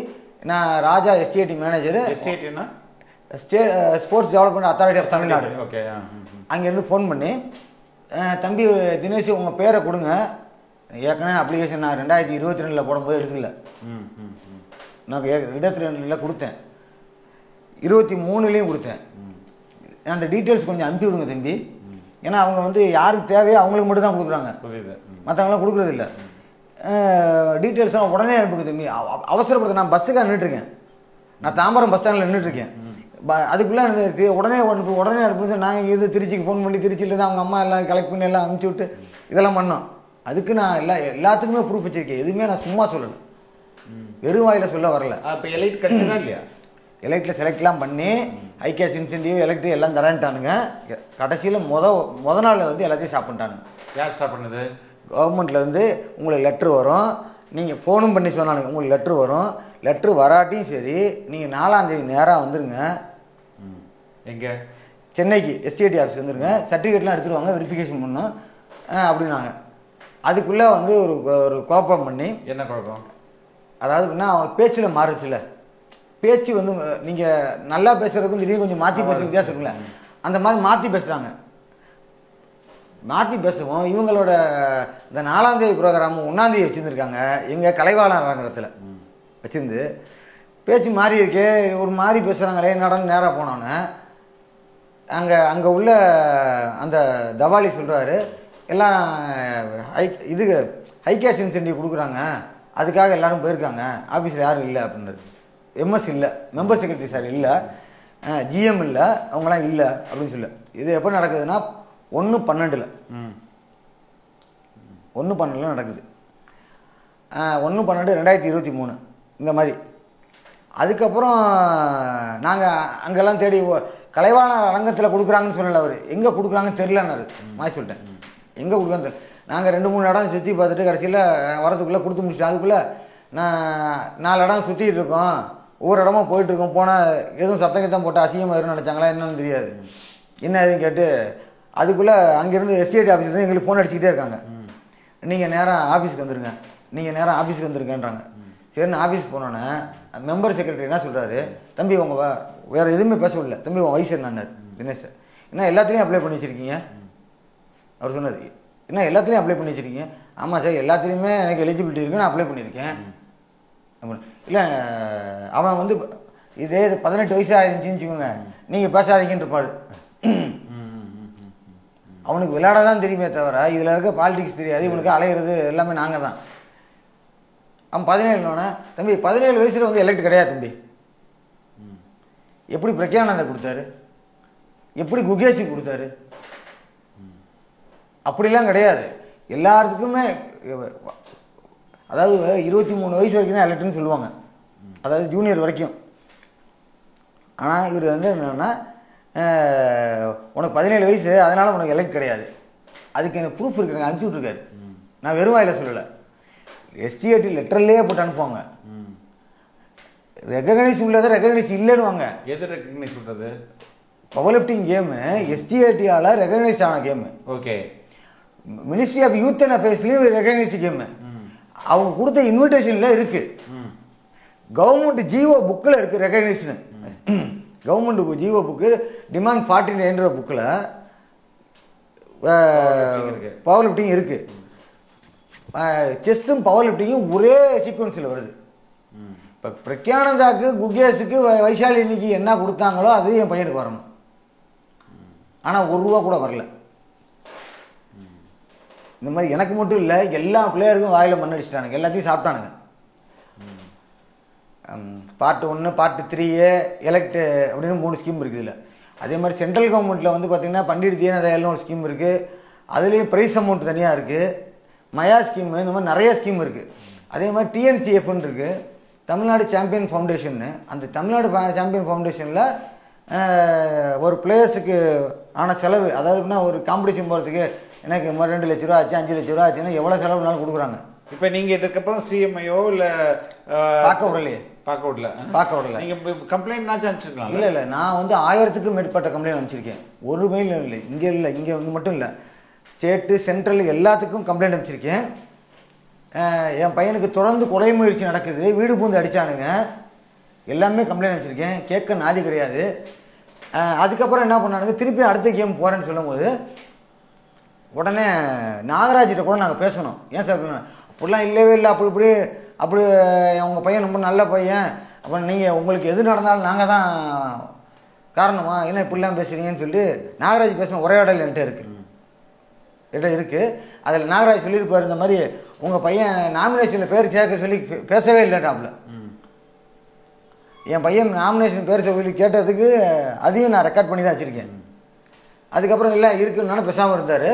நான் ராஜா எஸ்டிஐடி மேனேஜரு, எஸ்டிஐடினா sports development authority of Tamil Nadu. Okay. அங்கேருந்து ஃபோன் பண்ணி தம்பி தினேஷ் உங்கள் பேரை கொடுங்க, ஏற்கனவே அப்ளிகேஷன் நான் 2022 போடும்போது எடுக்கல, நான் 22 கொடுத்தேன், 23 கொடுத்தேன். அந்த டீட்டெயில்ஸ் கொஞ்சம் அனுப்பி விடுங்க தம்பி. ஏன்னா அவங்க வந்து யாருக்கு தேவையோ அவங்களுக்கு மட்டும் தான் கொடுக்குறாங்க, மற்றவங்களாம் கொடுக்குறது இல்லை. டீட்டெயில்ஸ்லாம் உடனே அனுப்புங்க தம்பி, அவசரப்படுத்த. நான் பஸ்ஸுக்காக நின்றுட்டுருக்கேன், நான் தாம்பரம் பஸ் ஸ்டாண்டில் நின்றுட்டுருக்கேன். அதுக்குள்ளே எனக்கு உடனே அனுப்புங்க. நாங்கள் இது திருச்சிக்கு ஃபோன் பண்ணி திருச்சியில் தான் அவங்க அம்மா எல்லாம் கலெக்ட் பண்ணி எல்லாம் அனுப்பிச்சி விட்டு இதெல்லாம் பண்ணோம். அதுக்கு நான் எல்லாத்துக்குமே ப்ரூஃப் வச்சுருக்கேன். எதுவுமே நான் சும்மா சொல்லலை, வெறும் வாயில் சொல்ல வரல. இப்போ எலைட் கிடைச்சதா இல்லையா? எலெக்டில் செலக்ட்லாம் பண்ணி ஐகேஸ் இன்சென்டிவ் எலெக்ட்ரி எல்லாம் தரேன்ட்டானுங்க. கடைசியில் முத நாள் வந்து எல்லாத்தையும் ஸ்டாப் பண்ணிட்டானுங்க. யார் ஸ்டாப் பண்ணுது? கவர்மெண்ட்டில் வந்து உங்களுக்கு லெட்ரு வரும், நீங்கள் ஃபோனும் பண்ணி சொன்னானுங்க உங்களுக்கு லெட்ரு வரும். லெட்ரு வராட்டியும் சரி நீங்கள் 4ஆம் தேதி நேராக வந்துடுங்க. எங்கே? சென்னைக்கு எஸ்டிஐடி ஆஃபீஸ் வந்துடுங்க, சர்டிஃபிகேட்லாம் எடுத்துகிட்டு வாங்க, வெரிஃபிகேஷன் பண்ணோம் அப்படின்னாங்க. அதுக்குள்ளே வந்து ஒரு குழப்பம் பண்ணி. என்ன குழப்பம்? அதாவது என்ன, அவங்க பேச்சில் மாறுச்சுல, பேச்சு வந்து நீங்கள் நல்லா பேசுகிறதுக்கும் திடீர்னு கொஞ்சம் மாற்றி பேசுகிற வித்தியாசம் இருக்குல்ல, அந்த மாதிரி மாற்றி பேசுகிறாங்க. மாற்றி பேசுவோம். இவங்களோட இந்த 4ஆம் தேதி ப்ரோக்ராம் 1ஆம் தேதி வச்சுருந்துருக்காங்க எங்கள் கலைவாணர் அரங்கத்தில் வச்சுருந்து. பேச்சு மாறி இருக்கே, ஒரு மாதிரி பேசுகிறாங்களே நடந்து நேராக போனோன்னே அங்கே உள்ள அந்த தவாலி சொல்கிறாரு, எல்லாம் ஹைகேஷ் இன்சென்டிவ் கொடுக்குறாங்க, அதுக்காக எல்லாரும் போயிருக்காங்க, ஆஃபீஸில் யாரும் இல்லை அப்படின்றது. எம்எஸ் இல்லை, மெம்பர் செக்ரட்டரி சார் இல்லை, ஜிஎம் இல்லை, அவங்களாம் இல்லை அப்படின்னு சொல்ல. இது எப்போ நடக்குதுன்னா 1/12 1/12 நடக்குது. 1/12/2023 இந்த மாதிரி. அதுக்கப்புறம் நாங்கள் அங்கெல்லாம் தேடி கலைவாணர் அரங்கத்தில் கொடுக்குறாங்கன்னு சொல்லலை. அவர் எங்கே கொடுக்குறாங்கன்னு தெரிலன்னாரு. மாதிரி சொல்லிட்டேன், எங்கே கொடுக்குறான்னு தெரியல. நாங்கள் 2-3 இடம் சுற்றி பார்த்துட்டு கடைசியில் வரதுக்குள்ளே கொடுத்து முடிச்சிட்டோம். அதுக்குள்ளே நான் 4 இடம் சுற்றிட்டு இருக்கோம், ஒவ்வொரு இடமா போயிட்டுருக்கோம். போனால் எதுவும் சத்தங்கத்தான் போட்டு அசிங்கமாக இருக்குன்னு நினச்சாங்களா என்னன்னு தெரியாது. என்ன எதுவும் கேட்டு அதுக்குள்ளே அங்கேருந்து எஸ்டிஐடி ஆஃபீஸ்லேருந்து எங்களுக்கு ஃபோன் அடிச்சுக்கிட்டே இருக்காங்க, நீங்கள் நேராக ஆஃபீஸுக்கு வந்துருங்க, நீங்கள் நேராக ஆஃபீஸுக்கு வந்துருங்கன்றாங்க. சரின்னு ஆஃபீஸ் போனோன்னே மெம்பர் செக்ரட்டரி என்ன சொல்கிறாரு, தம்பி உங்கள் வேறு எதுவுமே பேசவில்லை, தம்பி உங்கள் வயசு என்னார் தினேஷ், என்ன எல்லாத்துலேயும் அப்ளை பண்ணி வச்சுருக்கீங்க? அவர் சொன்னார், என்ன எல்லாத்துலேயும் அப்ளை பண்ணி வச்சுருக்கீங்க? ஆமாம் சார், எல்லாத்துலேயுமே எனக்கு எலிஜிபிலிட்டி இருக்குது, நான் அப்ளை பண்ணியிருக்கேன். இல்லை அவன் வந்து இதே 18 வயசு ஆயிருந்துச்சின்னு வச்சுக்கோங்க, நீங்கள் பேசாதீங்கன்னு இருப்பாள். அவனுக்கு விளையாட தான் தெரியுமே தவிர இதில் இருக்க பாலிடிக்ஸ் தெரியாது. இவனுக்கு அலையிறது எல்லாமே நாங்கள் தான். அவன் 17 தம்பி 17 வயசில் வந்து எலெக்ட் கிடையாது தம்பி, எப்படி பிரக்யானந்தா கொடுத்தாரு, எப்படி குகேஷி கொடுத்தாரு? அப்படிலாம் கிடையாது. எல்லாத்துக்குமே அதாவது 23 வயசு வரைக்கும் தான் எலெக்ட்னு சொல்லுவாங்க, அதாவது ஜூனியர் வரைக்கும். ஆனால் இவர் வந்து என்னென்னா உனக்கு 17 வயசு அதனால் உனக்கு எலெக்ட் கிடையாது. அதுக்கு எனக்கு ப்ரூஃப் இருக்கு, எனக்கு அனுப்பிச்சி விட்ருக்காரு. நான் வெறும் வாயில் சொல்லலை, எஸ்டிஏடி லெட்டர்லேயே போட்டு அனுப்புவாங்க. ரெகக்னைஸ் உள்ளதை ரெகக்னைஸ் இல்லைன்னுவாங்க. எது ரெகக்னைஸ் பண்ணுறது? பவர் லிஃப்டிங் கேமு எஸ்டிஏடியால் ரெகக்னைஸ் ஆன game. Okay. Ministry of youth and அஃபேர்ஸ்லேயும் ரெகக்னைஸ் கேமு. அவங்க கொடுத்த இன்விடேஷனில் இருக்குது. கவர்மெண்ட் ஜிஓ புக்கில் இருக்குது ரெகக்னைஸ்னு. கவர்மெண்ட் ஜிஓ புக்கு டிமாண்ட் 49 புக்கில் பவர் லிஃப்டிங் இருக்குது. செஸ்ஸும் பவர் லிஃப்டிங்கும் ஒரே சீக்வன்ஸில் வருது. இப்போ பிரக்யானந்தாக்கு குகேஷுக்கு வைஷாலினிக்கு என்ன கொடுத்தாங்களோ அது என் பையனுக்கு வரணும். ஆனால் ₹1 கூட வரல. இந்த மாதிரி எனக்கு மட்டும் இல்லை, எல்லா பிளேயருக்கும் வாயில் மண் அடிச்சிட்டானுங்க, எல்லாத்தையும் சாப்பிட்டானுங்க. பார்ட் 1 பார்ட் 3 எலெக்ட் அப்படின்னு 3 ஸ்கீம் இருக்குது இல்லை. அதே மாதிரி சென்ட்ரல் கவர்மெண்ட்டில் வந்து பார்த்திங்கன்னா பண்டிட் தீனதயாள்னு ஒரு ஸ்கீம் இருக்குது. அதுலேயும் ப்ரைஸ் அமௌண்ட் தனியாக இருக்குது. மயா ஸ்கீம், இந்த மாதிரி நிறைய ஸ்கீம் இருக்குது. அதே மாதிரி டிஎன்சிஎஃப்னு இருக்குது, தமிழ்நாடு சாம்பியன் ஃபவுண்டேஷன்னு. அந்த தமிழ்நாடு சாம்பியன் ஃபவுண்டேஷனில் ஒரு பிளேயர்ஸுக்கு ஆன செலவு, அதாவதுன்னா ஒரு காம்படிஷன் போகிறதுக்கு எனக்கு 2 லட்ச ரூபா ஆச்சு, 5 லட்ச ரூபா ஆச்சுன்னா எவ்வளோ செலவுனாலும் கொடுக்குறாங்க. இப்போ நீங்கள் இதுக்கப்புறம் சிஎம்ஐயோ இல்லை பார்க்க விடலையே? பார்க்க விடல. நீங்கள் கம்ப்ளைண்ட்னாச்சும் அனுப்பிச்சிருக்கலாம். இல்லை, நான் வந்து 1000க்கும் மேற்பட்ட கம்ப்ளைண்ட் அனுப்பிச்சிருக்கேன். ஒரு மெயில் இல்லை, இங்கே மட்டும் இல்லை, ஸ்டேட்டு சென்ட்ரல் எல்லாத்துக்கும் கம்ப்ளைண்ட் அனுப்பிச்சிருக்கேன். என் பையனுக்கு தொடர்ந்து கொலை முயற்சி நடக்குது, வீடு பூந்து அடித்தானுங்க, எல்லாமே கம்ப்ளைண்ட் அனுப்பிச்சிருக்கேன். கேட்க நாதி கிடையாது. அதுக்கப்புறம் என்ன பண்ணானுங்க, திருப்பி அடுத்த கேம் போகிறேன்னு சொல்லும்போது உடனே நாகராஜிட்ட கூட நாங்கள் பேசணும். ஏன் சார் அப்படிலாம் இல்லவே இல்லை, அப்படி உங்கள் பையன் ரொம்ப நல்ல பையன், அப்போ நீங்கள் உங்களுக்கு எது நடந்தாலும் நாங்கள் தான் காரணமா, என்ன இப்படிலாம் பேசுகிறீங்கன்னு சொல்லி நாகராஜ் பேசின உரையாடல் என்கிட்ட இருக்குது. அதில் நாகராஜ் சொல்லியிருப்பார், இந்த மாதிரி உங்கள் பையன் நாமினேஷனில் பேர் கேட்க சொல்லி பேசவே இல்லைட்டாப்புல. என் பையன் நாமினேஷன் பேர் சொல்லி கேட்டதுக்கு அதையும் நான் ரெக்கார்ட் பண்ணி தான் வச்சுருக்கேன். அதுக்கப்புறம் இல்லை இருக்குன்னு பேசாமல் இருந்தார்.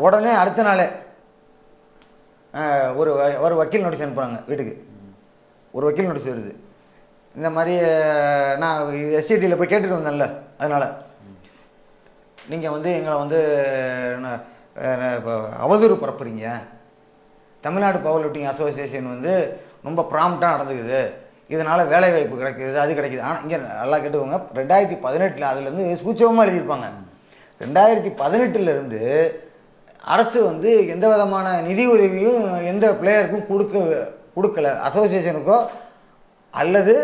உடனே அடுத்த நாளே ஒரு வக்கீல் நோட்டீஸ் அனுப்புகிறாங்க வீட்டுக்கு. ஒரு வக்கீல் நோட்டீஸ் வருது, இந்த மாதிரி நான் எஸ்டிடியில் போய் கேட்டுட்டு வந்தேன்ல, அதனால் நீங்கள் வந்து எங்களை வந்து அவதூறு பரப்புறீங்க, தமிழ்நாடு பவர் லிஃப்டிங் அசோசியேஷன் வந்து ரொம்ப ப்ராம்ப்டாக நடந்துக்குது, இதனால் வேலைவாய்ப்பு கிடைக்குது, அது கிடைக்குது. ஆனால் இங்கே நல்லா கேட்டுக்கோங்க, 2018 அதுலேருந்து சூட்சமாக எழுதியிருப்பாங்க. 2018 அரசு வந்து எந்த விதமான நிதி உதவியும் எந்த பிளேயருக்கும் கொடுக்கல, அசோசியேஷனுக்கோ அல்லது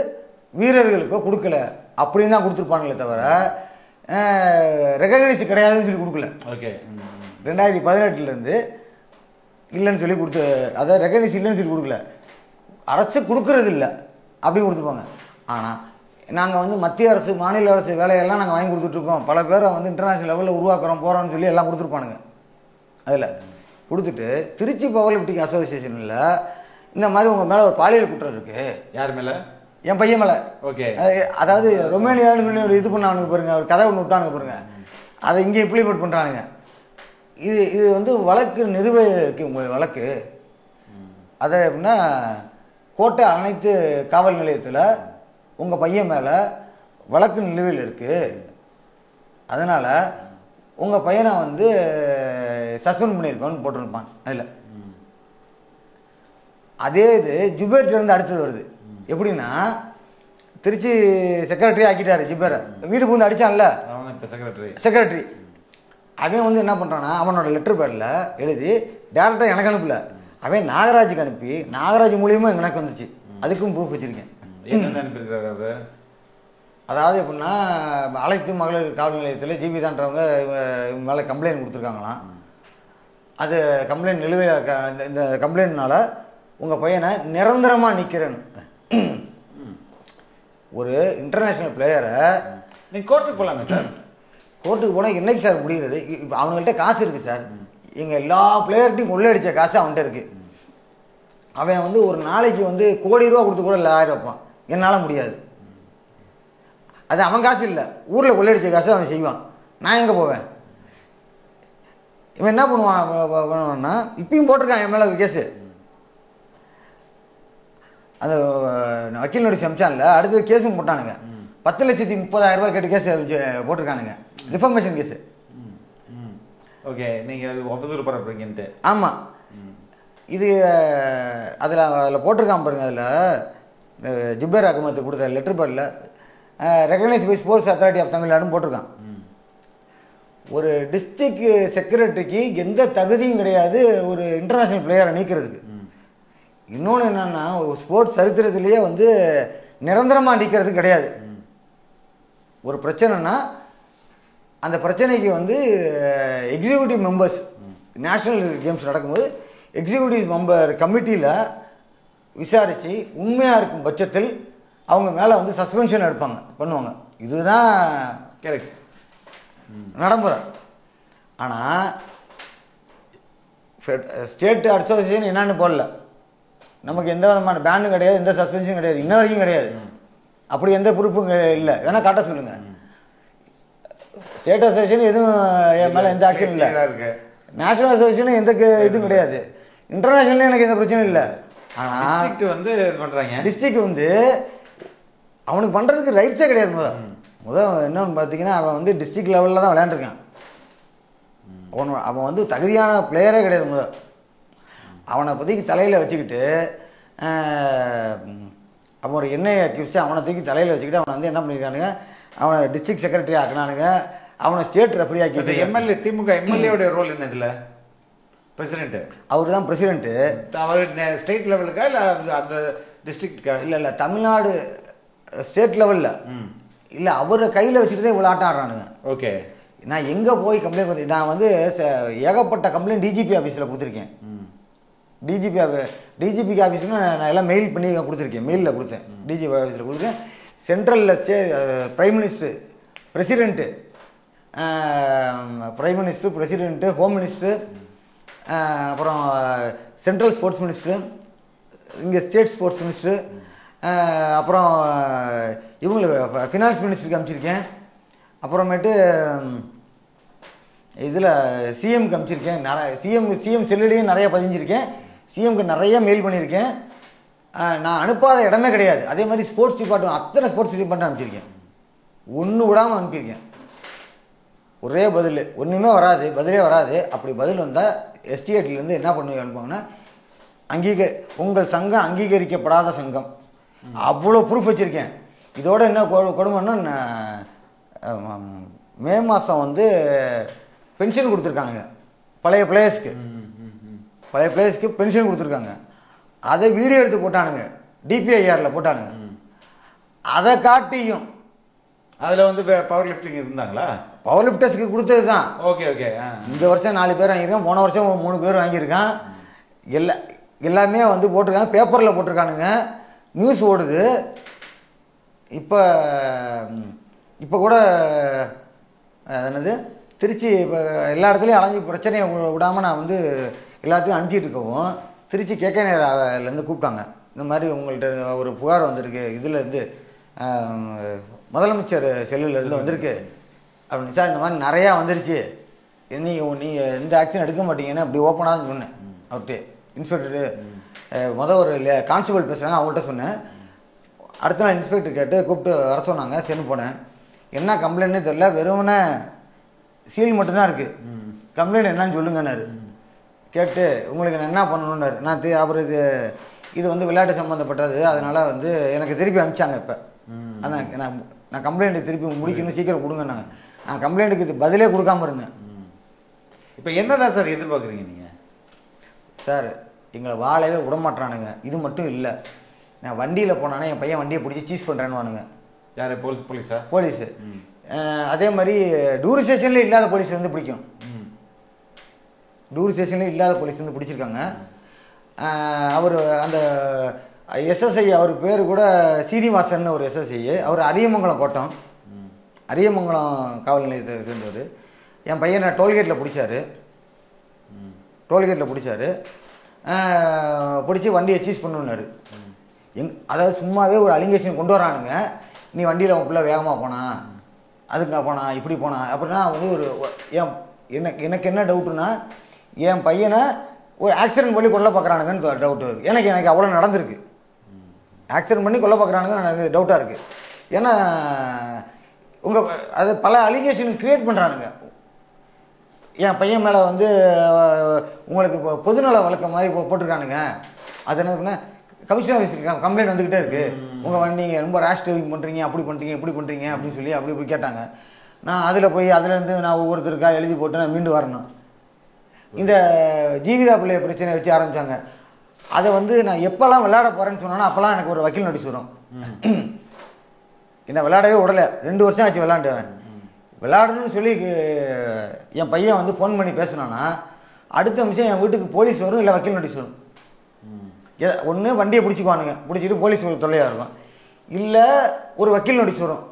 வீரர்களுக்கோ கொடுக்கல அப்படின்னு தான் கொடுத்துருப்பாங்களே தவிர ரெகக்னைஸ் கிடையாதுன்னு சொல்லி கொடுக்கல. ஓகே. 2018 இல்லைன்னு சொல்லி கொடுத்து, அதாவது ரெகக்னைஸ் இல்லைன்னு சொல்லி கொடுக்கல, அரசு கொடுக்கறது இல்லை அப்படி கொடுத்துருப்பாங்க. ஆனால் நாங்கள் வந்து மத்திய அரசு மாநில அரசு வேலையெல்லாம் நாங்கள் வாங்கி கொடுத்துட்ருக்கோம், பல பேரை வந்து இன்டர்நேஷ்னல் லெவலில் உருவாக்குறோம் போகிறோம்னு சொல்லி எல்லாம் கொடுத்துருப்பானுங்க. அதில் கொடுத்துட்டு திருச்சி பவர் லிஃப்டிங் அசோசியேஷனில் இந்த மாதிரி உங்கள் மேலே ஒரு பாலியல் குற்றம் இருக்குது. யார் மேலே? என் பையன் மேலே. ஓகே. அதாவது ரொமேனியான்னு சொல்லி ஒரு இது பண்ணானுங்க பாருங்க, ஒரு கதை ஒன்று விட்டானுங்க பாருங்க, அதை இங்கே இம்ப்ளிமெண்ட் பண்ணுறானுங்க. இது வந்து வழக்கு இருக்குது, உங்கள் வழக்கு. அதை எப்படின்னா கோட்டை அனைத்து காவல் நிலையத்தில் உங்கள் பையன் மேலே வழக்கு நிலுவையில் இருக்குது, அதனால் உங்கள் பையனை வந்து சஸ்பெண்ட் பண்ணியிருக்கோன்னு போட்டிருப்பான். அதில் அதே இது ஜுபேர்லேருந்து அடுத்தது வருது. எப்படின்னா திருச்சி செக்ரட்டரி ஆக்கிட்டாரு ஜிபேரை, வீடு பூந்து அடித்தான்ல செக்ரட்டரி, அவன் வந்து என்ன பண்ணுறான்னா அவனோட லெட்டர் பேடில் எழுதி டேரக்டாக எனக்கு அனுப்பல, அவன் நாகராஜுக்கு அனுப்பி நாகராஜ் மூலியமாக எனக்கு வந்துச்சு. அதுக்கும் ப்ரூஃப் வச்சுருக்கேன். அதாவது எப்படின்னா அனைத்து மகளிர் காவல் நிலையத்தில் ஜீவிதான்றவங்க இவங்க மேலே கம்ப்ளைண்ட் கொடுத்துருக்காங்களாம். அது கம்ப்ளைண்ட் நிலுவையில் இந்த கம்ப்ளைண்ட்னால உங்கள் பையனை நிரந்தரமாக நிற்கிறேன்னு. ஒரு இன்டர்நேஷ்னல் பிளேயரை நீங்கள் கோர்ட்டுக்கு போகலாமே சார்? கோர்ட்டுக்கு போனால் என்னைக்கு சார் முடிகிறது? இப்போ அவங்கள்ட்ட காசு இருக்குது சார், எங்கள் எல்லா பிளேயர்ட்டையும் கொள்ளையடித்த காசு அவன்கிட்ட இருக்குது. அவன் வந்து ஒரு நாளைக்கு வந்து ₹1 கோடி கொடுத்து கூட 1000 வைப்பான், என்னால் முடியாது. அது அவன் காசு இல்லை, ஊரில் கொள்ளையடிச்ச காசு அவன் செய்வான். நான் எங்கே போவேன்? இவன் என்ன பண்ணுவான்னா இப்பயும் போட்டிருக்கான் என் மேலே கேஸு. அந்த வக்கீல் நோட்டீஸ் அமிச்சான்ல, அடுத்தது கேஸும் போட்டானுங்க. 10,30,000 ரூபாய் கேட்டு கேஸ் போட்டிருக்கானுங்க, ரிஃபர்மேஷன் கேஸு. ஓகே, நீங்கள் அது அவதூறு பரப்புறீங்கன்ட்டு. ஆமாம், இது அதில் போட்டிருக்கான் பாருங்க. அதில் ஜுபேர் அகமது கொடுத்த லெட்டர் பேரில் recognise by sports authority of தமிழ்நாடுன்னு போட்டிருக்கான். ஒரு டிஸ்ட்ரிக்ட் செக்ரட்டரிக்கு எந்த தகுதியும் கிடையாது ஒரு இன்டர்நேஷ்னல் பிளேயரை நீக்கிறதுக்கு. இன்னொன்று என்னன்னா, ஒரு ஸ்போர்ட்ஸ் சரித்திரத்திலேயே வந்து நிரந்தரமாக நீக்கிறது கிடையாது. ஒரு பிரச்சனைனா அந்த பிரச்சனைக்கு வந்து எக்ஸிக்யூட்டிவ் மெம்பர்ஸ், நேஷ்னல் கேம்ஸ் நடக்கும்போது எக்ஸிக்யூட்டிவ் மெம்பர் கமிட்டியில் விசாரித்து உண்மையாக இருக்கும் பட்சத்தில் அவங்க மேலே வந்து சஸ்பென்ஷன் எடுப்பாங்க, பண்ணுவாங்க. இதுதான் கரெக்ட் நடைமுறை. ஆனால் ஸ்டேட் அசோசியேஷன் என்னன்னு போடல, நமக்கு எந்த விதமான பேண்டும் கிடையாது, எந்த சஸ்பென்ஷன் கிடையாது, இன்ன வரைக்கும் கிடையாது. அப்படி எந்த ப்ரூஃபும் இல்லை, வேணால் காட்ட சொல்லுங்கள். ஸ்டேட் அசோசியேஷன் எதுவும் என் மேலே எந்த ஆக்ஷன் இல்லை, நேஷனல் அசோசியேஷனும் எந்த இதுவும் கிடையாது, இன்டர்நேஷனலும் எனக்கு எந்த பிரச்சனையும் இல்லை. ஆனால் வந்து இது பண்ணுறாங்க, டிஸ்ட்ரிக்ட் வந்து அவனுக்கு பண்ணுறதுக்கு ரைட்ஸே கிடையாது. முதல் என்னன்னு பார்த்தீங்கன்னா, அவன் வந்து டிஸ்ட்ரிக்ட் லெவலில் தான் விளையாண்டுருக்கான். அவன் வந்து தகுதியான பிளேயரே கிடையாது. அவனை பற்றிக்கு தலையில் வச்சுக்கிட்டு அவன் ஒரு எண்ணெயை அக்யூஸ் அவனை தூக்கி தலையில் வச்சுக்கிட்டு அவனை வந்து என்ன பண்ணியிருக்கானுங்க, அவனை டிஸ்ட்ரிக்ட் செக்ரட்டரி ஆக்கினானுங்க, அவனை ஸ்டேட் ரெஃபரி ஆக்கி. எம்எல்ஏ திமுக எம்எல்ஏவுடைய ரோல் என்ன இதில்? பிரசிடென்ட், அவர் தான் பிரசிடென்ட்டு. அவர் ஸ்டேட் லெவலுக்கா இல்லை அந்த டிஸ்ட்ரிக்டுக்கா? இல்லை தமிழ்நாடு ஸ்டேட் லெவலில் இல்லை, அவரை கையில் வச்சுட்டு தான் இவ்வளோ ஆட்டம் ஆடுறானுங்க. ஓகே, நான் எங்கே போய் கம்ப்ளைண்ட் பண்ணி, நான் வந்து ஏகப்பட்ட கம்ப்ளைண்ட் டிஜிபி ஆஃபீஸில் கொடுத்துருக்கேன். டிஜிபிக்கு ஆஃபீஸுக்கு நான் எல்லாம் மெயில் பண்ணி கொடுத்துருக்கேன், மெயிலில் கொடுத்தேன், டிஜிபி ஆஃபீஸில் கொடுத்தேன். சென்ட்ரலில் prime minister, president, prime minister, president, home minister, அப்புறம் சென்ட்ரல் ஸ்போர்ட்ஸ் மினிஸ்டர், இங்கே ஸ்டேட் ஸ்போர்ட்ஸ் மினிஸ்டர், அப்புறம் இவங்களுக்கு ஃபினான்ஸ் மினிஸ்டருக்கு அனுப்பிச்சிருக்கேன். அப்புறமேட்டு இதில் சிஎம்க்கு அனுப்பிச்சிருக்கேன். சிஎம் செல்லுலேயும் நிறைய பதிஞ்சிருக்கேன், சிஎம்க்கு நிறைய மெயில் பண்ணியிருக்கேன். நான் அனுப்பாத இடமே கிடையாது. அதே மாதிரி ஸ்போர்ட்ஸ் டிபார்ட்மெண்ட், அத்தனை ஸ்போர்ட்ஸ் டிபார்ட்மெண்ட் அனுப்பிச்சிருக்கேன், ஒன்று விடாமல் அனுப்பியிருக்கேன். ஒரே பதில், ஒன்றுமே வராது, பதிலே வராது. அப்படி பதில் வந்தால் எஸ்டிஏட்லேருந்து என்ன பண்ணி அனுப்புவாங்கன்னா, உங்கள் சங்கம் அங்கீகரிக்கப்படாத சங்கம், அவ்வளோ ப்ரூஃப் வச்சுருக்கேன். இதோட என்ன கொடுமைன்னா, மே மாதம் வந்து பென்ஷன் கொடுத்துருக்கானுங்க பழைய பிளேயர்ஸ்க்கு பென்ஷன் கொடுத்துருக்காங்க. அதை வீடியோ எடுத்து போட்டானுங்க, டிபிஐஆரில் போட்டானுங்க. அதை காட்டியும் அதில் வந்து பவர் லிஃப்டிங் இருந்தாங்களா? பவர் லிஃப்டர்ஸ்க்கு கொடுத்தது தான். Okay okay. இந்த வருஷம் 4 பேர் வாங்கியிருக்கான், போன வருஷம் 3 பேர் வாங்கியிருக்கான். எல்லாமே வந்து போட்டிருக்காங்க, பேப்பரில் போட்டிருக்கானுங்க, நியூஸ் ஓடுது. இப்போ கூட என்னது திருச்சி, இப்போ எல்லா இடத்துலையும் அலைஞ்சி பிரச்சனையை விடாமல் நான் வந்து எல்லாத்தையும் அனுப்பிச்சிட்டு இருக்கவும், திருச்சி கேகே நேரிலேருந்து கூப்பிட்டாங்க. இந்த மாதிரி உங்கள்கிட்ட ஒரு புகார் வந்திருக்கு, இதுலேருந்து முதலமைச்சர் செல்லுலேருந்து வந்திருக்கு அப்படின்னு. சார் இந்த மாதிரி நிறையா வந்துருச்சு, நீங்கள் எந்த ஆக்ஷன் எடுக்க மாட்டீங்கன்னு அப்படி ஓப்பனாக சொன்னேன் அவர்கிட்ட. இன்ஸ்பெக்டரு ஒரு கான்ஸ்டபிள் பேசுகிறாங்க, அவங்கள்ட்ட சொன்னேன். அடுத்த நாள் இன்ஸ்பெக்டர் கேட்டு கூப்பிட்டு வர சொன்னாங்க. சரின்னு போனேன். என்ன கம்ப்ளைண்ட்னே தெரியல, வெறுமனே சீல் மட்டும்தான் இருக்குது, கம்ப்ளைண்ட் என்னன்னு சொல்லுங்கன்னாரு. கேட்டு உங்களுக்கு நான் என்ன பண்ணணுன்னாரு. நான் அப்புறம் இது வந்து விளையாட்டு சம்மந்தப்பட்டது, அதனால் வந்து எனக்கு திருப்பி அனுப்பிச்சாங்க. இப்போ அதான் நான் கம்ப்ளைண்ட்டு திருப்பி முடிக்கணும், சீக்கிரம் கொடுங்கன்னாங்க. நான் கம்ப்ளைண்ட்டுக்கு இது பதிலே கொடுக்காம இருந்தேன். இப்போ என்னதான் சார் எதிர்பார்க்குறீங்க நீங்கள்? சார் எங்களை வாழவே விடமாட்டானுங்க. இது மட்டும் இல்லை, நான் வண்டியில் போனானே என் பையன் வண்டியை பிடிச்சி சீஸ் பண்ணுறேன்னு. யார்? போலீஸா? போலீஸு. அதே மாதிரி டூர் ஸ்டேஷன்லேயே இல்லாத போலீஸ் வந்து பிடிக்கும். டூர் ஸ்டேஷன்லேயே இல்லாத போலீஸ் வந்து பிடிச்சிருக்காங்க. அவர் அந்த எஸ்எஸ்ஐ, அவர் பேர் கூட சீனிவாசன் ஒரு எஸ்எஸ்ஐ, அவர் அரியமங்கலம் கோட்டம், அரியமங்கலம் காவல் நிலையத்தை சேர்ந்தவர். என் பையனை டோல்கேட்டில் பிடிச்சாரு, பிடிச்சி வண்டியை சீஸ் பண்ணுனாரு. அதாவது சும்மாவே ஒரு அலிகேஷன் கொண்டு வரானுங்க. நீ வண்டியில் உன் பிள்ளை வேகமாக போனா, அதுக்கு போனா, இப்படி போனா அப்படின்னா வந்து ஒரு எனக்கு என்ன டவுட்டுன்னா, என் பையனை ஒரு ஆக்சிடென்ட் பண்ணி கொல்ல பார்க்குறானுங்கன்னு டவுட் வருது. எனக்கு அவ்வளோ நடந்திருக்கு. ஆக்சிடென்ட் பண்ணி கொல்ல பார்க்குறானுங்கன்னு எனக்கு டவுட்டாக இருக்குது. ஏன்னா அது பல அலிகேஷன் க்ரியேட் பண்ணுறானுங்க. என் பையன் மேலே வந்து உங்களுக்கு இப்போ பொதுநல வழக்க மாதிரி போட்டிருக்கானுங்க. அது என்ன இருக்குன்னா, கமிஷனர் ஆஃபீஸருக்கு கம்ப்ளைண்ட் வந்துக்கிட்டே இருக்குது. உங்கள் நீங்கள் ரொம்ப ரேஷ் டிரைவிங் பண்ணுறீங்க, அப்படி பண்ணுறீங்க, இப்படி பண்ணுறீங்க அப்படின்னு சொல்லி அப்படி இப்படி கேட்டாங்க. நான் அதில் போய் அதுலேருந்து நான் ஒவ்வொருத்தருக்கா எழுதி போட்டு நான் மீண்டு வரணும். இந்த ஜீவிதா பிள்ளைய பிரச்சனையை வச்சு ஆரம்பித்தாங்க. அதை வந்து நான் எப்போல்லாம் விளையாட போகிறேன்னு சொன்னோன்னா அப்போல்லாம் எனக்கு ஒரு வக்கீல் நோட்டீஸ் வரும். என்ன விளையாடவே விடலை, 2 வருஷம் ஆச்சு விளையாண்டுவேன். விளையாடணும்னு சொல்லி என் பையன் வந்து ஃபோன் பண்ணி பேசினான்னா அடுத்த நிமிஷம் என் வீட்டுக்கு போலீஸ் வரும், இல்லை வக்கீல் நோட்டீஸ் வரும். ஒன்று வண்டியை பிடிச்சிக்குவானுங்க, பிடிச்சிட்டு போலீஸ் தொல்லையாக இருக்கும், இல்லை ஒரு வக்கீல் நோட்டீஸ் வரும்.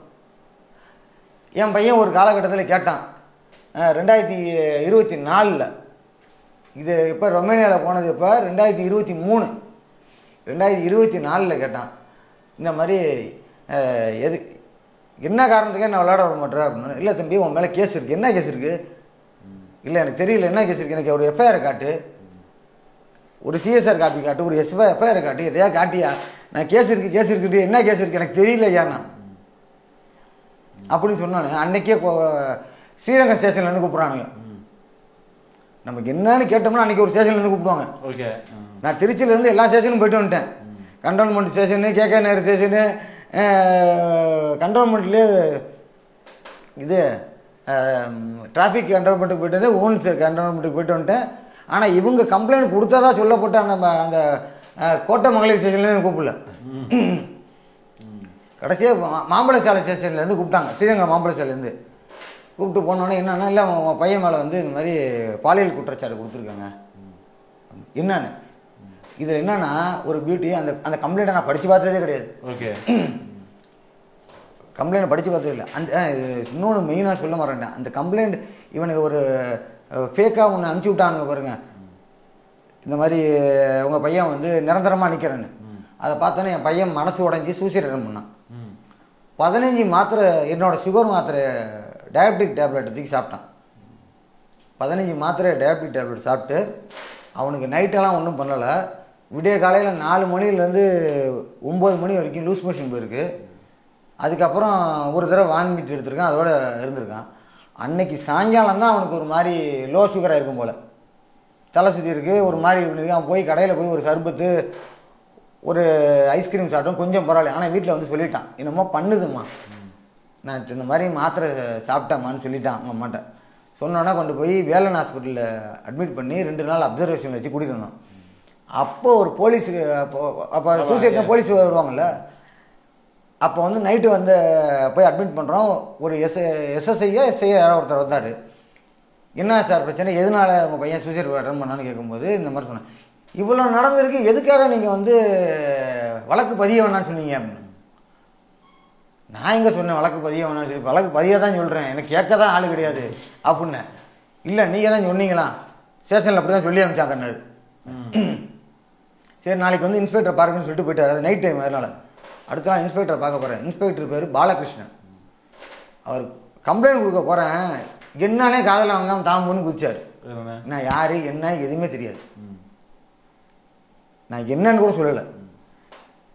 என் பையன் ஒரு காலகட்டத்தில் கேட்டான், 2024 இது இப்போ ரொமேனியாவில் போனது இப்போ 2023 2024 கேட்டான். இந்த மாதிரி எது என்ன காரணத்துக்கே நான் விளையாட வர மாட்டேன் அப்படின்னு. இல்லை தம்பி, உன் மேலே கேஸ் இருக்குது. என்ன கேஸ் இருக்குது? இல்லை எனக்கு தெரியல, என்ன கேஸ் இருக்குது? எனக்கு ஒரு எஃப்ஐஆர் காட்டு, ஒரு சிஎஸ்ஆர் காப்பி காட்டு, ஒரு எஃப்ஐஆர் காட்டு, எதையா காட்டியா? நான் கேஸ் இருக்குது, என்ன கேஸ் இருக்குது எனக்கு தெரியல ஐயாண்ணா அப்படின்னு சொன்னானு. அன்னைக்கே ஸ்ரீரங்கம் ஸ்டேஷன்லேருந்து கூப்பிட்றானுங்க. நமக்கு என்னன்னு கேட்டோம்னா அன்றைக்கி ஒரு ஸ்டேஷன்லேருந்து கூப்பிடுவாங்க. ஓகே, நான் திருச்சியிலேருந்து எல்லா ஸ்டேஷனும் போய்ட்டு வந்துட்டேன். கண்டோன்மெண்ட் ஸ்டேஷனு, கேகே நகர் ஸ்டேஷனு, கண்டோன்மெண்ட்லேயே இது டிராஃபிக் கண்ட்ரோல்மெண்ட்டுக்கு போய்ட்டு வந்து ஓன்ஸ் கண்ட்ரோல்மெண்ட்டுக்கு போய்ட்டு வந்துட்டேன். ஆனால் இவங்க கம்ப்ளைண்ட் கொடுத்ததா சொல்லப்பட்ட அந்த கோட்டை மகளிர் ஸ்டேஷன்லேருந்து கூப்பிடல. கடைசியாக மாம்பழ சாலை ஸ்டேஷன்லேருந்து கூப்பிட்டாங்க, ஸ்ரீரங்கம் மாம்பழ சாலையிலேருந்து கூப்பிட்டு போனோன்னே என்னன்னா, இல்லை உங்கள் பையன் மேலே வந்து இந்த மாதிரி பாலியல் குற்றச்சாட்டு கொடுத்துருக்காங்க. என்னன்னு இதில் என்னன்னா ஒரு பியூட்டி, அந்த கம்ப்ளைண்ட்டை நான் படித்து பார்த்ததே கிடையாது. ஓகே, கம்ப்ளைண்ட் படித்து பார்த்தது இல்லை. இன்னொன்று மெயினாக சொல்ல மாட்டேன், அந்த கம்ப்ளைண்ட் இவனுக்கு ஒரு ஃபேக்காக ஒன்று அனுப்பிச்சி விட்டானுங்க பாருங்க. இந்த மாதிரி உங்கள் பையன் வந்து நிரந்தரமாக நிற்கிறேன்னு. அதை பார்த்தோன்னே என் பையன் மனசு உடஞ்சி சூசைட் அட்டன் பண்ணான். 15 மாத்திரை, என்னோட சுகர் மாத்திரை, டயபெட்டிக் டேப்லெட் தூக்கி சாப்பிட்டான். 15 மாத்திரை டயபெட்டிக் டேப்லெட் சாப்பிட்டு அவனுக்கு நைட்டெல்லாம் ஒன்றும் பண்ணலை. விடிய காலையில் 4 மணிலேருந்து 9 மணி வரைக்கும் லூஸ் மோஷன் போயிருக்கு. அதுக்கப்புறம் ஒரு தடவை வாமிட்டு எடுத்திருக்கான், அதோட இருந்திருக்கான். அன்னைக்கு சாயங்காலம் தான் அவனுக்கு ஒரு மாதிரி லோ சுகராக இருக்கும் போல், தலை சுற்றி இருக்குது, ஒரு மாதிரி இருக்கான். போய் கடையில் போய் ஒரு சர்பத்து, ஒரு ஐஸ்கிரீம் சாப்பிட்டோம், கொஞ்சம் பரவாயில்ல. ஆனால் வீட்டில் வந்து சொல்லிட்டான், என்னமோ பண்ணுதும்மா, நான் இந்த மாதிரி மாத்திரை சாப்பிட்டேம்மான்னு சொல்லிட்டான் அவங்க அம்மாட்ட. சொன்னோன்னா கொண்டு போய் வேலன் ஹாஸ்பிட்டலில் அட்மிட் பண்ணி 2 நாள் அப்சர்வேஷன் வச்சு கூட்டிகிட்டு வந்தோம். அப்போ ஒரு போலீஸுக்கு, அப்போ சூசைட்னா போலீஸ் வருவாங்கள்ல, அப்போ வந்து நைட்டு வந்து போய் அட்மிட் பண்ணுறோம். ஒரு எஸ்ஐயோ யாரோ ஒருத்தர் வந்தார். என்ன சார் பிரச்சனை, எதனால உங்கள் பையன் சூசைட் அட்டன் பண்ணான்னு கேட்கும்போது இந்த மாதிரி சொன்னேன், இவ்வளோ நடந்திருக்கு, எதுக்காக நீங்கள் வந்து வழக்கு பதிய வேணான்னு சொன்னீங்க அப்படின்னு. நான் எங்கே சொன்னேன் வழக்கு பதிய வேணான்னு சொல்லி, வழக்கு பதிய தான் சொல்கிறேன், எனக்கு கேட்க தான் ஆள் கிடையாது அப்படின்னேன். இல்லை நீங்கள் தான் சொன்னீங்களா, ஸ்டேஷனில் அப்படி தான் சொல்லி அனுப்பிச்சாங்கன்னாரு. சரி நாளைக்கு வந்து இன்ஸ்பெக்டர் பார்க்கணும்னு சொல்லிட்டு போயிட்டார். அது நைட் டைம், அதனால் அடுத்த நாள் இன்ஸ்பெக்டரை பார்க்க போகிறேன். இன்ஸ்பெக்டர் பேர் பாலகிருஷ்ணன். அவர் கம்ப்ளைண்ட் கொடுக்க போகிறேன், என்னன்னே காதல அவங்க தாம்பூன்னு குதிச்சார். நான் யார் என்ன எதுவுமே தெரியாது, நான் என்னன்னு கூட சொல்லலை.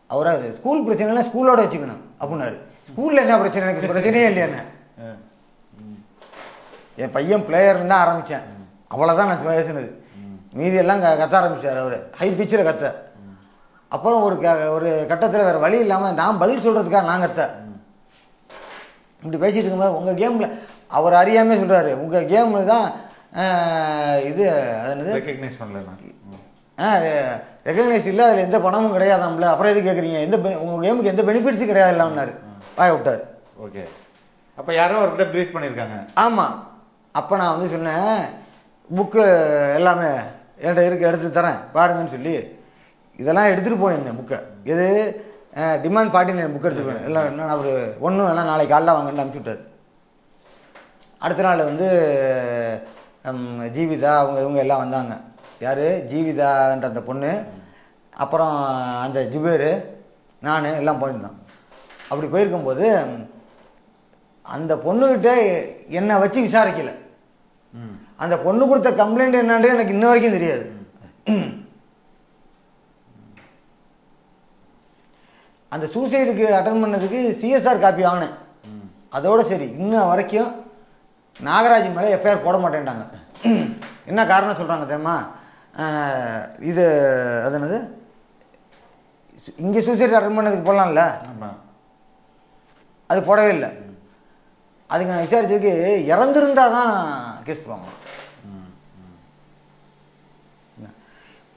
அவரை ஸ்கூல் பிரச்சனைலாம் ஸ்கூலோட வச்சுக்கணும் அப்படின்னாரு. ஸ்கூலில் என்ன பிரச்சனை, எனக்கு பிரச்சனையே இல்லையா என்ன, என் பையன் பிளேயர்னு தான் ஆரம்பித்தேன், அவ்வளோதான் நான் பேசுனது. மீதியெல்லாம் கத்த ஆரம்பித்தார் அவர், ஹை பிச்சில் கத்த. அப்புறம் ஒரு கட்டத்தில் வேறு வழி இல்லாமல் நான் பதில் சொல்கிறதுக்காக நான் கத்த. இப்படி பேசிகிட்டு இருக்கும்போது உங்கள் கேமில் அவர் அறியாமே சொல்கிறாரு, உங்கள் கேமில் தான் இது அது ரெக்கக்னைஸ் பண்ணல, ரெகக்னைஸ் இல்லை, அதில் எந்த பணமும் கிடையாதாம்ல, அப்புறம் எது கேட்குறீங்க, உங்கள் கேமுக்கு எந்த பெனிஃபிட்ஸும் கிடையாது இல்லாமன்னாரு, வாய விட்டார். ஓகே, அப்போ யாரோ அவர்கிட்ட ப்ரீஃப் பண்ணியிருக்காங்க. ஆமாம். அப்போ நான் வந்து சொன்னேன், புக்கு எல்லாமே என்கிட்ட எடுத்து தரேன் பாருங்கன்னு சொல்லி இதெல்லாம் எடுத்துகிட்டு போனேன். புக்கை எது டிமாண்ட் 49 புக் எடுத்துகிட்டு போனேன். எல்லாம் என்ன அவர் ஒன்றும் வேணால் நாளைக்கு காலைல வாங்கன்னு அனுப்பிச்சுட்டார். அடுத்த நாள் வந்து ஜீவிதா இவங்க எல்லாம் வந்தாங்க. யார், ஜீவிதான்ற அந்த பொண்ணு, அப்புறம் அந்த ஜுபேரு, நான் எல்லாம் போயிருந்தோம். அப்படி போயிருக்கும்போது அந்த பொண்ணுகிட்ட என்னை வச்சு விசாரிக்கல. அந்த பொண்ணு கொடுத்த கம்ப்ளைண்ட் என்னன்னு எனக்கு இன்ன வரைக்கும் தெரியாது. அந்த சூசைடுக்கு அட்டன் பண்ணதுக்கு சிஎஸ்ஆர் காப்பி வாங்கினேன். அதோட சரி, இன்னும் வரைக்கும் நாகராஜ் மேலே எஃப்ஐஆர் போட மாட்டேன்ட்டாங்க. என்ன காரணம் சொல்கிறாங்க தெரியுமா? இது அது என்னது, இங்கே சூசைட் அட்டன் பண்ணதுக்கு போடலாம்ல, அது போடவே இல்லை. அதுக்கு நான் விசாரிச்சதுக்கு இறந்துருந்தா தான் கேஸ் போவாங்க.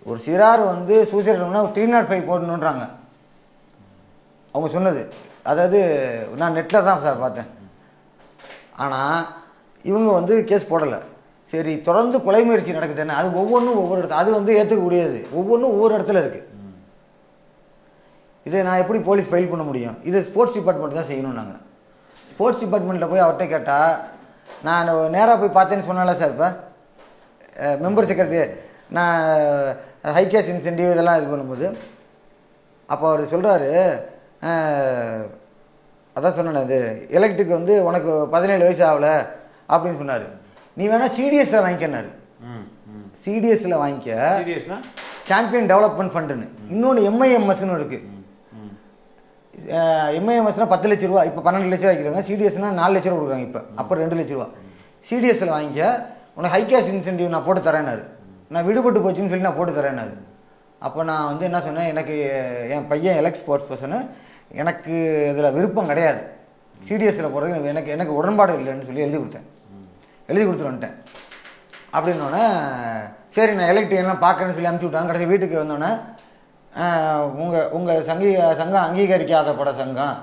ஒரு சிறார் வந்து சூசைட் பண்ணா 305 போடணுன்றாங்க அவங்க சொன்னது. அதாவது நான் நெட்டில் தான் சார் பார்த்தேன். ஆனால் இவங்க வந்து கேஸ் போடலை. சரி, தொடர்ந்து கொலை முயற்சி நடக்குதுன்னு, அது ஒவ்வொன்றும் ஒவ்வொரு இடத்துல, அது வந்து ஏற்றுக்கக்கூடியது, ஒவ்வொன்றும் ஒவ்வொரு இடத்துல இருக்குது. இதை நான் எப்படி போலீஸ் ஃபைல் பண்ண முடியும்? இது ஸ்போர்ட்ஸ் டிபார்ட்மெண்ட் தான் செய்யணும். நாங்கள் ஸ்போர்ட்ஸ் டிபார்ட்மெண்ட்டில் போய் அவர்கிட்ட கேட்டால், நான் நேராக போய் பார்த்தேன்னு சொன்னால சார், இப்போ மெம்பர் செக்ரட்டரி நான் ஹை கேஷ் இன்சென்டிவ் இதெல்லாம் இது பண்ணும்போது அப்போ அவர் சொல்கிறாரு, அதான் சொன்னேன், இது எலக்ட்ரிக் வந்து உனக்கு 17 வயசு ஆகலை அப்படின்னு சொன்னார். நீ வேணால் சிடிஎஸில் வாங்கிக்கினாரு. சிடிஎஸில் வாங்கிக்க, சாம்பியன் டெவலப்மெண்ட் ஃபண்டுன்னு. இன்னொன்று எம்ஐஎம்எஸ்ன்னு இருக்குது. எம்ஐஎம்எஸ்னால் 10 லட்ச ரூபா, இப்போ 12 லட்ச ரூபா வைக்கிறாங்க. சிடிஎஸ்னால் 4 லட்ச ரூபா கொடுக்குறாங்க இப்போ, அப்புறம் 2 லட்ச ரூபா. சிடிஎஸில் வாங்கிக்க, உனக்கு ஹை கேஷ் இன்சென்டிவ் நான் போட்டு தரேன்னாரு. நான் விடுபட்டு போச்சுன்னு சொல்லி நான் போட்டு தரேன்னாரு. அப்போ நான் வந்து என்ன சொன்னேன், எனக்கு என் பையன் எலக்ட் ஸ்போர்ட்ஸ் பர்சனு, எனக்கு இதில் விருப்பம் கிடையாது, சிடிஎஸில் போகிறது எனக்கு உடன்பாடு இல்லைன்னு சொல்லி எழுதி கொடுத்துட்டு வந்துட்டேன். அப்படின்னோடனே சரி நான் எலக்ட்ரியெல்லாம் பார்க்குறேன்னு சொல்லி அனுப்பிச்சி விட்டாங்க. கடைசி வீட்டுக்கு வந்தோடனே உங்கள் சங்கம் அங்கீகரிக்காதப்பட சங்கம்,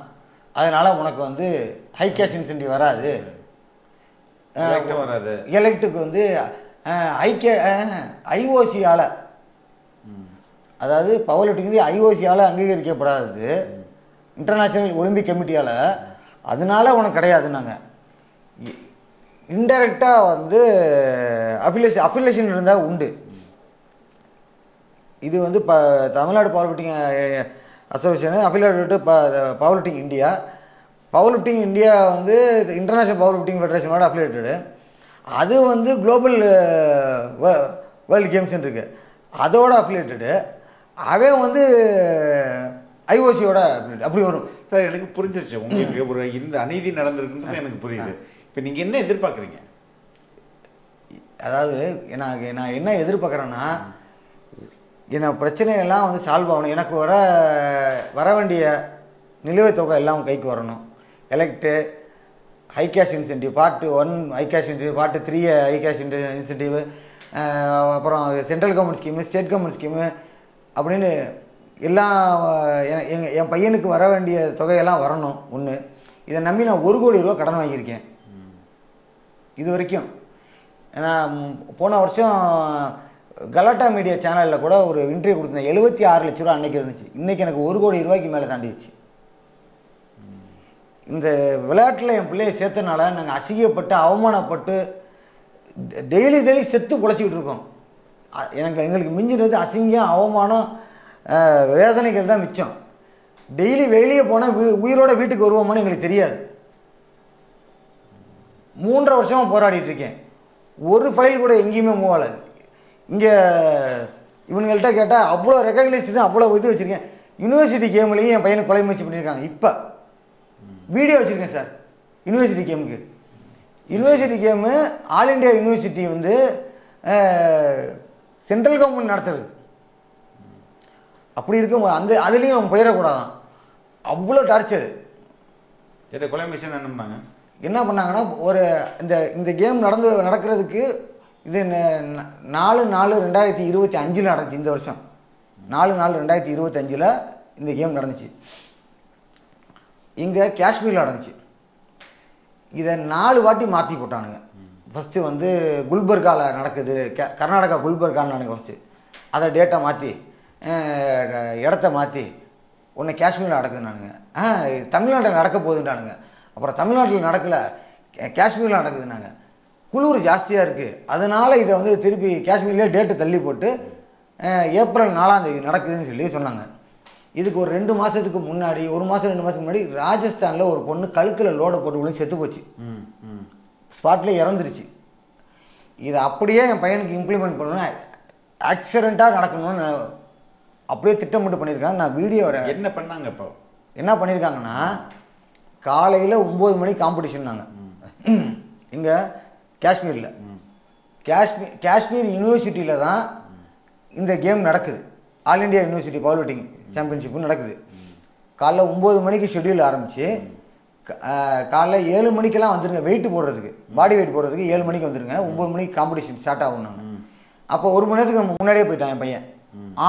அதனால் உனக்கு வந்து ஹை கேஷ் இன்சென்டிவ் வராது, எலக்ட்டுக்கு வந்து ஐஓசியால், அதாவது பவர் லிஃப்டிங் வந்து ஐஓசியால் அங்கீகரிக்கப்படாதது, இன்டர்நேஷ்னல் ஒலிம்பிக் கமிட்டியால், அதனால உனக்கு கிடையாதுன்னாங்க. இன்டெரக்டாக வந்து அஃபிலேஷன் இருந்தால் உண்டு. இது வந்து Tamil Nadu power lifting association affiliated power lifting India. Power lifting India வந்து இன்டர்நேஷ்னல் பவர் லிஃப்டிங் ஃபெடரேஷனோட அஃபிலேட்டடு. அது வந்து குளோபல் வேர்ல்டு கேம்ஸ்ன்னு இருக்குது, அதோட அஃபிலேட்டடு. அவன் வந்து ஐஓசியோட அப்படி வரும். சார் எனக்கு புரிஞ்சிருச்சு, உங்களுக்கு ஒரு இந்த அநீதி நடந்திருக்குன்றது எனக்கு புரியுது. இப்போ நீங்கள் என்ன எதிர்பார்க்குறீங்க? அதாவது நான் என்ன எதிர்பார்க்குறேன்னா, என்ன பிரச்சனையெல்லாம் வந்து சால்வ் ஆகணும். எனக்கு வர வேண்டிய நிலுவைத் தொகை எல்லாம் கைக்கு வரணும். Elite, high cash incentive, part 1 high cash incentive, part 3 high cash incentive, அப்புறம் central government scheme, state government scheme அப்படின்னு எல்லாம் என் பையனுக்கு வர வேண்டிய தொகையெல்லாம் வரணும். ஒன்று, இதை நம்பி நான் 1 கோடி ரூபா கடன் வாங்கியிருக்கேன் இது வரைக்கும். ஏன்னா போன வருஷம் கலாட்டா மீடியா சேனலில் கூட ஒரு இன்டர்வியூ கொடுத்தேன். 76 லட்ச ரூபா அன்றைக்கி இருந்துச்சு. இன்றைக்கி எனக்கு 1 கோடி ரூபாய்க்கு மேலே தாண்டிடுச்சு. இந்த விளையாட்டில் என் பிள்ளையை சேர்த்தனால நாங்கள் அசிங்கப்பட்டு அவமானப்பட்டு டெய்லி செத்து பொழைச்சிக்கிட்டு இருக்கோம். எங்களுக்கு மிஞ்சினது அசிங்கம், அவமானம், வேதனைகள் தான் மிச்சம். டெய்லி வெளியே போனால் உயிரோட வீட்டுக்கு வருவோமான்னு எங்களுக்கு தெரியாது. 3 வருஷமாக போராடிட்டு இருக்கேன். ஒரு ஃபைல் கூட எங்கேயுமே மூவ் ஆகலை. இங்கே இவனுங்கள்ட்ட கேட்டால் அவ்வளோ ரெக்கக்னைஸ், அவ்வளோ இது வச்சுருக்கேன். யூனிவர்சிட்டி கேம்லேயும் என் பையனுக்கு கொலை முயற்சி பண்ணியிருக்காங்க. இப்போ வீடியோ வச்சுருக்கேன் சார். யூனிவர்சிட்டி கேமுக்கு, university game all India university வந்து சென்ட்ரல் கவர்மெண்ட் நடத்துறது. அப்படி இருக்கும் அதுலேயும் அவன் போயிடக்கூடாதான், அவ்வளோ டார்ச்சரு. கொலை மிஷன் என்ன பண்ணாங்கன்னா, ஒரு இந்த கேம் நடக்கிறதுக்கு இது 4/4/2025 நடந்துச்சு. இந்த வருஷம் 4/4/2025 இந்த கேம் நடந்துச்சு. இங்கே காஷ்மீரில் நடந்துச்சு. இதை 4 வாட்டி மாற்றி போட்டானுங்க. ஃபஸ்ட்டு வந்து குல்பர்காவில் நடக்குது, கர்நாடகா குல்பர்கான்னு நடக்குது ஃபஸ்ட்டு. அதை டேட்டை மாற்றி இடத்த மாற்றி ஒன்று காஷ்மீரில் நடக்குதுன்னானுங்க. தமிழ்நாட்டில் நடக்க போகுதுன்றானுங்க. அப்புறம் தமிழ்நாட்டில் நடக்கலை, காஷ்மீரில் நடக்குதுன்னாங்க. குளிர் ஜாஸ்தியாக இருக்குது, அதனால் இதை வந்து திருப்பி காஷ்மீர்லேயே டேட்டு தள்ளி போட்டு ஏப்ரல் 4ஆம் தேதி நடக்குதுன்னு சொல்லி சொன்னாங்க. இதுக்கு ஒரு 2 மாதத்துக்கு முன்னாடி 1 மாதம் 2 மாதத்துக்கு முன்னாடி ராஜஸ்தானில் ஒரு பொண்ணு கழுத்தில் லோடை போட்டு விழுந்து செத்து போச்சு. ஸ்பாட்லேயே இறந்துருச்சு. இதை அப்படியே என் பையனுக்கு இம்ப்ளிமெண்ட் பண்ணணும்னா ஆக்சிடெண்ட்டாக நடக்கணும்னு அப்படியே திட்டமிட்டு பண்ணியிருக்காங்க. நான் வீடியோ வரேன். என்ன பண்ணாங்க? இப்போ என்ன பண்ணியிருக்காங்கன்னா, காலையில் 9 மணிக்கு காம்படிஷன்னாங்க இங்கே காஷ்மீரில். காஷ்மீர் யூனிவர்சிட்டியில் தான் இந்த கேம் நடக்குது. All India university power lifting championship நடக்குது. காலைல 9 மணிக்கு ஷெட்யூல் ஆரம்பித்து காலைல 7 மணிக்கெல்லாம் வந்துடுங்க. வெயிட் போடுறதுக்கு, பாடி வெயிட் போடுறதுக்கு 7 மணிக்கு வந்துடுங்க. 9 மணிக்கு காம்படிஷன் ஸ்டார்ட் ஆகும். நாங்கள் அப்போ 1 மணி நேரத்துக்கு முன்னாடியே போயிட்டான் என் பையன்.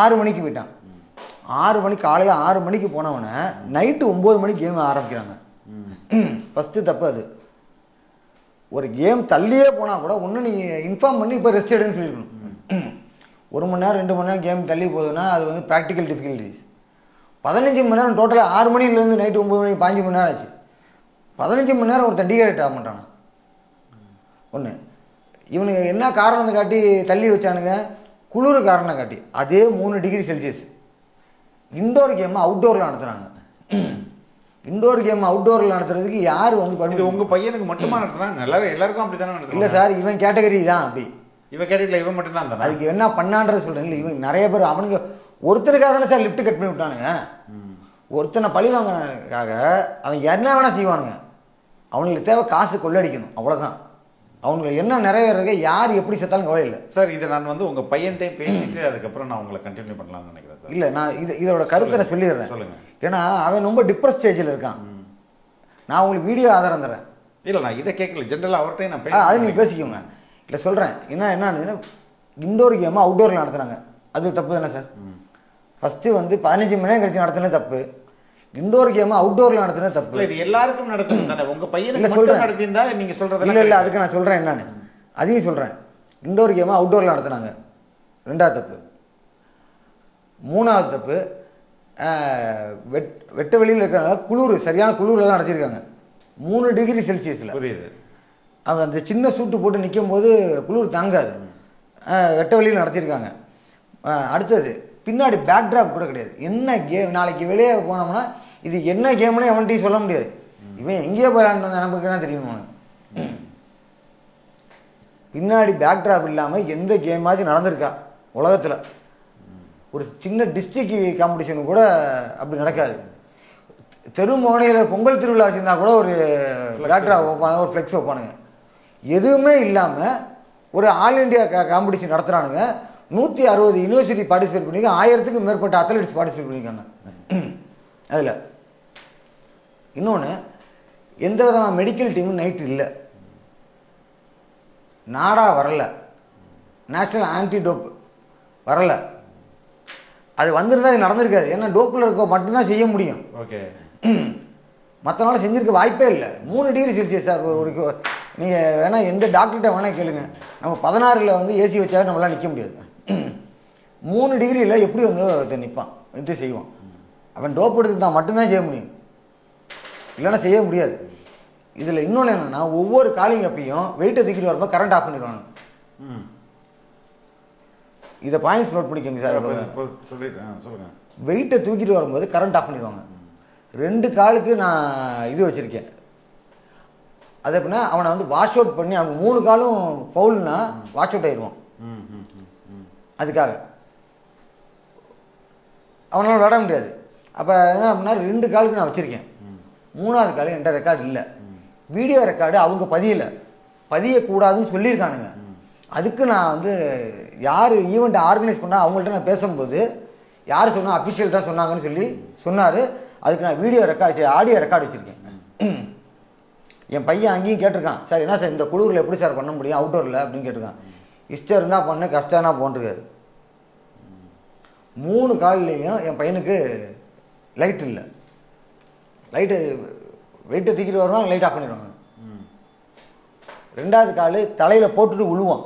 6 மணிக்கு போயிட்டான். 6 மணிக்கு காலையில் 6 மணிக்கு போனவொடனே நைட்டு 9 மணிக்கு கேம் ஆரம்பிக்கிறாங்க. ஃபஸ்ட்டு தப்பு அது. ஒரு கேம் தள்ளியே போனால் கூட ஒன்று நீங்கள் இன்ஃபார்ம் பண்ணி இப்போ ரெஸ்ட் எடுன்னு சொல்லிடணும். 1 மணி நேரம் 2 மணி நேரம் கேம் தள்ளி போகுதுன்னா அது வந்து ப்ராக்டிக்கல் டிஃபிகல்ட்டிஸ். 15 மணி நேரம் டோட்டலாக 6 மணிலேருந்து நைட்டு 9 மணிக்கு 5 மணி நேரம் ஆச்சு. 15 மணி நேரம் ஒருத்தன் டீஹைட்ரேட் ஆக மாட்டானா? ஒன்று இவனுக்கு என்ன காரணத்தை காட்டி தள்ளி வச்சானுங்க? குளிர் காரணம் காட்டி. அதே 3 டிகிரி செல்சியஸ். இன்டோர் கேம் அவுட்டோரில் நடத்துகிறாங்க. இன்டோர் கேம் அவுட்டோரில் நடத்துறதுக்கு யார் வந்து பண்ணி? உங்கள் பையனுக்கு மட்டுமா நடத்துறாங்க? எல்லாருக்கும் அப்படி தானே நடத்துறாங்க? இல்லை சார், இவன் கேட்டகரி தான் அப்படி. இவன் கேட்டகரியில் இவன் மட்டும் தான். அதுக்கு என்ன பண்ணான்றது சொல்கிறேன். இல்லை, இவன் நிறைய பேர் அவனுக்கு ஒருத்தருக்காக தானே சார் லிஃப்ட் கட் பண்ணி விட்டானுங்க. ஒருத்தனை பழி வாங்கினதுக்காக அவன் என்ன வேணால் செய்வானுங்க. அவனுக்கு தேவை காசு கொள்ளடிக்கணும், அவ்வளோதான். அவங்களுக்கு என்ன நிறைவேறது யார் எப்படி செத்தாலும் கவலை இல்லை சார். இதை நான் வந்து உங்கள் பையன்கிட்டே பேசிட்டு அதுக்கப்புறம் நான் உங்களை கண்டினியூ பண்ணலாம்னு நினைக்கிறேன் சார். இல்லை, நான் இதோட கருத்தை நான் சொல்லிடுறேன். சொல்லுங்கள். ஏன்னா அவன் ரொம்ப டிப்ரெஸ் ஸ்டேஜில் இருக்கான். நான் உங்களுக்கு வீடியோ ஆதாரம் தரேன். இல்லை, நான் இதை கேட்கல, ஜென்ரலாக அவர்கிட்ட நான் அது நீங்கள் பேசிக்கோங்க. இல்லை சொல்கிறேன். என்னன்னு இன்டோர் கேம் அவுட்டோரில் நடத்துகிறாங்க. அது தப்பு தானே சார்? ஃபஸ்ட்டு வந்து 15 மணி நேரம் கழிச்சு நடத்துனது தப்பு. இன்டோர் கேம் அவுட்டோரில் நடத்துனது தப்பு. இது எல்லாருக்கும் நடத்தணும் தானே? உங்கள் பையனுக்கு மட்டும் நடத்தியிருந்தா நீங்கள் சொல்கிறது இல்லை. இல்லை, அதுக்கு நான் சொல்கிறேன் என்னன்னு. அதையும் சொல்கிறேன். இன்டோர் கேம் அவுட்டோரில் நடத்துனாங்க, 2வது தப்பு. 3வது தப்பு, வெட்ட வெளியில் இருக்கிறனால குளிர், சரியான குளிரில் தான் நடத்தியிருக்காங்க. 3 டிகிரி செல்சியஸில். புரியுது. அவன் அந்த சின்ன சூட்டு போட்டு நிற்கும் போது குளிர் தாங்காது. வெட்ட வெளியில் நடத்தியிருக்காங்க. அடுத்தது பின்னாடி பேக்ட்ராப் கூட கிடையாது. என்ன கேம்? நாளைக்கு வெளியே போனோம்னா இது என்ன கேம்னு அவன்கிட்டையும் சொல்ல முடியாது. இவன் எங்கேயோ போயிடான்னு நமக்கு என்ன தெரியும்? பின்னாடி பேக்ட்ராப் இல்லாமல் எந்த கேமாச்சும் நடந்திருக்கா உலகத்தில்? ஒரு சின்ன டிஸ்ட்ரிக்ட் காம்படிஷன் கூட அப்படி நடக்காது. தெரு மோனையில் பொங்கல் திருவிழா வச்சுருந்தா கூட ஒரு பேக்ட்ராப் வைப்பானுங்க, ஒரு ஃப்ளெக்ஸ் வைப்பானுங்க. எதுவுமே இல்லாமல் ஒரு ஆல் இண்டியா காம்படிஷன் நடத்துகிறானுங்க. 160 யூனிவர்சிட்டி பார்ட்டிசிபேட் பண்ணியிருக்காங்க. 1000க்கும் மேற்பட்ட அத்லெட்ஸ் பார்ட்டிசிபேட் பண்ணியிருக்காங்க அதில். இன்னொன்று, எந்த விதமான மெடிக்கல் டீமும் நைட்டு இல்லை. நாடா வரலை, நேஷ்னல் ஆன்டி டோப் வரலை. அது வந்திருந்தா அது நடந்திருக்காது. ஏன்னா டோப்பில் இருக்க மட்டும்தான் செய்ய முடியும். ஓகே. மற்றனால செஞ்சுருக்க வாய்ப்பே இல்லை. 3 டிகிரி செல்சியஸ் சார். ஒரு நீங்கள் வேணால் எந்த டாக்டர்கிட்ட வேணால் கேளுங்க. நம்ம 16ல் வந்து ஏசி வச்சாவே நம்மளால் நிற்க முடியாது. 3 டிகிரியில் எப்படி வந்து நிற்பான், இது செய்வான். அவன் டோப் எடுத்து தான் மட்டும்தான் செய்ய முடியும், இல்லைன்னா செய்ய முடியாது. இதில் இன்னொன்று என்னென்னா, ஒவ்வொரு காலிங் அப்பையும் வெயிட்டை தூக்கிட்டு வரப்போ கரண்ட் ஆஃப் பண்ணிடுவாங்க. இதை பாயிண்ட்ஸ் நோட் பண்ணிக்கோங்க சார். சொல்லுங்கள். வெயிட்டை தூக்கிட்டு வரும்போது கரண்ட் ஆஃப் பண்ணிடுவாங்க. 2 காலுக்கு நான் இது வச்சுருக்கேன். அது எப்படின்னா, அவனை வந்து வாஷ் அவுட் பண்ணி, அவன் 3 காலும் பவுல்னா வாஷ் அவுட் ஆயிடுவான். அதுக்காக அவனால் விளாட முடியாது. அப்போ என்ன அப்படின்னா, 2 காலுக்கு நான் வச்சுருக்கேன். 3வது காலு என்கிட்ட ரெக்கார்டு இல்லை. வீடியோ ரெக்கார்டு அவங்க பதியக்கூடாதுன்னு சொல்லியிருக்கானுங்க. அதுக்கு நான் வந்து யார் ஈவெண்ட் ஆர்கனைஸ் பண்ணால் அவங்கள்ட்ட நான் பேசும்போது யார் சொன்னால் அஃபிஷியல் தான் சொன்னாங்கன்னு சொல்லி சொன்னார். அதுக்கு நான் வீடியோ ரெக்கார்டு, ஆடியோ ரெக்கார்டு வச்சுருக்கேன். என் பையன் அங்கேயும் கேட்டிருக்கான், சார் என்ன சார் இந்த குளிரில் எப்படி சார் பண்ண முடியும் அவுட்டோரில் அப்படின்னு கேட்டிருக்கான். இஷ்டம் இருந்தால் பண்ண, கஷ்டம்னா போன்றிருக்காரு. 3 கால்லையும் என் பையனுக்கு லைட் இல்லை. லைட்டு வெயிட்டை தூக்கிட்டு வருவாங்க, லைட் ஆஃப் பண்ணிடுவாங்க. 2வது கால் தலையில் போட்டுட்டு உழுவான்.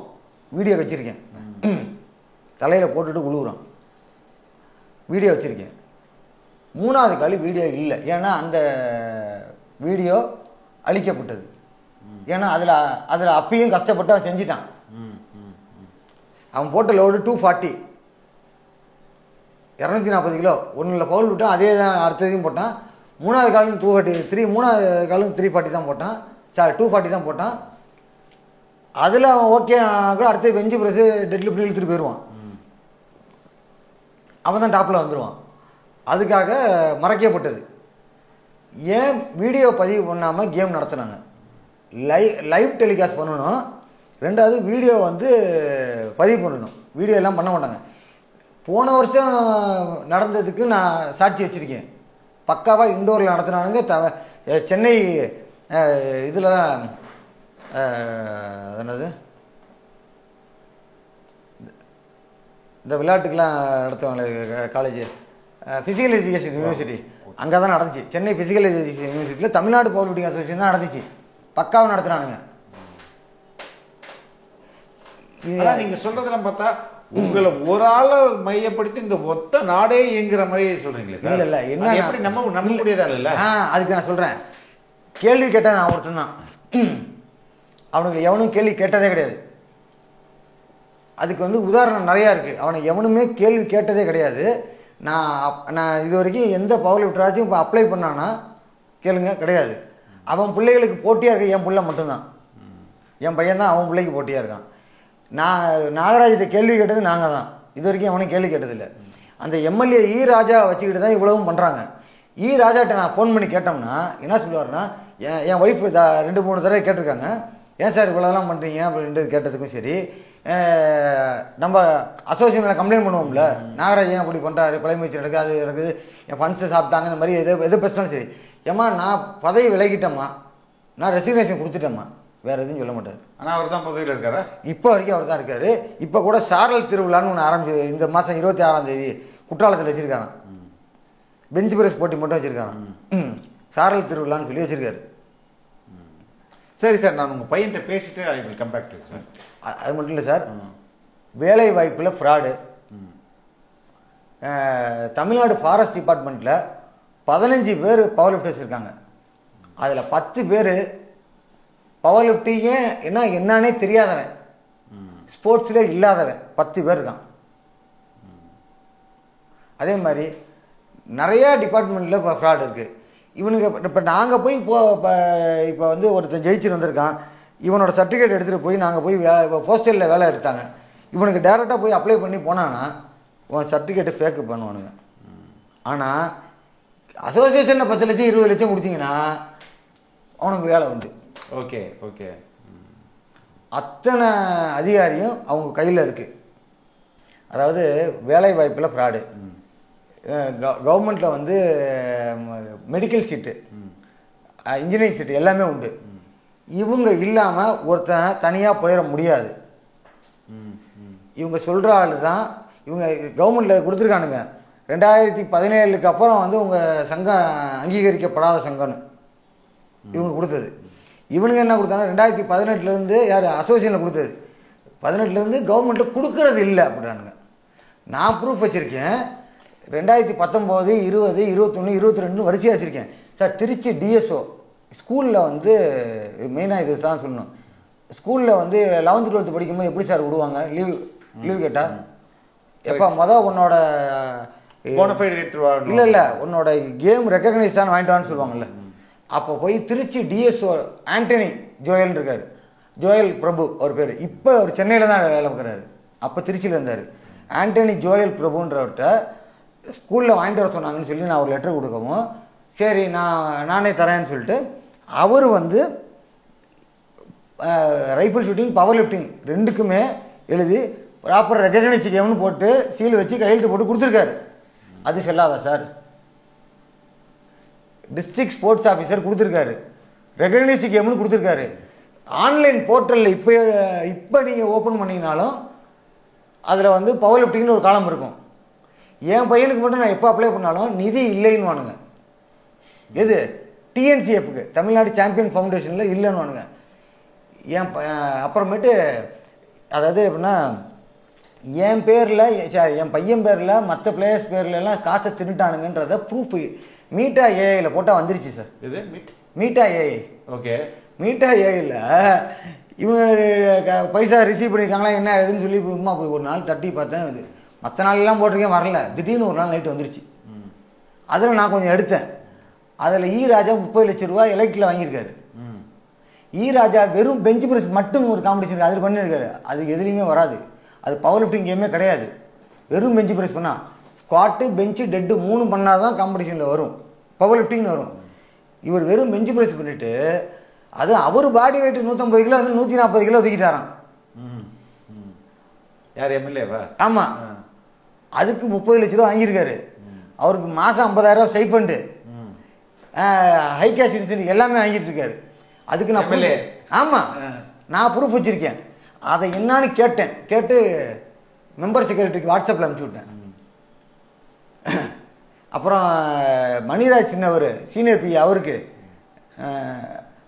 வீடியோ வச்சுருக்கேன். தலையில் போட்டுட்டு உழுவுறான், வீடியோ வச்சுருக்கேன். 3வது கால் வீடியோ இல்லை. ஏன்னா அந்த வீடியோ அழிக்கப்பட்டது. ஏன்னா அதில் அப்பயும் கஷ்டப்பட்டு அவன் செஞ்சிட்டான். அவன் போட்ட லோடு 240. 240 கிலோ. ஒன்றில் பவுல் விட்டான், அதே தான் அடுத்ததையும் போட்டான். 3வது காலும் 243, 3வது காலும் 340 தான் போட்டான், 240 தான் போட்டான். அதில் அவன் ஓகே கூட அடுத்து பெஞ்சு ப்ரெஸ்ஸு டெட்லிஃப்ட் இழுத்துட்டு போயிடுவான். அவன் தான் டாப்பில் வந்துடுவான். அதுக்காக மறைக்கப்பட்டது. ஏன் வீடியோ பதிவு பண்ணாமல் கேம் நடத்துனாங்க? லைவ் டெலிகாஸ்ட் பண்ணணும். 2வது வீடியோ வந்து பதிவு பண்ணணும். வீடியோ எல்லாம் பண்ண மாட்டாங்க. போன வருஷம் நடந்ததுக்கு நான் சாட்சி வச்சுருக்கேன். பக்காவாக இண்டோரில் நடத்துனானுங்க. சென்னை இதில் தான் என்னது இந்த விளையாட்டுக்கெலாம் நடத்துவாங்களே காலேஜ், ஃபிசிக்கல் எஜுகேஷன் யூனிவர்சிட்டி, அங்கே தான் நடந்துச்சு. சென்னை ஃபிசிக்கல் எஜுகேஷன் யூனிவர்சிட்டியில் தமிழ்நாடு பவர் லிஃப்டிங் அசோசியேஷன் தான் நடந்துச்சு. பக்காவாக நடத்துனானுங்க. நீங்கள் சொல்கிறதெல்லாம் பார்த்தா உங்களை ஒரு ஆளை மையப்படுத்தி இந்த ஒத்த நாடே இயங்குற மாதிரி சொல்றீங்களே சார்? இல்ல இல்ல, என்ன எப்படி நம்ப முடியாதா? இல்ல அதுக்கு நான் சொல்றேன். கேள்வி கேட்டா நான் ஒருத்தன் தான். அவனுக்கு எவனும் கேள்வி கேட்டதே கிடையாது. அதுக்கு வந்து உதாரணம் நிறையா இருக்கு. அவனை எவனுமே கேள்வி கேட்டதே கிடையாது. நான் இது வரைக்கும் எந்த பவர் லிஃப்டராச்சும் இப்போ அப்ளை பண்ணானா கேளுங்க, கிடையாது. அவன் பிள்ளைகளுக்கு போட்டியாக இருக்க என் பிள்ளை மட்டும்தான். என் பையன் தான் அவன் பிள்ளைக்கு போட்டியாக இருக்கான். நான் நாகராஜிட்ட கேள்வி கேட்டது நாங்கள் தான். இது வரைக்கும் அவனும் கேள்வி கேட்டதில்லை. அந்த எம்எல்ஏ இ ராஜா வச்சுக்கிட்டு தான் இவ்வளவும் பண்ணுறாங்க. இ ராஜாட்ட நான் ஃபோன் பண்ணி கேட்டோம்னா என்ன சொல்லுவார்னா, என் ஒய்ஃப் 2-3 தடவை கேட்டிருக்காங்க, ஏன் சார் இவ்வளோலாம் பண்ணுறீங்க அப்படின்றது கேட்டதுக்கும் சரி, நம்ம அசோசியேஷனில் கம்ப்ளைண்ட் பண்ணுவோம்ல, நாகராஜ் ஏன் அப்படி பண்ணுறாரு, கொலை முயற்சி நடக்குது, அது நடக்குது, என் ஃபண்ட்ஸை சாப்பிட்டாங்க, இந்த மாதிரி எது பேசினாலும் சரி, ஏம்மா நான் பதவி விலகிட்டேம்மா, நான் ரெசிக்னேஷன் கொடுத்துட்டேம்மா, வேறு எதுவும் சொல்ல மாட்டார். ஆனால் அவர் தான் பதவியில் இருக்காரா? இப்போ வரைக்கும் அவர் தான் இருக்காரு. இப்போ கூட சாரல் திருவிழான்னு ஒன்று ஆரம்பிச்சு இந்த மாதம் 26ஆம் தேதி குற்றாலத்தில் வச்சுருக்காங்க. பெஞ்ச் பிரஸ் போட்டி மட்டும் வச்சுருக்காங்க. சாரல் திருவிழான்னு சொல்லி வச்சுருக்காரு. சரி சார், நான் உங்கள் பையன்கிட்ட பேசிட்டு I will come back to sir. அது மட்டும் இல்லை சார், வேலை வாய்ப்பில் ஃப்ராடு. தமிழ்நாடு ஃபாரஸ்ட் டிபார்ட்மெண்ட்டில் 15 பேர் பவர் லிஃப்டர்ஸ் இருக்காங்க. அதில் 10 பேர் பவர் லிஃப்டிங்கே என்னன்னே தெரியாதவன், ஸ்போர்ட்ஸில் இல்லாதவன் 10 பேர் இருக்கான். அதே மாதிரி நிறையா டிபார்ட்மெண்ட்டில் இப்போ ஃப்ராட் இருக்குது. இவனுக்கு இப்போ நாங்கள் போய் இப்போ வந்து ஒருத்தன் ஜெயிச்சுட்டு வந்திருக்கான், இவனோட சர்டிஃபிகேட் எடுத்துகிட்டு போய் நாங்கள் போய் போஸ்டலில் வேலை எடுத்தாங்க. இவனுக்கு டேரெக்டாக போய் அப்ளை பண்ணி போனான்னா உன் சர்டிஃபிகேட்டை ஃபேக்கு பண்ணுவானுங்க. ஆனால் அசோசியேஷனில் 10 லட்சம் 20 லட்சம் கொடுத்தீங்கன்னா அவனுக்கு வேலை உண்டு. Okay okay. அத்தனை அதிகாரியும் அவங்க கையில் இருக்குது. அதாவது வேலை வாய்ப்பில் ஃப்ராடு, கவர்மெண்ட்டில் வந்து மெடிக்கல் சீட்டு, இன்ஜினியரிங் சீட்டு எல்லாமே உண்டு. இவங்க இல்லாமல் ஒருத்தன் தனியாக போயிட முடியாது. இவங்க சொல்கிற ஆள் தான் இவங்க கவர்மெண்ட்டில் கொடுத்துருக்கானுங்க. 2017க்கு அப்புறம் வந்து உங்கள் சங்கம் அங்கீகரிக்கப்படாத சங்கம்னு இவங்க கொடுத்தது. இவனுங்க என்ன கொடுத்தாங்க, 2018 யார் அசோசியேஷனில் கொடுத்தது, 18 கவர்மெண்ட்டில் கொடுக்கறது இல்லை அப்படின்னானுங்க. நான் ப்ரூஃப் வச்சுருக்கேன். 2019, 20, 21, 22 வரிசையாக வச்சுருக்கேன் சார். திருச்சி டிஎஸ்ஓ ஸ்கூலில் வந்து மெயினாக இது தான் சொல்லணும். ஸ்கூலில் வந்து 11th 12th படிக்கும்போது எப்படி சார் விடுவாங்க லீவ் கேட்டால்? எப்போ உன்னோட இல்லை இல்லை உன்னோட கேம் ரெக்கக்னைஸ் தான் வாங்கிட்டு வான்னு சொல்லுவாங்கல்ல. அப்போ போய் திருச்சி டிஎஸ்ஓ ஆண்டனி ஜோயல் இருக்கார், ஜோயல் பிரபு அவர் பேர். இப்போ அவர் சென்னையில் தான் வேலை பார்க்குறாரு. அப்போ திருச்சியில் இருந்தார். ஆண்டனி ஜோயல் பிரபுன்றவர்கிட்ட ஸ்கூலில் வாங்கிட்டு வர சொன்னாங்கன்னு சொல்லி நான் ஒரு லெட்டர் கொடுக்கவும், சரி நானே தரேன்னு சொல்லிட்டு அவர் வந்து ரைஃபிள் ஷூட்டிங் பவர் லிஃப்டிங் ரெண்டுக்குமே எழுதி ப்ராப்பர் ரெகக்னைஸ் கேம்னு போட்டு சீல் வச்சு கையெழுத்து போட்டு கொடுத்துருக்காரு. அது செல்லாதா சார்? டிஸ்ட்ரிக்ட் ஸ்போர்ட்ஸ் ஆஃபீஸர் கொடுத்துருக்காரு, ரெகக்னைஸ் கேம்னு கொடுத்துருக்காரு. ஆன்லைன் போர்ட்டலில் இப்போ நீங்கள் ஓப்பன் பண்ணிங்கனாலும் அதில் வந்து பவர் லிஃப்டிங்னு ஒரு காலம் இருக்கும். என் பையனுக்கு மட்டும் நான் எப்போ அப்ளை பண்ணாலும் நிதி இல்லைன்னு வானுங்க. எது? டிஎன்சிஎஃப்க்கு, தமிழ்நாடு சாம்பியன் ஃபவுண்டேஷனில் இல்லைன்னு வானுங்க. அப்புறமேட்டு அதாவது எப்படின்னா என் பேரில் என் பையன் பேரில் மற்ற பிளேயர்ஸ் பேர்லாம் காசை தின்னுட்டானுங்கன்றத ப்ரூஃப் மீட்டா ஏஐயில் போட்டால் வந்துருச்சு சார். இது மீட்டா ஏஐ. ஓகே. மீட்டா ஏஐயில் இவங்க பைசா ரிசீவ் பண்ணியிருக்காங்களா என்ன ஏதுன்னு சொல்லி சும்மா போய் ஒரு நாள் தட்டி பார்த்தேன். இது மற்ற நாளெல்லாம் போட்டிருக்கேன் வரல, திடீர்னு ஒரு நாள் நைட்டு வந்துருச்சு. அதில் நான் கொஞ்சம் எடுத்தேன். அதில் ஈ ராஜா 30 லட்சம் ரூபா எலக்ட்ரில் வாங்கியிருக்காரு. ஈ ராஜா வெறும் பெஞ்ச் ப்ரெஸ் மட்டும் ஒரு காம்படிஷன் அதில் பண்ணியிருக்காரு. அது எதுலேயுமே வராது, அது பவர் லிஃப்டிங் கேமே கிடையாது. வெறும் பெஞ்ச் ப்ரெஸ் பண்ணால் ஸ்குவாட்டு பெஞ்சு டெட்டு 3 பண்ணால் தான் காம்படிஷனில் வரும், பவர் லிஃப்டிங்னு வரும். இவர் வெறும் பெஞ்ச் ப்ரெஸ் பண்ணிவிட்டு அது அவர் பாடி வெயிட் 150 கிலோ வந்து 140 கிலோ ஒதுக்கிட்டாராம். யார் எம்எல்ஏவா? ஆமாம், அதுக்கு 30 லட்ச ரூபா வாங்கியிருக்காரு. அவருக்கு மாதம் 50,000 ஸ்டைபண்டு, ஹை கேஷ் இன்சென்டிவ் எல்லாமே வாங்கிட்டு இருக்காரு. அதுக்கு நான் எம்எல்ஏ. ஆமாம், நான் ப்ரூஃப் வச்சுருக்கேன். அதை என்னான்னு கேட்டேன், கேட்டு மெம்பர் செக்ரட்டரிக்கு வாட்ஸ்அப்பில் அனுப்பிச்சி விட்டேன். அப்புறம் மணிராஜ் சின்னவர் சீனியர் பி அவருக்கு,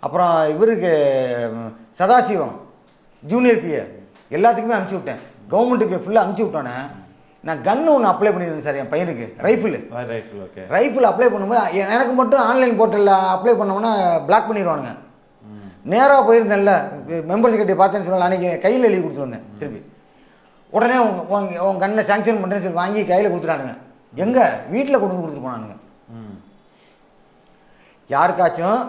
அப்புறம் இவருக்கு சதாசிவம் ஜூனியர் பிஏ எல்லாத்துக்குமே அனுப்பிச்சி விட்டேன். கவர்மெண்ட்டுக்கு ஃபுல்லாக அனுப்பிச்சி விட்டோன்னே நான் கன்று ஒன்று அப்ளை பண்ணியிருந்தேன் சார், என் பையனுக்கு ரைஃபிள். ரைஃபிள் அப்ளை பண்ணும்போது எனக்கு மட்டும் ஆன்லைன் போர்ட்டலில் அப்ளை பண்ணோம்னா பிளாக் பண்ணிடுவானுங்க. நேராக போயிருந்தேன்ல மெம்பர் செக்ரட்டரி பார்த்தேன்னு சொன்னால் அன்றைக்கி கையில் எழுதி கொடுத்துருந்தேன். திருப்பி உடனே உங்கள் கண்ணில் சாங்ஷன் பண்ணுறேன்னு சொல்லி வாங்கி கையில் கொடுத்துட்டானுங்க. எங்கே வீட்டில் கொண்டு வந்து கொடுத்துட்டு போனானுங்க. யாருக்காச்சும்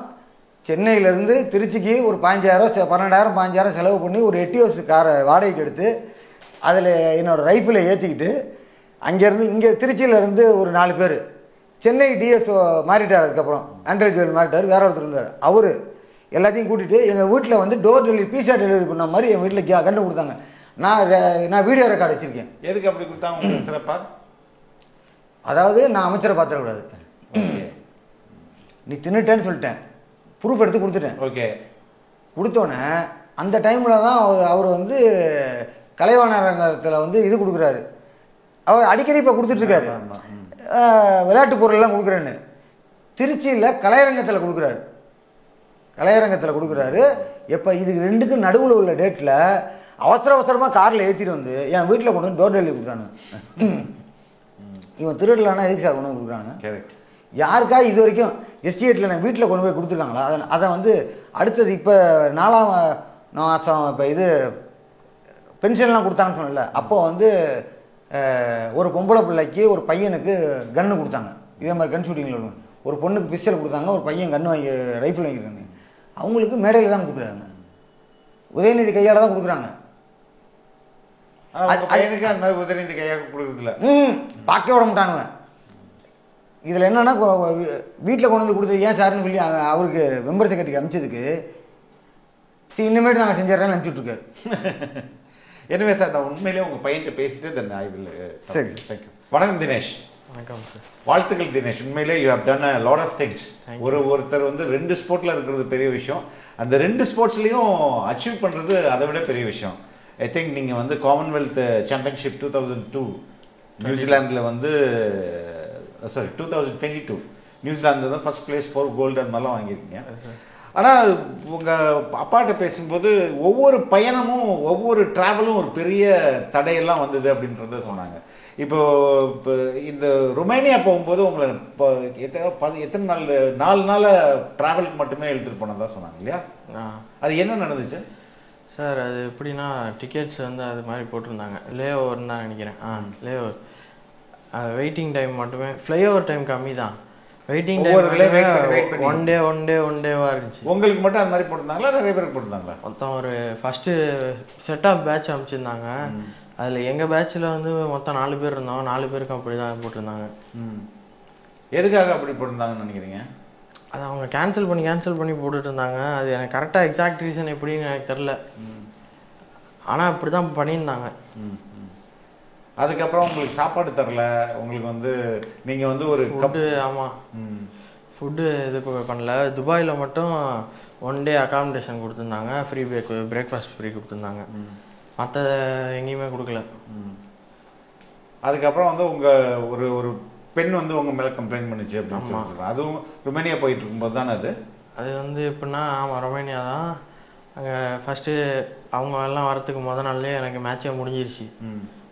சென்னையிலேருந்து திருச்சிக்கு ஒரு 15,000 12,000 15,000 செலவு பண்ணி ஒரு 8 வருஷ காரை வாடகைக்கு எடுத்து அதில் என்னோடய ரைஃபிளை ஏற்றிக்கிட்டு அங்கேருந்து இங்கே திருச்சியிலேருந்து ஒரு 4 பேர், சென்னை டிஎஸ்ஓ மாறிட்டார், அதுக்கப்புறம் ஆண்ட்ராய்ட் ஜுவல் மாறிட்டார், வேற ஒருத்தர் இருந்தார், அவர் எல்லாத்தையும் கூட்டிகிட்டு எங்கள் வீட்டில் வந்து டோர் டெலிவரி பீஸா டெலிவரி பண்ண மாதிரி என் வீட்டில் கண்டு கொடுத்தாங்க. நான் வீடியோ ரெக்கார்டு வச்சுருக்கேன். எதுக்கு அப்படி கொடுத்தாங்க சிறப்பா? அதாவது நான் அமைச்சரை பார்த்துடக்கூடாது, நீ தின்னுட்டேன்னு சொல்லிட்டேன், ப்ரூஃப் எடுத்து கொடுத்துட்டேன். ஓகே, கொடுத்தோன்னே அந்த டைமில் தான் அவர் வந்து கலைவாணரங்கத்தில் வந்து இது கொடுக்குறாரு. அவர் அடிக்கடி இப்போ கொடுத்துட்ருக்காரு, விளையாட்டு பொருள்லாம் கொடுக்குறேன்னு. திருச்சியில் கலையரங்கத்தில் கொடுக்குறாரு, கலையரங்கத்தில் கொடுக்குறாரு. எப்போ இதுக்கு ரெண்டுக்கும் நடுவில் உள்ள டேட்டில் அவசரமாக காரில் ஏற்றிட்டு வந்து என் வீட்டில் கொண்டு வந்து டோர் டெலிவரி கொடுத்தானு. இவன் திருடலானா எதுக்கு சார் கொண்டு வந்து கொடுக்குறாங்க? யாருக்கா இது வரைக்கும் எஸ்டிஏட்டில் நான் வீட்டில் கொண்டு போய் கொடுத்துருக்காங்களா? அதை வந்து அடுத்தது இப்போ 4ஆம் மாதம் இப்போ இது பென்ஷன்லாம் கொடுத்தாங்கன்னு சொன்னல, அப்போ வந்து ஒரு பொம்பளை பிள்ளைக்கு ஒரு பையனுக்கு கன்று கொடுத்தாங்க. இதே மாதிரி கன் ஷூட்டிங்கில் ஒரு பொண்ணுக்கு பிஸ்டல் கொடுத்தாங்க, ஒரு பையன் கன்று வாங்கி ரைஃபிள் வாங்கியிருக்காங்க. அவங்களுக்கு மேடையில் தான் கொடுக்குறாங்க, உதயநிதி கையால் தான் கொடுக்குறாங்க. உதயநிதி கையாக கொடுக்குறதுல பார்க்க விட மாட்டானுங்க. இதில் என்னன்னா வீட்டில் கொண்டு வந்து கொடுத்தது ஏன் சார்னு சொல்லி அவருக்கு மெம்பர் செக்ரட்டரிக்கு அனுப்பிச்சதுக்கு இனிமேட்டு நாங்கள் செஞ்சிடறேன்னு அனுப்பிச்சுட்ருக்காரு. எனவே சார், நான் உண்மையிலேயே உங்கள் பையன்கிட்ட பேசிட்டு தென் ஐ வில். சரி, தேங்க்யூ. வணக்கம் தினேஷ். வணக்கம் சார். வாழ்த்துக்கள் தினேஷ். உண்மையிலே you have done a lot of things. ஒருத்தர் வந்து 2 ஸ்போர்ட்ல இருக்கிறது பெரிய விஷயம், அந்த 2 ஸ்போர்ட்ஸ்லையும் அச்சீவ் பண்ணுறது அதை விட பெரிய விஷயம். ஐ திங்க் நீங்கள் வந்து காமன்வெல்த் சாம்பியன்ஷிப் 2002 நியூசிலாண்டில் வந்து 2022 நியூசிலாந்து தான் ஃபர்ஸ்ட் பிளேஸ் ஃபார் கோல்டு அந்த மாதிரிலாம் வாங்கியிருக்கீங்க. ஆனால் உங்கள் அப்பாட்ட பேசும்போது ஒவ்வொரு பயணமும் ஒவ்வொரு ட்ராவலும் ஒரு பெரிய தடையெல்லாம் வந்தது அப்படின்றத சொன்னாங்க. இப்போ இந்த ரொமேனியா போகும்போது உங்களை இப்போ எத்தனை நாள் 4 நாள் ட்ராவலுக்கு மட்டுமே எழுதிட்டு போனதா சொன்னாங்க இல்லையா? அது என்ன நடந்துச்சு சார்? அது எப்படின்னா டிக்கெட்ஸ் வந்து அது மாதிரி போட்டிருந்தாங்க, லே ஓவர்னு தான் நினைக்கிறேன். லே ஓவர் வெயிட்டிங் டைம் மட்டுமே, ஃப்ளைஓவர் டைம் கம்மி தான், வெயிட்டிங் டைம் ஒன் டேவா இருந்துச்சு. உங்களுக்கு மட்டும் அந்த மாதிரி போட்டிருந்தாங்களா, நிறைய பேருக்கு போட்டிருந்தாங்களா? மொத்தம் ஒரு ஃபர்ஸ்ட் செட் ஆஃப் பேட்ச் அமைச்சிருந்தாங்க. அதில் எங்கள் பேட்சில் வந்து மொத்தம் 4 பேர் இருந்தோம், 4 பேருக்கும் அப்படி தான் போட்டிருந்தாங்க. எதுக்காக அப்படி போட்டிருந்தாங்கன்னு நினைக்கிறீங்க? அது அவங்க கேன்சல் பண்ணி போட்டுட்டு இருந்தாங்க. அது எனக்கு கரெக்டாக எக்ஸாக்ட் ரீசன் எப்படின்னு எனக்கு தெரில, ஆனால் அப்படி தான் பண்ணியிருந்தாங்க. அதுக்கப்புறம் உங்களுக்கு சாப்பாடு தரல, உங்களுக்கு வந்து நீங்கள் வந்து ஒரு ஃபுட்டு, ஆமாம் ஃபுட்டு இது பண்ணல. துபாயில் மட்டும் 1 டே அகாமடேஷன் கொடுத்துருந்தாங்க, ஃப்ரீ பிரேக்ஃபாஸ்ட் ஃப்ரீ கொடுத்துருந்தாங்க, மற்ற எங்கேயுமே கொடுக்கல. அதுக்கப்புறம் வந்து உங்கள் ஒரு பெண் வந்து உங்கள் மேலே கம்ப்ளைண்ட் பண்ணிச்சு அப்படின்னு சொல்லுவாங்க. அதுவும் ரொமேனியா போயிட்டு இருக்கும்போது தானே அது வந்து எப்படின்னா, ஆமாம் ரொமேனியா தான். அங்கே ஃபஸ்ட்டு அவங்க எல்லாம் வரத்துக்கு நாள்லேயே எனக்கு மேட்சே முடிஞ்சிருச்சு.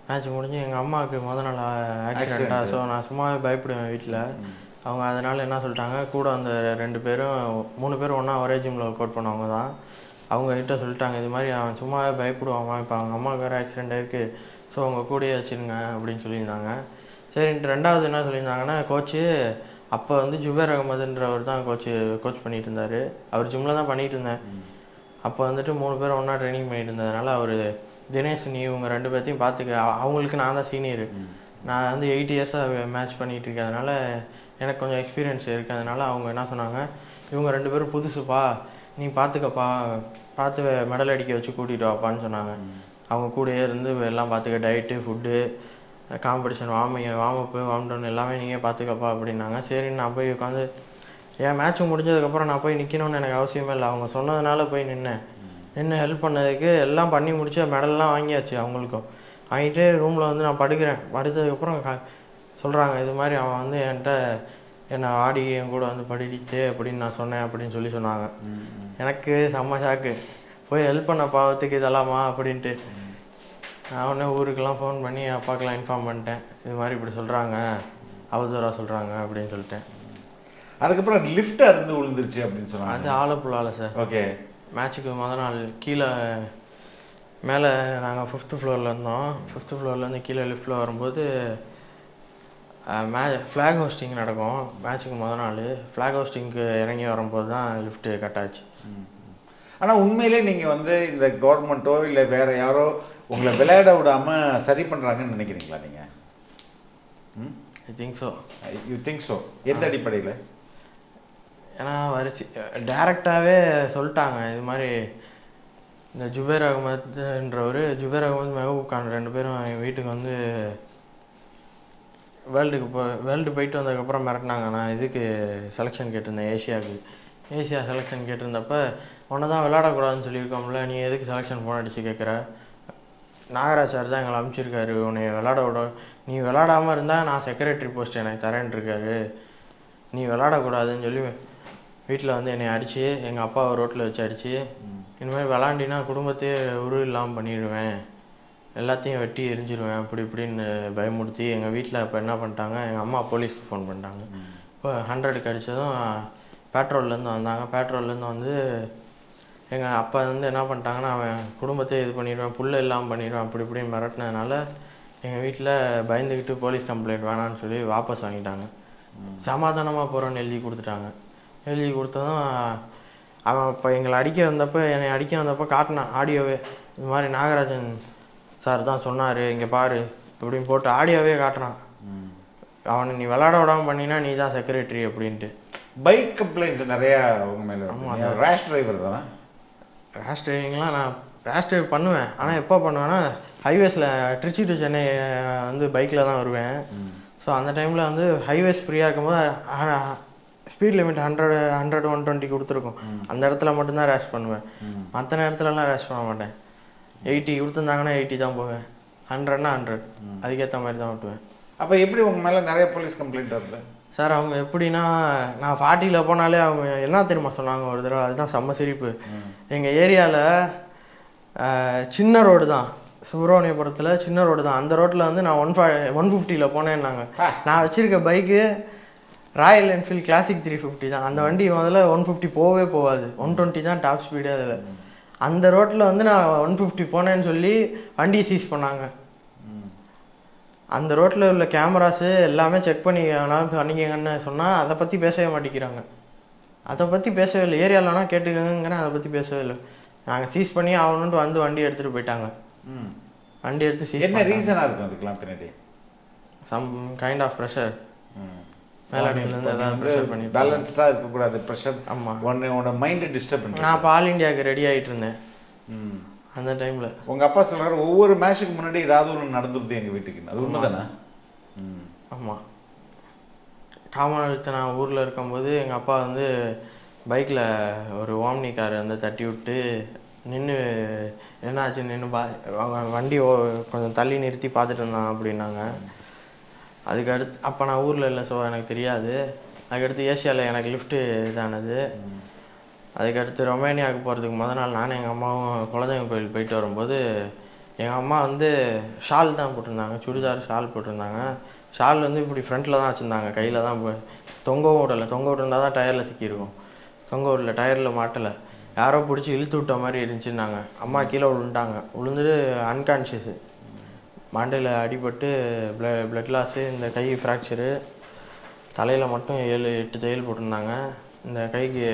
மேட்ச் முடிஞ்சு எங்கள் அம்மாவுக்கு நாள் ஆக்சிடெண்ட்டாக, ஸோ நான் சும்மாவே பயப்படுவேன் வீட்டில். அவங்க அதனால் என்ன சொல்லிட்டாங்க, கூட அந்த 2 பேரும் 3 பேரும் ஒன்றா ஒரே ஜிம்மில் ஒர்க் அவுட் பண்ணவங்க தான். அவங்ககிட்ட சொல்லிட்டாங்க, இது மாதிரி அவன் சும்மாவே பயப்படுவான், இப்போ அவங்க அம்மாவுக்கு வேறு ஆக்சிடெண்ட் ஆகிருக்கு, ஸோ உங்கள் கூடயே வச்சுருங்க அப்படின்னு சொல்லியிருந்தாங்க. சரின்ட்டு ரெண்டாவது என்ன சொல்லியிருந்தாங்கன்னா, கோச்சு அப்போ வந்து ஜுபேர் அகமதுன்றவர் தான் கோச் பண்ணிட்டு இருந்தார். அவர் ஜிம்மில் தான் பண்ணிகிட்டு இருந்தேன். அப்போ வந்துட்டு 3 பேர் ஒன்றா ட்ரைனிங் பண்ணிட்டு இருந்ததுனால அவர் தினேஷ் நீ இவங்க 2 பேர்த்தையும் பார்த்துக்க. அவங்களுக்கு நான் தான் சீனியரு. நான் வந்து 8 இயர்ஸாக மேட்ச் பண்ணிகிட்டு இருக்கிறதுனால எனக்கு கொஞ்சம் எக்ஸ்பீரியன்ஸ் இருக்கிறதுனால அவங்க என்ன சொன்னாங்க, இவங்க 2 பேரும் புதுசுப்பா, நீ பார்த்துக்கப்பா, பார்த்து மெடல் அடிக்க வச்சு கூட்டிகிட்டு வாப்பான்னு சொன்னாங்க. அவங்க கூடயே இருந்து எல்லாம் பார்த்துக்க, டயட்டு, ஃபுட்டு, காம்படிஷன், வார்மப்பு, வார்ம்டவுன் எல்லாமே நீங்கள் பார்த்துக்கப்பா அப்படின்னாங்க. சரின்னு நான் போய் உட்காந்து என் மேட்ச் முடிஞ்சதுக்கப்புறம் நான் போய் நிற்கணும்னு எனக்கு அவசியமே இல்லை. அவங்க சொன்னதுனால போய் நின்று ஹெல்ப் பண்ணதுக்கு எல்லாம் பண்ணி முடிச்சு மெடல்லாம் வாங்கியாச்சு. அவங்களுக்கும் வாங்கிட்டு ரூமில் வந்து நான் படுத்ததுக்கப்புறம் சொல்கிறாங்க, இது மாதிரி அவன் வந்து என்கிட்ட என்னை ஆடி என் கூட வந்து படிச்சு அப்படின்னு நான் சொன்னேன் அப்படின்னு சொன்னாங்க. எனக்கு செம்ம ஷாக்கு. போய் ஹெல்ப் பண்ண பாவத்துக்கு இதெல்லாமா அப்படின்ட்டு நான் உடனே ஊருக்கெல்லாம் ஃபோன் பண்ணி அப்பாக்கெல்லாம் இன்ஃபார்ம் பண்ணிட்டேன், இது மாதிரி இப்படி சொல்கிறாங்க, அவதூறாக சொல்கிறாங்க அப்படின்னு சொல்லிட்டேன். அதுக்கப்புறம் லிஃப்ட் அருந்து விழுந்துருச்சு அப்படின்னு சொன்னாங்க. அது ஆலப்புழாவில் சார். ஓகே. மேட்ச்சுக்கு முதல் நாள் கீழே மேலே நாங்கள் 5th ஃப்ளோரில் இருந்தோம். 5th ஃப்ளோர்லேருந்து கீழே லிஃப்ட்டில் வரும்போது ஃப்ளாக் ஹோஸ்டிங் நடக்கும். மேட்ச்சுக்கு முதல் நாள் ஃப்ளாக் ஹோஸ்டிங்க்கு இறங்கி வரும்போது தான் லிஃப்ட்டு கட் ஆச்சு. ஆனால் உண்மையிலே நீங்கள் வந்து இந்த கவர்மெண்ட்டோ இல்லை வேறு யாரோ உங்களை விளையாட விடாமல் சரி பண்ணுறாங்கன்னு நினைக்கிறீங்களா நீங்கள்? I think so. You think so? எந்த அடிப்படையில்? ஏன்னா டேரெக்டாகவே சொல்லிட்டாங்க, இது மாதிரி இந்த ஜுபேர் அகமதுன்றவர், ஜுபேர் அகமது, மெஹபூப் கான் 2 பேரும் எங்கள் வீட்டுக்கு வந்து வேர்ல்டு போயிட்டு வந்ததுக்கப்புறம் மிரட்டினாங்க. நான் இதுக்கு செலெக்ஷன் கேட்டிருந்தேன், ஏஷியா செலெக்ஷன் கேட்டிருந்தப்ப உன்னை தான் விளையாடக்கூடாதுன்னு சொல்லியிருக்கோம்ல, நீ எதுக்கு செலெக்ஷன் ஃபோன் அடித்து கேட்குற? நாகராஜ் சார் தான் எங்களை அனுப்பிச்சிருக்காரு, உன்னை நீ விளாடாமல் இருந்தால் நான் செக்ரட்டரி போஸ்ட் எனக்கு தரேன் இருக்காரு, நீ விளாடக்கூடாதுன்னு சொல்லி வீட்டில் வந்து என்னை அடித்து, எங்கள் அப்பாவை ரோட்டில் வச்சு அடித்து, இனிமேல் விளாண்டினா குடும்பத்தையே இல்லாமல் பண்ணிடுவேன், எல்லாத்தையும் வெட்டி எரிஞ்சிடுவேன் அப்படி இப்படின்னு பயமுறுத்தி எங்கள் வீட்டில் இப்போ என்ன பண்ணிட்டாங்க, எங்கள் அம்மா போலீஸ்க்கு ஃபோன் பண்ணிட்டாங்க. இப்போ 100க்கு அடித்ததும் பேட்ரோல்லேருந்து வந்தாங்க. பேட்ரோல்லேருந்து வந்து எங்கள் அப்பா வந்து என்ன பண்ணிட்டாங்கன்னா, அவன் குடும்பத்தையே இது பண்ணிடுவேன், புல்ல இல்லாமல் பண்ணிடுவேன் அப்படி இப்படின்னு மிரட்டினதுனால எங்கள் வீட்டில் பயந்துக்கிட்டு போலீஸ் கம்ப்ளைண்ட் வேணான்னு சொல்லி வாபஸ் வாங்கிட்டாங்க. சமாதானமாக போகிறோன்னு எழுதி கொடுத்துட்டாங்க. எழுதி கொடுத்ததும் அவன் இப்போ எங்களை என்னை அடிக்க வந்தப்போ காட்டினான் ஆடியோவே, இது மாதிரி நாகராஜன் சார் தான் சொன்னார், இங்கே பாரு அப்படின்னு போட்டு ஆடியோவே காட்டுறான். அவனை நீ விளாட விடாமல் பண்ணினா நீ தான் செக்ரட்டரி அப்படின்ட்டு. பைக் கம்ப்ளைண்ட்ஸ் நிறையா உங்க மேலே? ஆமாம். ரேஷ் டிரைவர் தானே? ரேஷ் டிரைவிங்லாம் நான் ரேஷ் டிரைவ் பண்ணுவேன். ஆனால் எப்போ பண்ணுவேன்னா, ஹைவேஸில் திருச்சி டு சென்னை வந்து பைக்கில் தான் வருவேன். ஸோ அந்த டைமில் வந்து ஹைவேஸ் ஃப்ரீயாக இருக்கும்போது ஸ்பீட் லிமிட் 100, 120 கொடுத்துருக்கோம். அந்த இடத்துல மட்டும்தான் ரேஷ் பண்ணுவேன். மற்ற நேரத்துலலாம் ரேஷ் பண்ண மாட்டேன். 80 கொடுத்துருந்தாங்கன்னா 80 தான் போவேன், 100னா 100, அதுக்கேற்ற மாதிரி தான் ஓட்டுவேன். அப்போ எப்படி உங்கள் மேலே நிறைய போலீஸ் கம்ப்ளைண்ட் வருது சார்? அவங்க எப்படின்னா, நான் 40ல் போனாலே அவங்க என்ன தெரியுமா சொன்னாங்க ஒரு தடவை, அதுதான் செம்ம சிரிப்பு. எங்கள் ஏரியாவில் சின்ன ரோடு தான், சுப்பிரமணியபுரத்தில் சின்ன ரோடு தான். அந்த ரோட்டில் வந்து நான் 150ல் போனேன்னாங்க. நான் வச்சுருக்க பைக்கு ராயல் என்ஃபீல்டு கிளாசிக் 350 தான். அந்த வண்டி முதல்ல 150 போகவே போகாது, 120 தான் டாப் ஸ்பீடு. அதில் அந்த ரோட்டில் வந்து நான் 150 போனேன்னு சொல்லி வண்டி சீஸ் பண்ணாங்க. அந்த ரோட்டில் உள்ள கேமராஸு எல்லாமே செக் பண்ணிக்கங்கன்னு சொன்னால் அதை பற்றி பேசவே மாட்டேங்கிறாங்க. அதை பற்றி பேசவே இல்லை. ஏரியாவில்னா கேட்டுக்கங்கிறேன், அதை பற்றி பேசவே இல்லை. நாங்கள் சீஸ் பண்ணி ஆகணுன்ட்டு வந்து வண்டி எடுத்துகிட்டு போயிட்டாங்க. வண்டி எடுத்து சீஸ். என்ன ரீசனாக இருக்கும் அதுக்கெலாம் பின்னாடி? Some kind of pressure. மேலிடத்துலேருந்து ஏதாவது ப்ரெஷர் பண்ணி பேலன்ஸ்டாக இருக்கக்கூடாது ப்ரெஷர். ஆமாம், உன்னோட மைண்டை டிஸ்டர்ப் பண்ணி. நான் இப்போ ஆல் இண்டியாவுக்கு ரெடி ஆகிட்டு இருந்தேன் அந்த டைமில். உங்கள் அப்பா சொல்கிறாரு ஒவ்வொரு மேட்ச்சுக்கு முன்னாடி ஏதாவது ஒன்று நடந்துருது எங்கள் வீட்டுக்கு, அது உண்மை தானே? ஆமாம். காமன்வெல்த் நான் ஊரில் இருக்கும்போது எங்கள் அப்பா வந்து பைக்கில் ஒரு ஓம்னி கார் வந்து தட்டி விட்டு நின்று என்னாச்சு அவங்க வண்டி கொஞ்சம் தள்ளி நிறுத்தி பார்த்துட்டு இருந்தாங்க அப்படின்னாங்க. அதுக்கடுத்து அப்போ நான் ஊரில் இல்லை, ஸோ எனக்கு தெரியாது. அதுக்கடுத்து ஏஷியாவில் எனக்கு லிஃப்ட்டு இதானது. அதுக்கடுத்து ரொமேனியாவுக்கு போகிறதுக்கு முதல் நாள் நானும் எங்கள் அம்மாவும் குலதெய்வம் கோயில் போயிட்டு வரும்போது எங்கள் அம்மா வந்து ஷால் தான் போட்டிருந்தாங்க, சுடிதார் ஷால் போட்டிருந்தாங்க. ஷால் வந்து இப்படி ஃப்ரண்ட்டில் தான் வச்சுருந்தாங்க, கையில் தான் தொங்கவும் விடலை. தொங்க விட்டுருந்தா தான் டயரில் சிக்கியிருக்கும். தொங்க விடல, டயரில் மாட்டலை. யாரோ பிடிச்சி இழுத்து விட்ட மாதிரி இருந்துச்சுன்னாங்க. அம்மா கீழே விழுந்துட்டாங்க. விழுந்துட்டு அன்கான்ஷியஸு. மண்டையில் அடிபட்டு பிளட் லாஸு, இந்த கை ஃப்ராக்சரு, தலையில் மட்டும் 7-8 தையல் போட்டிருந்தாங்க. இந்த கைக்கு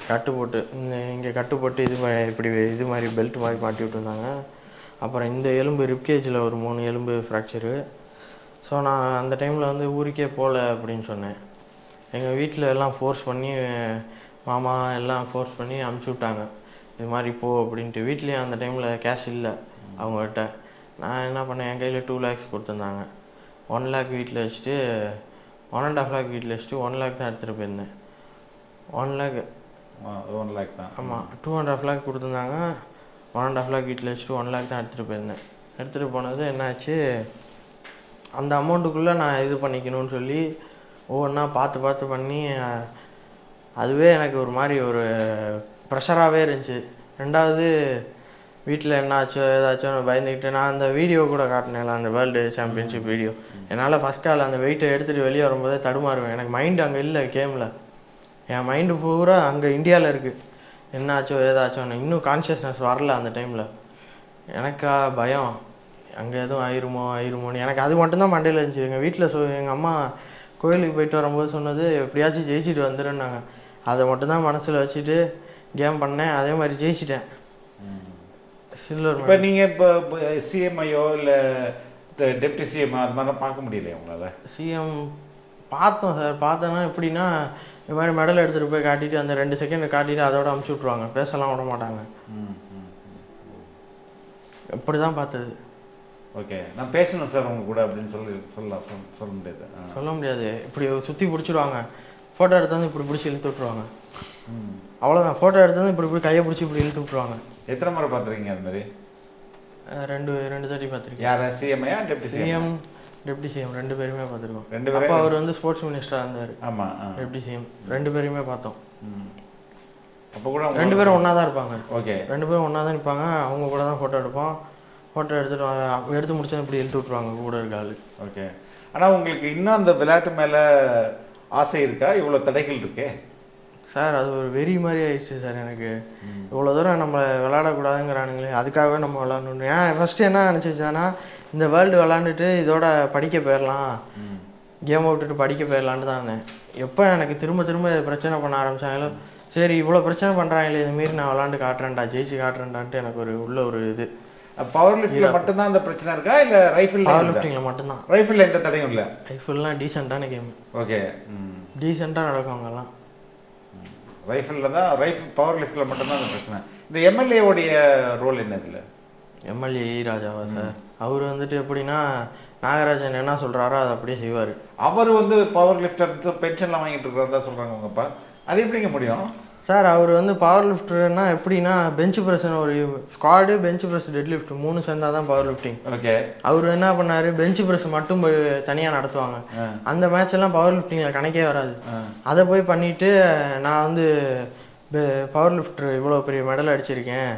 கட்டு போட்டு இங்கே கட்டு போட்டு இப்படி இது மாதிரி பெல்ட் மாதிரி மாட்டி விட்டுருந்தாங்க. அப்புறம் இந்த எலும்பு ரிப்கேஜில் ஒரு 3 எலும்பு ஃப்ராக்சரு. ஸோ நான் அந்த டைமில் வந்து ஊருக்கே போகல அப்படின்னு சொன்னேன். எங்கள் வீட்டில் எல்லாம் ஃபோர்ஸ் பண்ணி, மாமா எல்லாம் ஃபோர்ஸ் பண்ணி அமுச்சு விட்டாங்க, இது மாதிரி போ அப்படின்ட்டு. வீட்லேயும் அந்த டைமில் கேஷ் இல்லை அவங்ககிட்ட. நான் என்ன பண்ணேன், என் கையில் 2 lakhs கொடுத்துருந்தாங்க. 1 lakh வீட்டில் வச்சுட்டு 1.5 lakh வீட்டில் வச்சுட்டு 1 lakh தான் எடுத்துகிட்டு போயிருந்தேன். 1 lakh தான். ஆமாம், 2.5 lakh கொடுத்துருந்தாங்க. 1.5 lakh வீட்டில் வச்சுட்டு 1 lakh தான் எடுத்துகிட்டு போயிருந்தேன். எடுத்துகிட்டு போனது என்னாச்சு, அந்த அமௌண்ட்டுக்குள்ளே நான் இது பண்ணிக்கணும்னு சொல்லி ஒவ்வொன்றா பார்த்து பண்ணி, அதுவே எனக்கு ஒரு மாதிரி ஒரு ப்ரெஷராகவே இருந்துச்சு. ரெண்டாவது வீட்டில் என்னாச்சோ ஏதாச்சும் பயந்துக்கிட்டு, நான் அந்த வீடியோ கூட காட்டினேன், அந்த வேர்ல்டு சாம்பியன்ஷிப் வீடியோ. என்னால் ஃபஸ்ட் ஆள் அந்த வெயிட்டை எடுத்துகிட்டு வெளியே வரும்போதே தடுமாறுவேன். எனக்கு மைண்டு அங்கே இல்லை கேமில், என் மைண்டு பூரா அங்கே இந்தியாவில் இருக்குது. என்னாச்சோ ஏதாச்சும் இன்னும் கான்ஷியஸ்னஸ் வரல அந்த டைமில். எனக்கா பயம், அங்கே எதுவும் ஆயிருமோன்னு எனக்கு அது மட்டும்தான் மண்டையில் இருந்துச்சு. எங்கள் வீட்டில் எங்கள் அம்மா கோயிலுக்கு போயிட்டு வரும்போது சொன்னது, எப்படியாச்சும் ஜெயிச்சுட்டு வந்துடுன்னாங்க. அதை மட்டும்தான் மனசில் வச்சுட்டு கேம் பண்ணேன். அதே மாதிரி ஜெயிச்சிட்டேன். சில்வர். இப்போ நீங்கள் இப்போ சிஎம்ஐயோ இல்லை டெப்டி சிஎம் அது மாதிரிலாம் பார்க்க முடியலையே உங்களால்? சிஎம் பார்த்தோம் சார். பார்த்தோன்னா எப்படின்னா, இது மாதிரி மெடல் எடுத்துகிட்டு போய் காட்டிட்டு அந்த 2 செகண்ட் காட்டிட்டு அதோட அமுச்சு விட்ருவாங்க, பேசலாம் விட மாட்டாங்க. அப்படி தான் பார்த்தது. ஓகே, நான் பேசணும் சார் உங்க கூட அப்படின்னு சொல்ல முடியாது. சொல்ல முடியாது. இப்படி சுற்றி பிடிச்சிடுவாங்க, ஃபோட்டோ எடுத்தாந்து இப்படி பிடிச்சி இழுத்து விட்ருவாங்க. அவ்வளோதான், ஃபோட்டோ எடுத்தாந்து இப்படி கையை பிடிச்சி இப்படி இழுத்து விட்ருவாங்க. எத்தனை முறை பார்த்துருக்கீங்க அது மாதிரி? 2 தாட்டி பார்த்துருக்கேன். யார், சிஎம்ஐயா டெப்டி சிஎம்? டெப்டி சிஎம் 2 பேருமே பார்த்துருக்கோம். 2 பேரும். அப்போ அவர் வந்து ஸ்போர்ட்ஸ் மினிஸ்டராக இருந்தார். ஆமாம். டெப்டி சிஎம் 2 பேருமே பார்த்தோம். அப்போ கூட 2 பேரும் ஒன்றா தான் இருப்பாங்க. ஓகே, 2 பேரும் ஒன்றா தான் நிற்பாங்க. அவங்க கூட தான் ஃபோட்டோ எடுப்போம். ஃபோட்டோ எடுத்து முடிச்சா இப்படி இழுத்து விட்ருவாங்க கூட இருக்க ஆள். ஓகே. ஆனால் உங்களுக்கு இன்னும் அந்த விளையாட்டு மேலே ஆசை இருக்கா? இவ்வளோ தடைகள் இருக்கே சார். அது ஒரு வெறி மாதிரி ஆயிடுச்சு சார் எனக்கு. இவ்வளோ தூரம் நம்ம விளையாடக்கூடாதுங்கிறானுங்களே, அதுக்காகவே நம்ம விளாடணும். ஏன் ஃபஸ்ட்டு என்ன நினச்சிச்சானா, இந்த வேர்ல்டு விளாண்டுட்டு இதோட படிக்க போயிடலாம், கேமை விட்டுட்டு படிக்க போயிடலான்னு தான் இருந்தேன். எப்போ எனக்கு திரும்ப பிரச்சனை பண்ண ஆரம்பித்தாங்களோ, சரி இவ்வளோ பிரச்சனை பண்ணுறாங்களே, இதுமாரி நான் விளாண்டு காட்டுறேன்டா, ஜெயிச்சு காட்டுறேன்டான்ட்டு எனக்கு உள்ள ஒரு இது. பவர் லிஃப்டில் மட்டும்தான் அந்த பிரச்சனை இருக்கா, இல்லை ரைஃபிள்? பவர் லிஃப்டிங்கில் மட்டும்தான். ரைஃபிளில் எந்த தடையும் இல்லை? ரைஃபிள்லாம் டீசெண்டான கேம். ஓகே, டீசெண்டாக நடக்கும் அங்கெல்லாம். ரைஃபிளில் தான், பவர் லிஃப்டில் மட்டும்தான் அந்த பிரச்சனை. இந்த எம்எல்ஏவுடைய ரோல் என்ன இதில்? எம்எல்ஏ ராஜாவா சார்? அவர் வந்துட்டு எப்படின்னா, நாகராஜன் என்ன சொல்கிறாரோ அதை அப்படியே செய்வார். அவர் வந்து பவர் லிஃப்டர் பென்ஷன்லாம் வாங்கிட்டு இருக்கிறதா சொல்கிறாங்க உங்கப்பா, அது எப்படிங்க முடியும் சார்? அவர் வந்து பவர் லிஃப்டர்னா எப்படின்னா, பெஞ்ச் ப்ரெஸ்ன்னு ஒரு squat, bench press, deadlift 3 சேர்ந்தா தான் பவர் லிஃப்டிங். ஓகே. அவர் என்ன பண்ணாரு, பெஞ்ச் ப்ரெஸ் மட்டும் போய் தனியாக நடத்துவாங்க. அந்த மேட்ச் எல்லாம் பவர் லிஃப்டிங்கில் கணக்கே வராது. அதை போய் பண்ணிட்டு, நான் வந்து பவர் லிஃப்டர் இவ்வளோ பெரிய மெடல் அடிச்சிருக்கேன்,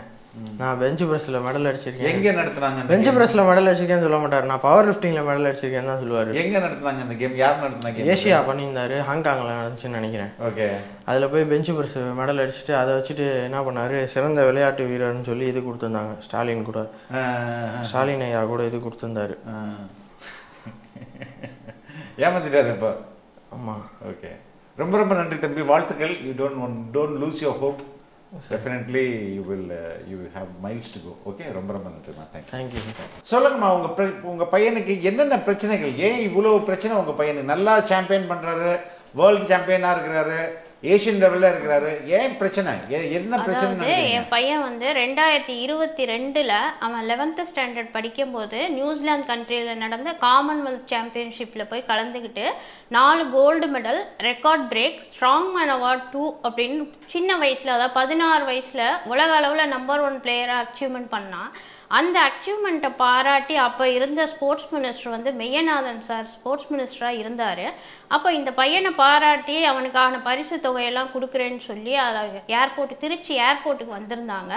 நான் பெஞ்ச் ப்ரெஸ்ஸில் மெடல் அடிச்சிருக்கேன். எங்கே நடத்துனாங்க? பெஞ்ச் ப்ரெஸ்ஸில் மெடல் அடிச்சிருக்கேன்னு சொல்ல மாட்டார், நான் பவர் லிஃப்டிங்கில் மெடல் அடிச்சிருக்கேன்னு தான் சொல்லுவார். எங்கே நடத்துனாங்க இந்த கேம்? யார் நடத்துனாங்க? ஏஷியா பண்ணியிருந்தாரு, ஹாங்காங்கில் நடந்துச்சுன்னு நினைக்கிறேன். ஓகே. அதில் போய் பெஞ்ச் ப்ரெஸ் மெடல் அடிச்சுட்டு அதை வச்சுட்டு என்ன பண்ணார், சிறந்த விளையாட்டு வீரர்னு சொல்லி இது கொடுத்துருந்தாங்க. ஸ்டாலின் கூட, ஸ்டாலின் ஐயா கூட இது கொடுத்துருந்தாரு. ஏமாத்திட்டாரு இப்போ. ஆமாம். ஓகே, ரொம்ப ரொம்ப நன்றி தம்பி, வாழ்த்துக்கள். You don't lose your hope. Definitely you will have miles to go. Okay, ரொம்ப ரொம்ப நன்றிமா. தேங்க்யூ. சொல்லுங்கம்மா, உங்க பையனுக்கு என்னென்ன பிரச்சனைகள், ஏன் இவ்வளவு பிரச்சனை உங்க பையனுக்கு? நல்லா சாம்பியன் பண்றாரு, வேர்ல்டு சாம்பியனா இருக்கிறாரு, ஏஷியன் லெவல்ல இருக்கிறாரு, ஏன் பிரச்சனை, என்ன பிரச்சனை? என் பையன் வந்து 2022 அவன் 11th ஸ்டாண்டர்ட் படிக்கும்போது நியூசிலாந்து கண்ட்ரியில் நடந்த காமன்வெல்த் சாம்பியன்ஷிப்ல போய் கலந்துக்கிட்டு 4 gold medal, record break, strong man award 2 அப்படின்னு சின்ன வயசுல, அதாவது 16 வயசுல உலக அளவில் நம்பர் 1 பிளேயராக அச்சீவ்மெண்ட் பண்ணான். அந்த அச்சீவ்மெண்ட்டை பாராட்டி அப்போ இருந்த ஸ்போர்ட்ஸ் மினிஸ்டர் வந்து மெய்யநாதன் சார் ஸ்போர்ட்ஸ் மினிஸ்டராக இருந்தார். அப்போ இந்த பையனை பாராட்டி அவனுக்கான பரிசு தொகையெல்லாம் கொடுக்குறேன்னு சொல்லி திருச்சி ஏர்போர்ட்டுக்கு வந்திருந்தாங்க.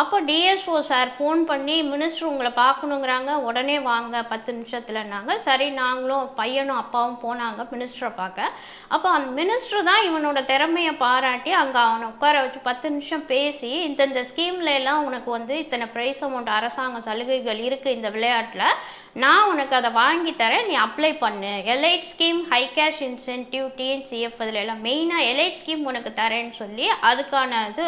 அப்போ டிஎஸ்ஓ சார் ஃபோன் பண்ணி, மினிஸ்டர் உங்களை பார்க்கணுங்கிறாங்க, உடனே வாங்க 10 நிமிஷத்துலன்னாங்க. சரி, நாங்களும் பையனும் அப்பாவும் போனாங்க மினிஸ்டரை பார்க்க. அப்போ அந்த மினிஸ்டர் தான் இவனோட திறமையை பாராட்டி அங்கே அவனை உட்கார வச்சு 10 நிமிஷம் பேசி, இந்த ஸ்கீம்ல எல்லாம் உனக்கு வந்து இத்தனை ப்ரைஸ் அமௌண்ட் அரசு அரசாங்க சலுகைகள் இருக்குது இந்த விளையாட்டில், நான் உனக்கு அதை வாங்கி தரேன், நீ அப்ளை பண்ணு. Elite scheme, high cash incentive, TNCF, அதில் எல்லாம் மெயினாக எலைட் ஸ்கீம் உனக்கு தரேன்னு சொல்லி அதுக்கான இது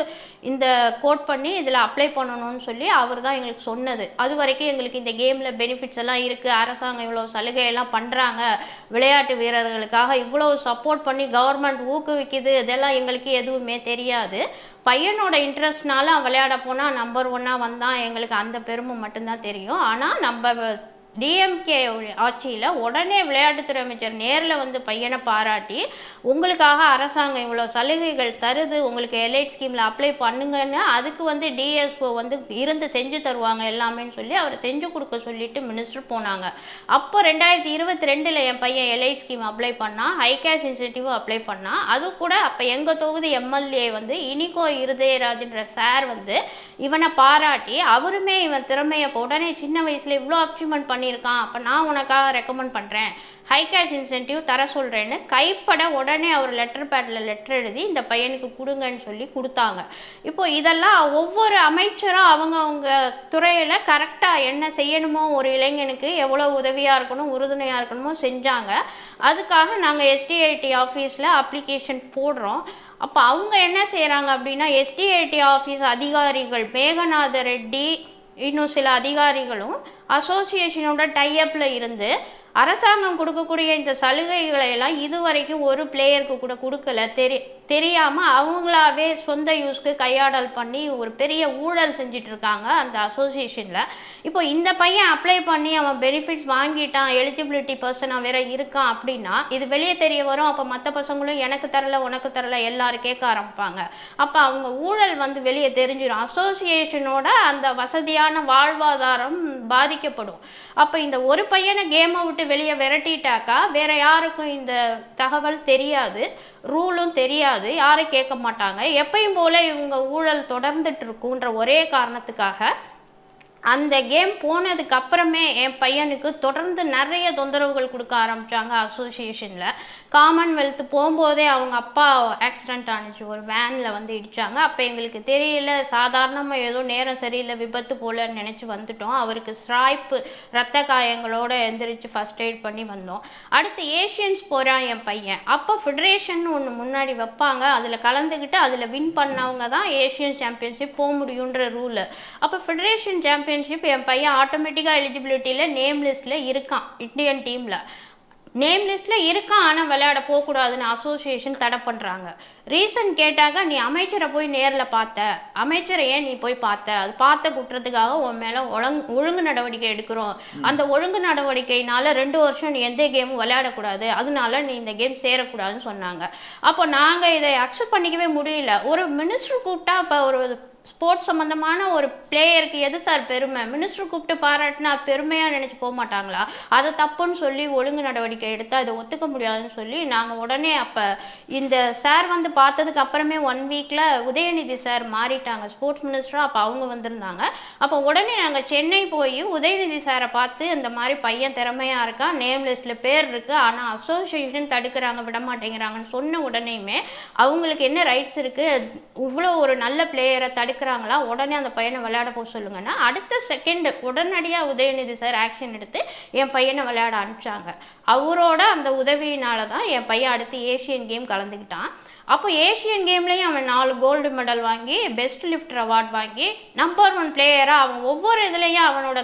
இந்த கோட் பண்ணி இதில் அப்ளை பண்ணணும்னு சொல்லி அவர் தான் எங்களுக்கு சொன்னது. அது வரைக்கும் எங்களுக்கு இந்த கேமில் பெனிஃபிட்ஸ் எல்லாம் இருக்குது, அரசாங்கம் இவ்வளோ சலுகையெல்லாம் பண்ணுறாங்க, விளையாட்டு வீரர்களுக்காக இவ்வளோ சப்போர்ட் பண்ணி கவர்மெண்ட் ஊக்குவிக்குது, இதெல்லாம் எங்களுக்கு எதுவுமே தெரியாது. பையனோட இன்ட்ரெஸ்ட்னால அவன் விளையாட போனால் நம்பர் 1 வந்தான், எங்களுக்கு அந்த பெருமை மட்டும்தான் தெரியும். ஆனால் நம்ம டிஎம்கே ஆட்சியில் உடனே விளையாட்டுத்துறை அமைச்சர் நேரில் வந்து பையனை பாராட்டி, உங்களுக்காக அரசாங்கம் இவ்வளோ சலுகைகள் தருது, உங்களுக்கு எலைட் ஸ்கீமில் அப்ளை பண்ணுங்கன்னு அதுக்கு வந்து டிஎஸ்ஓ வந்து இருந்து செஞ்சு தருவாங்க எல்லாமேன்னு சொல்லி அவரை செஞ்சு கொடுக்க சொல்லிட்டு மினிஸ்டர் போனாங்க. அப்போ 2022 என் பையன் எலைட் ஸ்கீம் அப்ளை பண்ணான், ஹை கேஷ் இன்சென்டிவ் அப்ளை பண்ணான். அது கூட அப்போ எங்கள் தொகுதி எம்எல்ஏ வந்து இனிகோ இருதயராஜ்ன்ற சார் வந்து இவனை பாராட்டி, அவருமே இவன் திறமையை உடனே சின்ன வயசுல இவ்வளோ அச்சீவ்மெண்ட் பண்ணியிருக்கான், அப்போ நான் உனக்காக ரெக்கமெண்ட் பண்ணுறேன், ஹை கேஷ் இன்சென்டிவ் தர சொல்கிறேன்னு கைப்பட உடனே அவர் லெட்டர் பேடில் லெட்டர் எழுதி இந்த பையனுக்கு கொடுங்கன்னு சொல்லி கொடுத்தாங்க. இப்போ இதெல்லாம் ஒவ்வொரு அமைச்சரும் அவங்க துறையில் கரெக்டாக என்ன செய்யணுமோ, ஒரு இளைஞனுக்கு எவ்வளோ உதவியாக இருக்கணும் உறுதுணையாக இருக்கணுமோ செஞ்சாங்க. அதுக்காக நாங்கள் எஸ்டிஐடி ஆஃபீஸில் அப்ளிகேஷன் போடுறோம். அப்போ அவங்க என்ன செய்கிறாங்க அப்படின்னா, எஸ்டிஐடி ஆஃபீஸ் அதிகாரிகள் மேகநாத ரெட்டி இன்னும் சில அதிகாரிகளும் அசோசியேஷனோட டைஅப்பில் இருந்து அரசாங்கம் கொடுக்கக்கூடிய இந்த சலுகைகளை எல்லாம் இதுவரைக்கும் ஒரு பிளேயருக்கு கூட கொடுக்கல. தெரியாமல் அவங்களாவே சொந்த யூஸ்க்கு கையாடல் பண்ணி ஒரு பெரிய ஊழல் செஞ்சுட்டு இருக்காங்க அந்த அசோசியேஷனில். இப்போ இந்த பையன் அப்ளை பண்ணி அவன் பெனிஃபிட்ஸ் வாங்கிட்டான், எலிஜிபிலிட்டி பர்சனாக வேற இருக்கான் அப்படின்னா இது வெளியே தெரிய வரும். அப்போ மற்ற பசங்களும் எனக்கு தரல உனக்கு தரல எல்லாரும் கேட்க ஆரம்பிப்பாங்க. அப்போ அவங்க ஊழல் வந்து வெளியே தெரிஞ்சிடும், அசோசியேஷனோட அந்த வசதியான வாழ்வாதாரம் பாதிக்கப்படும். அப்போ இந்த ஒரு பையனை கேமை விட்டு வெளியே விரட்டிட்டாக்கா வேற யாருக்கும் இந்த தகவல் தெரியாது, ரூலும் தெரியாது, யாரும் கேட்க மாட்டாங்க. எப்பயும் போல இவங்க ஊழல் தொடர்ந்துட்டு இருக்குன்ற ஒரே காரணத்துக்காக அந்த கேம் போனதுக்கு அப்புறமே என் பையனுக்கு தொடர்ந்து நிறைய தொந்தரவுகள் கொடுக்க ஆரம்பிச்சாங்க அசோசியேஷனில். காமன்வெல்த் போகும்போதே அவங்க அப்பா ஆக்சிடென்ட் ஆனிச்சு, ஒரு வேனில் வந்து இடித்தாங்க. அப்போ எங்களுக்கு தெரியல, சாதாரணமாக ஏதோ நேரம் சரியில்லை விபத்து போலன்னு நினச்சி வந்துட்டோம். அவருக்கு ஸ்ட்ரைப்பு ரத்த காயங்களோட எந்திரிச்சு ஃபர்ஸ்ட் எய்ட் பண்ணி வந்தோம். அடுத்து ஏஷியன்ஸ் போகிறான் என் பையன். அப்போ ஃபெடரேஷன் ஒன்று முன்னாடி வைப்பாங்க, அதில் கலந்துக்கிட்டு அதில் வின் பண்ணவங்க தான் ஏஷியன் சாம்பியன்ஷிப் போக முடியுன்ற ரூலு. அப்போ ஃபெடரேஷன் சாம்பியன்ஷிப் என் பையன் ஆட்டோமேட்டிக்காக எலிஜிபிலிட்டியில் நேம் லிஸ்ட்டில் இருக்கான், இந்தியன் டீமில் நேம் லிஸ்ட்டில் இருக்கான். ஆனால் விளையாட போகக்கூடாதுன்னு அசோசியேஷன் தடை பண்ணுறாங்க. ரீசன் கேட்டாக்க, நீ அமைச்சரை போய் நேரில் பார்த்த, அமைச்சரை ஏன் நீ போய் பார்த்த, அது பார்த்த குற்றத்துக்காக உன் மேலே ஒழுங்கு நடவடிக்கை எடுக்கிறோம், அந்த ஒழுங்கு நடவடிக்கையினால 2 வருஷம் நீ எந்த கேமும் விளையாடக்கூடாது, அதனால நீ இந்த கேம் சேரக்கூடாதுன்னு சொன்னாங்க. அப்போ நாங்கள் இதை அக்செப்ட் பண்ணிக்கவே முடியல. ஒரு மினிஸ்டர் கூப்பிட்டா இப்போ ஒரு ஸ்போர்ட்ஸ் சம்மந்தமான ஒரு பிளேயருக்கு எது சார் பெருமை, மினிஸ்டர் கூப்பிட்டு பாராட்டினா பெருமையாக நினச்சி போக மாட்டாங்களா? அதை தப்புன்னு சொல்லி ஒழுங்கு நடவடிக்கை எடுத்தால் இதை ஒத்துக்க முடியாதுன்னு சொல்லி நாங்கள் உடனே அப்போ இந்த சார் வந்து பார்த்ததுக்கு அப்புறமே 1 வீக்கில் உதயநிதி சார் மாறிட்டாங்க ஸ்போர்ட்ஸ் மினிஸ்டராக. அப்போ அவங்க வந்திருந்தாங்க. அப்போ உடனே நாங்கள் சென்னை போய் உதயநிதி சாரை பார்த்து இந்த மாதிரி பையன் திறமையாக இருக்கான், நேம் லிஸ்ட்டில் பேர் இருக்குது, ஆனால் அசோசியேஷன் தடுக்கிறாங்க விட மாட்டேங்கிறாங்கன்னு சொன்ன உடனேயுமே அவங்களுக்கு என்ன ரைட்ஸ் இருக்குது, இவ்வளோ ஒரு நல்ல பிளேயரை தடுக்கிறாங்களா, உடனே அந்த பையனை விளையாட போக சொல்லுங்கன்னா அடுத்த செகண்ட் உடனடியாக உதயநிதி சார் ஆக்ஷன் எடுத்து என் பையனை விளையாட அனுப்பிச்சாங்க. அவரோட அந்த உதவியினால தான் என் பையன் அடுத்து ஏஷியன் கேம் கலந்துக்கிட்டான். அப்போ ஏஷியன் கேம்லேயும் அவன் 4 கோல்டு மெடல் வாங்கி பெஸ்ட் லிஃப்டர் அவார்ட் வாங்கி நம்பர் 1 பிளேயராக அவன் ஒவ்வொரு இதுலேயும் அவனோட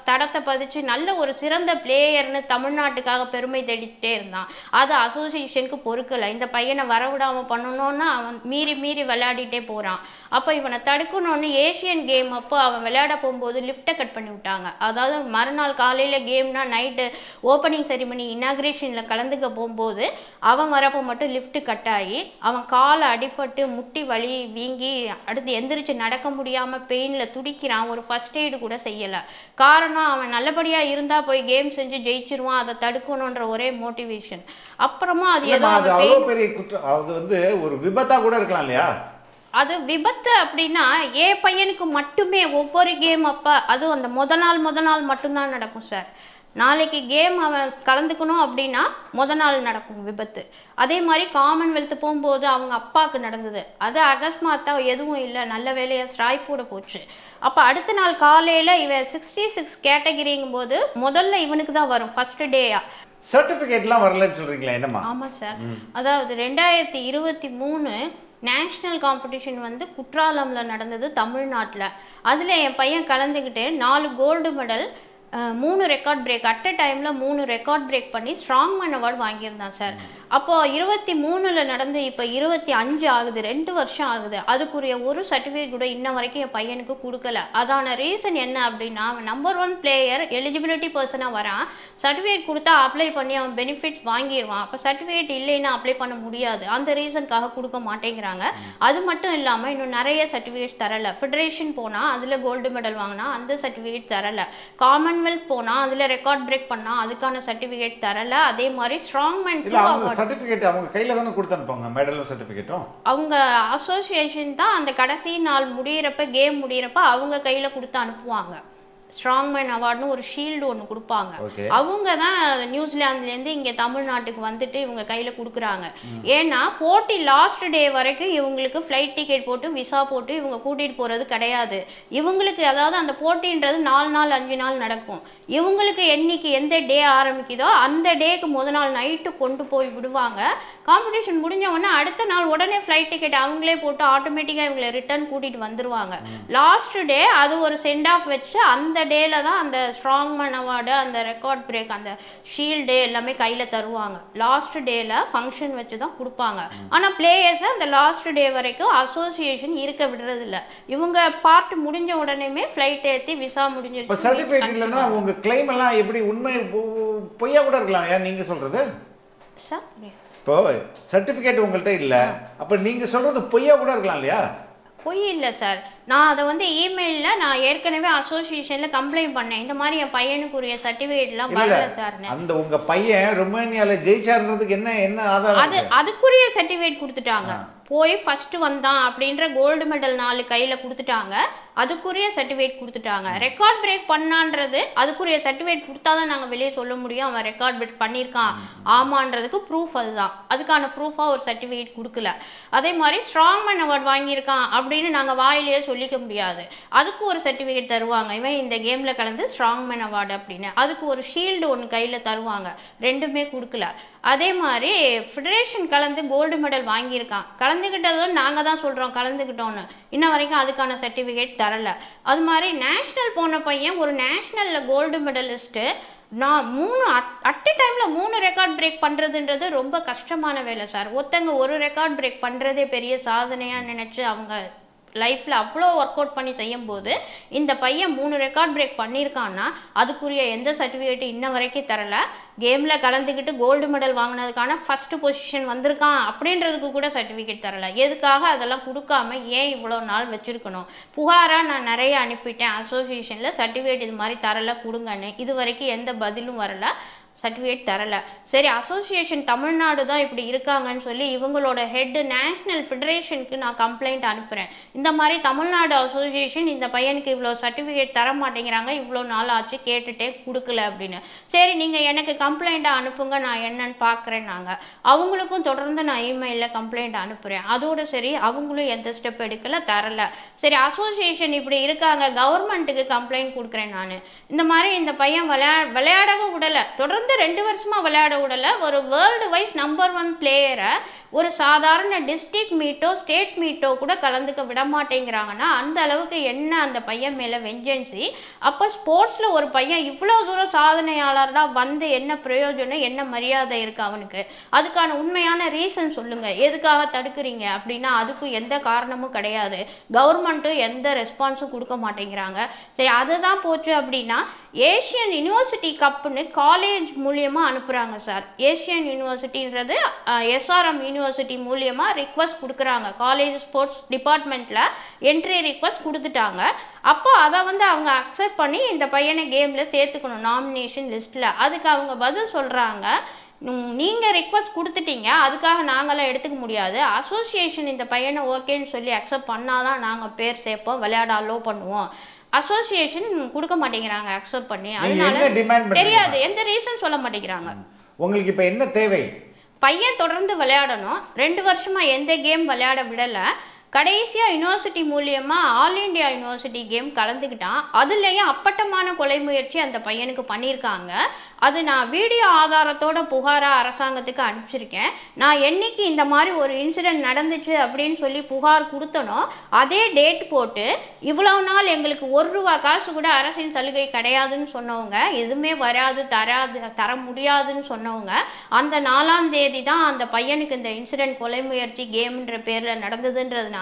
தடத்தை பதிச்சு நல்ல ஒரு சிறந்த பிளேயர்னு தமிழ்நாட்டுக்காக பெருமை தேடிட்டே இருந்தான். அது அசோசியேஷனுக்கு பொறுக்கலை. இந்த பையனை வரவிடாமல் பண்ணணும்னு அவன் மீறி விளையாடிட்டே போகிறான். அப்போ இவனை தடுக்கணும்னு ஏஷியன் கேம் அப்போ அவன் விளையாட போகும்போது லிஃப்ட்டை கட் பண்ணி விட்டாங்க. அதாவது மறுநாள் காலையில் கேம்னா நைட்டு ஓப்பனிங் செரிமனி இனாக்ரேஷனில் கலந்துக்க போகும்போது அவன் வரப்போ மட்டும் லிஃப்ட்டு கட் ஆகி அவன் காலை அடிபட்டு முட்டி வலி வீங்கி அடுத்து எந்திரிச்சு நடக்க முடியாமல் பெயினில் துடிக்கிறான். ஒரு ஃபர்ஸ்ட் எய்டு கூட செய்யலை. காரணம் அவன் நல்லபடியாக இருந்தால் போய் கேம் செஞ்சு ஜெயிச்சிருவான், அதை தடுக்கணுன்ற ஒரே மோட்டிவேஷன். அப்புறமா அது ஏதோ பெரிய குற்றம், அது வந்து ஒரு விபத்தா கூட இருக்கலாம் இல்லையா? அது விபத்து அப்படின்னா என் பையனுக்கு மட்டுமே ஒவ்வொரு கேம் அப்போ அதுவும் அந்த முத நாள் மட்டும்தான் நடக்கும் சார். நாளைக்கு கேம் அவன் கலந்துக்கணும் அப்படின்னா நாள் நடக்கும் விபத்து. அதே மாதிரி காமன்வெல்த் போகும்போது அவங்க அப்பாவுக்கு நடந்தது, அது அகஸ்மாத்தா எதுவும் இல்லை, நல்ல வேலையா ஸ்ட்ரைப்போட போச்சு. அப்போ அடுத்த நாள் காலையில் இவன் 66 கேட்டகிரிங்கும் போது முதல்ல இவனுக்கு தான் வரும் ஃபர்ஸ்ட் டேயா. சர்டிஃபிகேட்லாம் வரலன்னு சொல்றீங்களா? என்னம்மா? ஆமாம் சார், அதாவது 2023 நேஷ்னல் காம்படிஷன் வந்து குற்றாலம்ல நடந்தது தமிழ்நாட்டில். அதில் என் பையன் கலந்துக்கிட்டு 4 gold medal, 3 record break, at a டைமில் 3 ரெக்கார்ட் பிரேக் பண்ணி ஸ்ட்ராங் மேன் அவார்டு வாங்கியிருந்தான் சார். அப்போ 23 நடந்து இப்போ 25 ஆகுது, 2 வருஷம் ஆகுது. அதுக்குரிய ஒரு சர்டிஃபிகேட் கூட இன்ன வரைக்கும் என் பையனுக்கு கொடுக்கல. அதான ரீசன் என்ன அப்படின்னா, அவன் நம்பர் 1 பிளேயர், எலிஜிபிலிட்டி பர்சனாக வரான், சர்டிஃபிகேட் கொடுத்தா அப்ளை பண்ணி அவன் பெனிஃபிட்ஸ் வாங்கிடுவான். அப்போ சர்டிஃபிகேட் இல்லைன்னா அப்ளை பண்ண முடியாது, அந்த ரீசனுக்காக கொடுக்க மாட்டேங்கிறாங்க. அது மட்டும் இல்லாமல் இன்னும் நிறைய சர்டிஃபிகேட்ஸ் தரல. ஃபெடரேஷன் போனால் அதில் கோல்டு மெடல் வாங்கினா அந்த சர்டிஃபிகேட் தரல, காமன்வெல்த் போனால் அதில் ரெக்கார்ட் பிரேக் பண்ணால் அதுக்கான சர்டிஃபிகேட் தரல. அதே மாதிரி ஸ்ட்ராங் மேன் சர்டிஃபிகேட் அவங்க கையில தான கொடுத்து அனுப்புவாங்க, மெடலும் சர்டிஃபிகேட்டும். அவங்க அசோசியேஷன் தான் அந்த கடைசி நாள் முடியறப்ப, கேம் முடியறப்ப அவங்க கையில கொடுத்து அனுப்புவாங்க. ஸ்ட்ராங் மேன் அவார்டுன்னு ஒரு ஷீல்டு ஒன்று கொடுப்பாங்க. அவங்க தான் நியூசிலாந்துலேருந்து இங்கே தமிழ்நாட்டுக்கு வந்துட்டு இவங்க கையில் கொடுக்குறாங்க. ஏன்னா போட்டி லாஸ்ட் டே வரைக்கும் இவங்களுக்கு ஃப்ளைட் டிக்கெட் போட்டு விசா போட்டு இவங்க கூட்டிகிட்டு போகிறது கிடையாது. இவங்களுக்கு அதாவது அந்த போட்டின்றது 4 நாள் 5 நாள் நடக்கும். இவங்களுக்கு என்னைக்கு எந்த டே ஆரம்பிக்குதோ அந்த டேக்கு நாள் நைட்டு கொண்டு போய் விடுவாங்க. காம்படிஷன் முடிஞ்ச உடனே அடுத்த நாள் உடனே ஃப்ளைட் டிக்கெட் அவங்களே போட்டு ஆட்டோமேட்டிக்காக இவங்களை ரிட்டர்ன் கூட்டிகிட்டு வந்துடுவாங்க. லாஸ்ட் டே அது ஒரு சென்ட் ஆஃப் வச்சு அந்த டேல தான் அந்த ஸ்ட்ராங் மேன் அவார்டு, அந்த ரெக்கார்ட் பிரேக், அந்த ஷீல்டு எல்லாமே கையில் தருவாங்க. லாஸ்ட் டேல ஃபங்க்ஷன் வச்சு தான் கொடுப்பாங்க. ஆனால் பிளேயர்ஸை அந்த லாஸ்ட் டே வரைக்கும் அசோசியேஷன் இருக்க விடுறது இல்லை. இவங்க பார்ட் முடிஞ்ச உடனேமே ஃப்ளைட் ஏற்றி விசா முடிஞ்சிருச்சு. சர்டிஃபிகேட் இல்லைன்னா உங்க கிளைம் எல்லாம் எப்படி உண்மை பொய்யா கூட இருக்கலாம். ஏன் நீங்க சொல்றது சார்? இப்போ சர்டிஃபிகேட் உங்கள்கிட்ட இல்லை, அப்போ நீங்க சொல்றது பொய்யா கூட இருக்கலாம் இல்லையா? பொய் இல்லை சார், நான் அதை வந்து இமெயிலில் நான் ஏற்கனவே அசோசியேஷனில் கம்ப்ளைண்ட் பண்ணேன், இந்த மாதிரி என் பையனுக்குரிய சர்டிஃபிகேட்லாம் வரல சார். அந்த உங்க பையன் ரொமானியாவில் ஜெயிச்சாருன்றதுக்கு என்ன ஆதாரம்? அதுக்குரிய சர்டிஃபிகேட் கொடுத்துட்டாங்க. போய் ஃபர்ஸ்ட் வந்தான் அப்படின்ற கோல்டு மெடல் 4 கையில் கொடுத்துட்டாங்க, அதுக்குரிய சர்டிஃபிகேட் கொடுத்துட்டாங்க. ரெக்கார்ட் பிரேக் பண்ணான்றது அதுக்குரிய சர்டிஃபிகேட் கொடுத்தாதான் நாங்கள் வெளியே சொல்ல முடியும் அவன் ரெக்கார்ட் பிரேக் பண்ணியிருக்கான் ஆமான்றதுக்கு ப்ரூஃப். அதுதான் அதுக்கான ப்ரூஃபாக ஒரு சர்டிஃபிகேட் கொடுக்கல. அதே மாதிரி ஸ்ட்ராங் மேன் அவார்டு வாங்கியிருக்கான் அப்படின்னு நாங்கள் வாயிலேயே சொல்லிக்க முடியாது, அதுக்கு ஒரு சர்டிஃபிகேட் தருவாங்க. இவன் இந்த கேமில் கலந்து ஸ்ட்ராங் மேன் அவார்டு அப்படின்னு அதுக்கு ஒரு ஷீல்டு ஒன்று கையில் தருவாங்க. ரெண்டுமே கொடுக்கல. அதே மாதிரி ஃபெடரேஷன் கலந்து கோல்டு மெடல் வாங்கியிருக்கான், கலந்துக்கிட்டதும் நாங்கள் தான் சொல்கிறோம் கலந்துக்கிட்டோன்னு, இன்ன வரைக்கும் அதுக்கான சர்டிஃபிகேட் தரல. அது மாதிரி நேஷ்னல் போன பையன் ஒரு நேஷ்னலில் கோல்டு மெடலிஸ்ட்டு, நான் 3 அட் எ டைமில் 3 ரெக்கார்ட் பிரேக் பண்ணுறதுன்றது ரொம்ப கஷ்டமான வேலை சார். ஒருத்தங்க ஒரு ரெக்கார்ட் பிரேக் பண்ணுறதே பெரிய சாதனையாக நினச்சி அவங்க லைஃப்பில் அவ்வளோ ஒர்க் அவுட் பண்ணி செய்யும் போது இந்த பையன் 3 ரெக்கார்ட் பிரேக் பண்ணியிருக்கான்னா அதுக்குரிய எந்த சர்டிஃபிகேட்டும் இன்ன வரைக்கும் தரல. கேமில் கலந்துக்கிட்டு கோல்டு மெடல் வாங்கினதுக்கான ஃபர்ஸ்ட் பொசிஷன் வந்திருக்கான் அப்படின்றதுக்கு கூட சர்டிஃபிகேட் தரல. எதுக்காக அதெல்லாம் கொடுக்காம ஏன் இவ்வளோ நாள் வச்சுருக்கணும்? புகாராக நான் நிறைய அனுப்பிட்டேன் அசோசியேஷனில், சர்டிஃபிகேட் இது மாதிரி தரல கொடுங்கன்னு, இது வரைக்கும் எந்த பதிலும் வரல, சர்டிஃபிகேட் தரல. சரி, அசோசியேஷன் தமிழ்நாடு தான் இப்படி இருக்காங்கன்னு சொல்லி இவங்களோட ஹெட் நேஷ்னல் ஃபெடரேஷனுக்கு நான் கம்ப்ளைண்ட் அனுப்புகிறேன். இந்த மாதிரி தமிழ்நாடு அசோசியேஷன் இந்த பையனுக்கு இவ்வளோ சர்டிஃபிகேட் தர மாட்டேங்கிறாங்க, இவ்வளோ நாள் ஆச்சு கேட்டுட்டே கொடுக்கல அப்படின்னு. சரி, நீங்கள் எனக்கு கம்ப்ளைண்ட்டை அனுப்புங்க, நான் என்னன்னு பார்க்குறேன். அவங்களுக்கும் தொடர்ந்து நான் இமெயிலில் கம்ப்ளைண்ட் அனுப்புகிறேன். அதோடு சரி, அவங்களும் எந்த ஸ்டெப் எடுக்கல, தரல. சரி, அசோசியேஷன் இப்படி இருக்காங்க, கவர்மெண்ட்டுக்கு கம்ப்ளைண்ட் கொடுக்குறேன் நான். இந்த மாதிரி இந்த பையன் விளையாடவும் விடலை, தொடர்ந்து 2 வருஷமா விளையாட விடல. ஒரு வேர்ல்டு வைஸ் நம்பர் 1 பிளேயரை ஒரு சாதாரண டிஸ்ட்ரிக்ட் மீட்டோ ஸ்டேட் மீட்டோ கூட கலந்துக்க விட மாட்டேங்கிறாங்கன்னா அந்த அளவுக்கு என்ன அந்த பையன் மேல வெஞ்சன்சி. அப்போ ஸ்போர்ட்ஸ்ல ஒரு பையன் இவ்வளோ தூரம் சாதனையாளர்னா வந்து என்ன பிரயோஜனம், என்ன மரியாதை இருக்கு அவனுக்கு? அதுக்கான உண்மையான ரீசன் சொல்லுங்க, எதுக்காக தடுக்கிறீங்க அப்படின்னா அதுக்கும் எந்த காரணமும் கிடையாது. கவர்மெண்ட்டும் எந்த ரெஸ்பான்ஸும் கொடுக்க மாட்டேங்கிறாங்க. சரி, அதுதான் போச்சு அப்படின்னா ஏஷியன் யூனிவர்சிட்டி கப்புன்னு காலேஜ் மூலியமாக அனுப்புகிறாங்க சார். ஏஷியன் யூனிவர்சிட்டின்றது எஸ்ஆர்எம் யூனிவர்சிட்டி மூலியமாக ரிக்வஸ்ட் கொடுக்குறாங்க. காலேஜ் ஸ்போர்ட்ஸ் டிபார்ட்மெண்ட்டில் என்ட்ரி ரிக்வஸ்ட் கொடுத்துட்டாங்க. அப்போ அதை வந்து அவங்க அக்செப்ட் பண்ணி இந்த பையனை கேமில் சேர்த்துக்கணும் நாமினேஷன் லிஸ்ட்டில். அதுக்கு அவங்க பதில் சொல்கிறாங்க, நீங்கள் ரிக்வஸ்ட் கொடுத்துட்டீங்க, அதுக்காக நாங்களாம் எடுத்துக்க முடியாது. அசோசியேஷன் இந்த பையனை ஓகேன்னு சொல்லி அக்செப்ட் பண்ணாதான் நாங்கள் பேர் சேர்ப்போம், விளையாட அலோவ் பண்ணுவோம். அசோசியேஷன் கொடுக்க மாட்டேங்கிறாங்க அக்செப்ட் பண்ணி. நீங்க என்ன டிமாண்ட் அதனால தெரியாது, எந்த ரீசன் சொல்ல மாட்டேங்கிறாங்க. உங்களுக்கு இப்ப என்ன தேவை? பையன் தொடர்ந்து விளையாடணும். 2 வருஷமா எந்த கேம் விளையாட விடல. கடைசியா யூனிவர்சிட்டி மூலியமா ஆல் இண்டியா யூனிவர்சிட்டி கேம் கலந்துக்கிட்டான். அதுலயும் அப்பட்டமான கொலை முயற்சி அந்த பையனுக்கு பண்ணியிருக்காங்க. அது நான் வீடியோ ஆதாரத்தோட புகாரா அரசாங்கத்துக்கு அனுப்பிச்சிருக்கேன். நான் என்னைக்கு இந்த மாதிரி ஒரு இன்சிடென்ட் நடந்துச்சு அப்படின்னு சொல்லி புகார் கொடுத்தனோ அதே டேட் போட்டு இவ்வளவு நாள் எங்களுக்கு 1 ரூபா காசு கூட அரசின் சலுகை கிடையாதுன்னு சொன்னவங்க, எதுவுமே வராது தர முடியாதுன்னு சொன்னவங்க, அந்த 4ஆம் தேதி தான் அந்த பையனுக்கு இந்த இன்சிடென்ட் கொலை முயற்சி கேம்ன்ற பேர்ல நடந்ததுன்றதுனால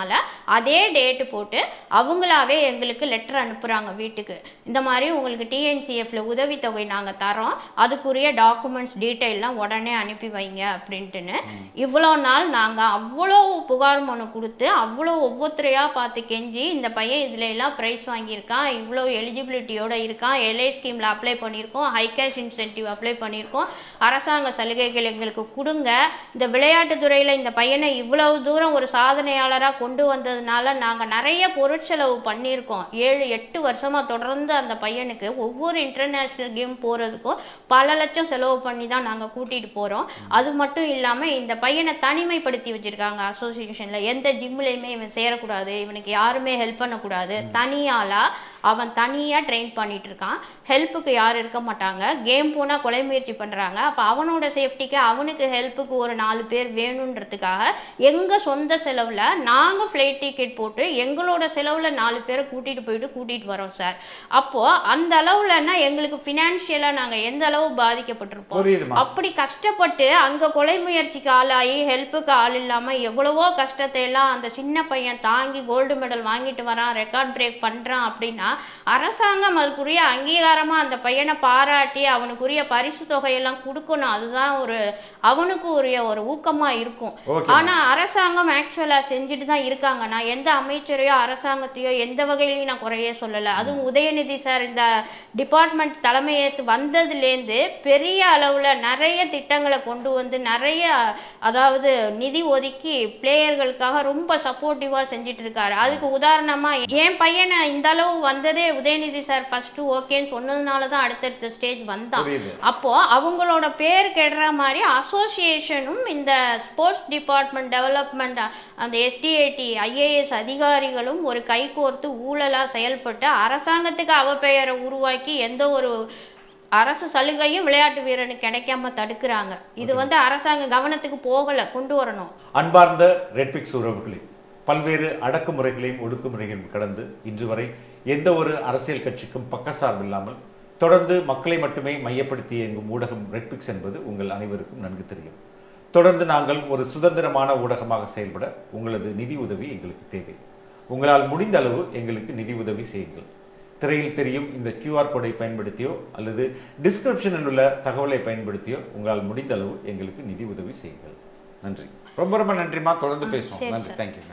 அதே டேட் போட்டு அவங்களாவே எங்களுக்கு லெட்டர் அனுப்புறாங்க வீட்டுக்கு. இந்த மாதிரி உங்களுக்கு டிஎன்சிஎஃப்ல உதவித்தொகை நாங்க தரோம், அதுக்குரிய டாக்குமெண்ட்ஸ் டீட்டெயிலாம் உடனே அனுப்பி வைங்க அப்படின்ட்டுன்னு. இவ்வளோ நாள் நாங்கள் அவ்வளோ புகார் மனு கொடுத்து அவ்வளோ ஒவ்வொருத்தரையா பார்த்து கெஞ்சி இந்த பையன் இதுல எல்லாம் ப்ரைஸ் வாங்கியிருக்கான், இவ்வளோ எலிஜிபிலிட்டியோட இருக்கான், எல்ஐ ஸ்கீம்ல அப்ளை பண்ணியிருக்கோம், ஹை கேஷ் இன்சென்டிவ் அப்ளை பண்ணியிருக்கோம், அரசாங்க சலுகைகள் எங்களுக்கு கொடுங்க, இந்த விளையாட்டுத்துறையில் இந்த பையனை இவ்வளவு தூரம் ஒரு சாதனையாளராக கொண்டு வந்ததுனால நாங்கள் நிறைய பொருட்செலவு பண்ணியிருக்கோம். 7-8 வருஷமா தொடர்ந்து அந்த பையனுக்கு ஒவ்வொரு இன்டர்நேஷ்னல் கேம் போகிறதுக்கும் பல லட்சம் செலவு பண்ணி தான் நாங்கள் கூட்டிட்டு போகிறோம். அது மட்டும் இல்லாமல் இந்த பையனை தனிமைப்படுத்தி வச்சிருக்காங்க அசோசியேஷனில். எந்த ஜிம்லையுமே இவன் சேரக்கூடாது, இவனுக்கு யாருமே ஹெல்ப் பண்ணக்கூடாது, தனியாளா அவன் தனியாக ட்ரெயின் பண்ணிட்டு இருக்கான். ஹெல்ப்புக்கு யாரும் இருக்க மாட்டாங்க. கேம் போனால் கொலை முயற்சி பண்ணுறாங்க. அப்போ அவனோட சேஃப்டிக்கு அவனுக்கு ஹெல்ப்புக்கு ஒரு 4 பேர் வேணுன்றதுக்காக எங்கள் சொந்த செலவில் நாங்கள் ஃப்ளைட் டிக்கெட் போட்டு எங்களோட செலவில் 4 பேரை கூட்டிகிட்டு வரோம் சார். அப்போது அந்த அளவுலன்னா எங்களுக்கு ஃபினான்ஷியலாக நாங்கள் எந்த அளவு பாதிக்கப்பட்டிருப்போம். அப்படி கஷ்டப்பட்டு அங்கே கொலை முயற்சிக்கு ஆளாகி ஹெல்ப்புக்கு ஆள் இல்லாமல் எவ்வளவோ கஷ்டத்தை எல்லாம் அந்த சின்ன பையன் தாங்கி கோல்டு மெடல் வாங்கிட்டு வரான், ரெக்கார்ட் பிரேக் பண்ணுறான் அப்படின்னா அரசாங்கம் அதுக்குரிய அங்கீகாரமா அந்த பையனை பாராட்டி அவனுக்குரிய பரிசு தொகையெல்லாம் கொடுக்கணும். அதுதான் அவனுக்கு உரிய ஒரு ஊக்கமா இருக்கும். ஆனா அரசாங்கம் ஆக்சுவலா செஞ்சுட்டு தான் இருக்காங்க. நான் எந்த அமைச்சரையோ அரசாங்கத்தையோ எந்த வகையிலையும் நான் குறையே சொல்லல. அதுவும் உதயநிதி சார் இந்த டிபார்ட்மெண்ட் தலைமையேற்று வந்ததுலேருந்து பெரிய அளவுல நிறைய திட்டங்களை கொண்டு வந்து நிறைய அதாவது நிதி ஒதுக்கி பிளேயர்களுக்காக ரொம்ப சப்போர்ட்டிவா செஞ்சுட்டு இருக்காரு. அதுக்கு உதாரணமா என் பையனை இந்த அளவு வந்ததே உதயநிதி சார் ஃபர்ஸ்ட் ஓகேன்னு சொன்னதுனால தான் அடுத்தடுத்த ஸ்டேஜ் வந்தான். அப்போ அவங்களோட பேர் கெடுற மாதிரி அசோசியேஷனும் இந்த ஸ்போர்ட்ஸ் டிபார்ட்மெண்ட் டெவலப்மெண்ட் அந்த எஸ்டிஏடி ஐஏஎஸ் அதிகாரிகளும் ஒரு கை கோர்த்து ஊழலா செயல்பட்டு அரசாங்கத்துக்கு அவப்பெயரை உருவாக்கி எந்த ஒரு அரசு சலுகையும் விளையாட்டு வீரனுக்கு கிடைக்காம தடுக்கிறாங்க. இது அரசாங்க கவனத்துக்கு போகல, கொண்டு வரணும். அன்பார்ந்த ரெட்பிக்ஸ் உறவுகளே, பல்வேறு அடக்குமுறைகளையும் ஒடுக்குமுறைகளையும் கடந்து இன்று வரை எந்த ஒரு அரசியல் கட்சிக்கும் பக்கசார்பில்லாமல் தொடர்ந்து மக்களை மட்டுமே மையப்படுத்தி இயங்கும் ஊடகம் ரெட்பிக்ஸ் என்பது உங்கள் அனைவருக்கும் நன்கு தெரியும். தொடர்ந்து நாங்கள் ஒரு சுதந்திரமான ஊடகமாக செயல்பட உங்களது நிதி உதவி எங்களுக்கு தேவை. உங்களால் முடிந்த அளவு எங்களுக்கு நிதி உதவி செய்யுங்கள். திரையில் தெரியும் இந்த QR கோடை பயன்படுத்தியோ அல்லது டிஸ்கிரிப்ஷனில் உள்ள தகவலை பயன்படுத்தியோ உங்களால் முடிந்த அளவு எங்களுக்கு நிதி உதவி செய்யுங்கள். நன்றி, ரொம்ப ரொம்ப நன்றிமா. தொடர்ந்து பேசுவோம். நன்றி, தேங்க்யூ.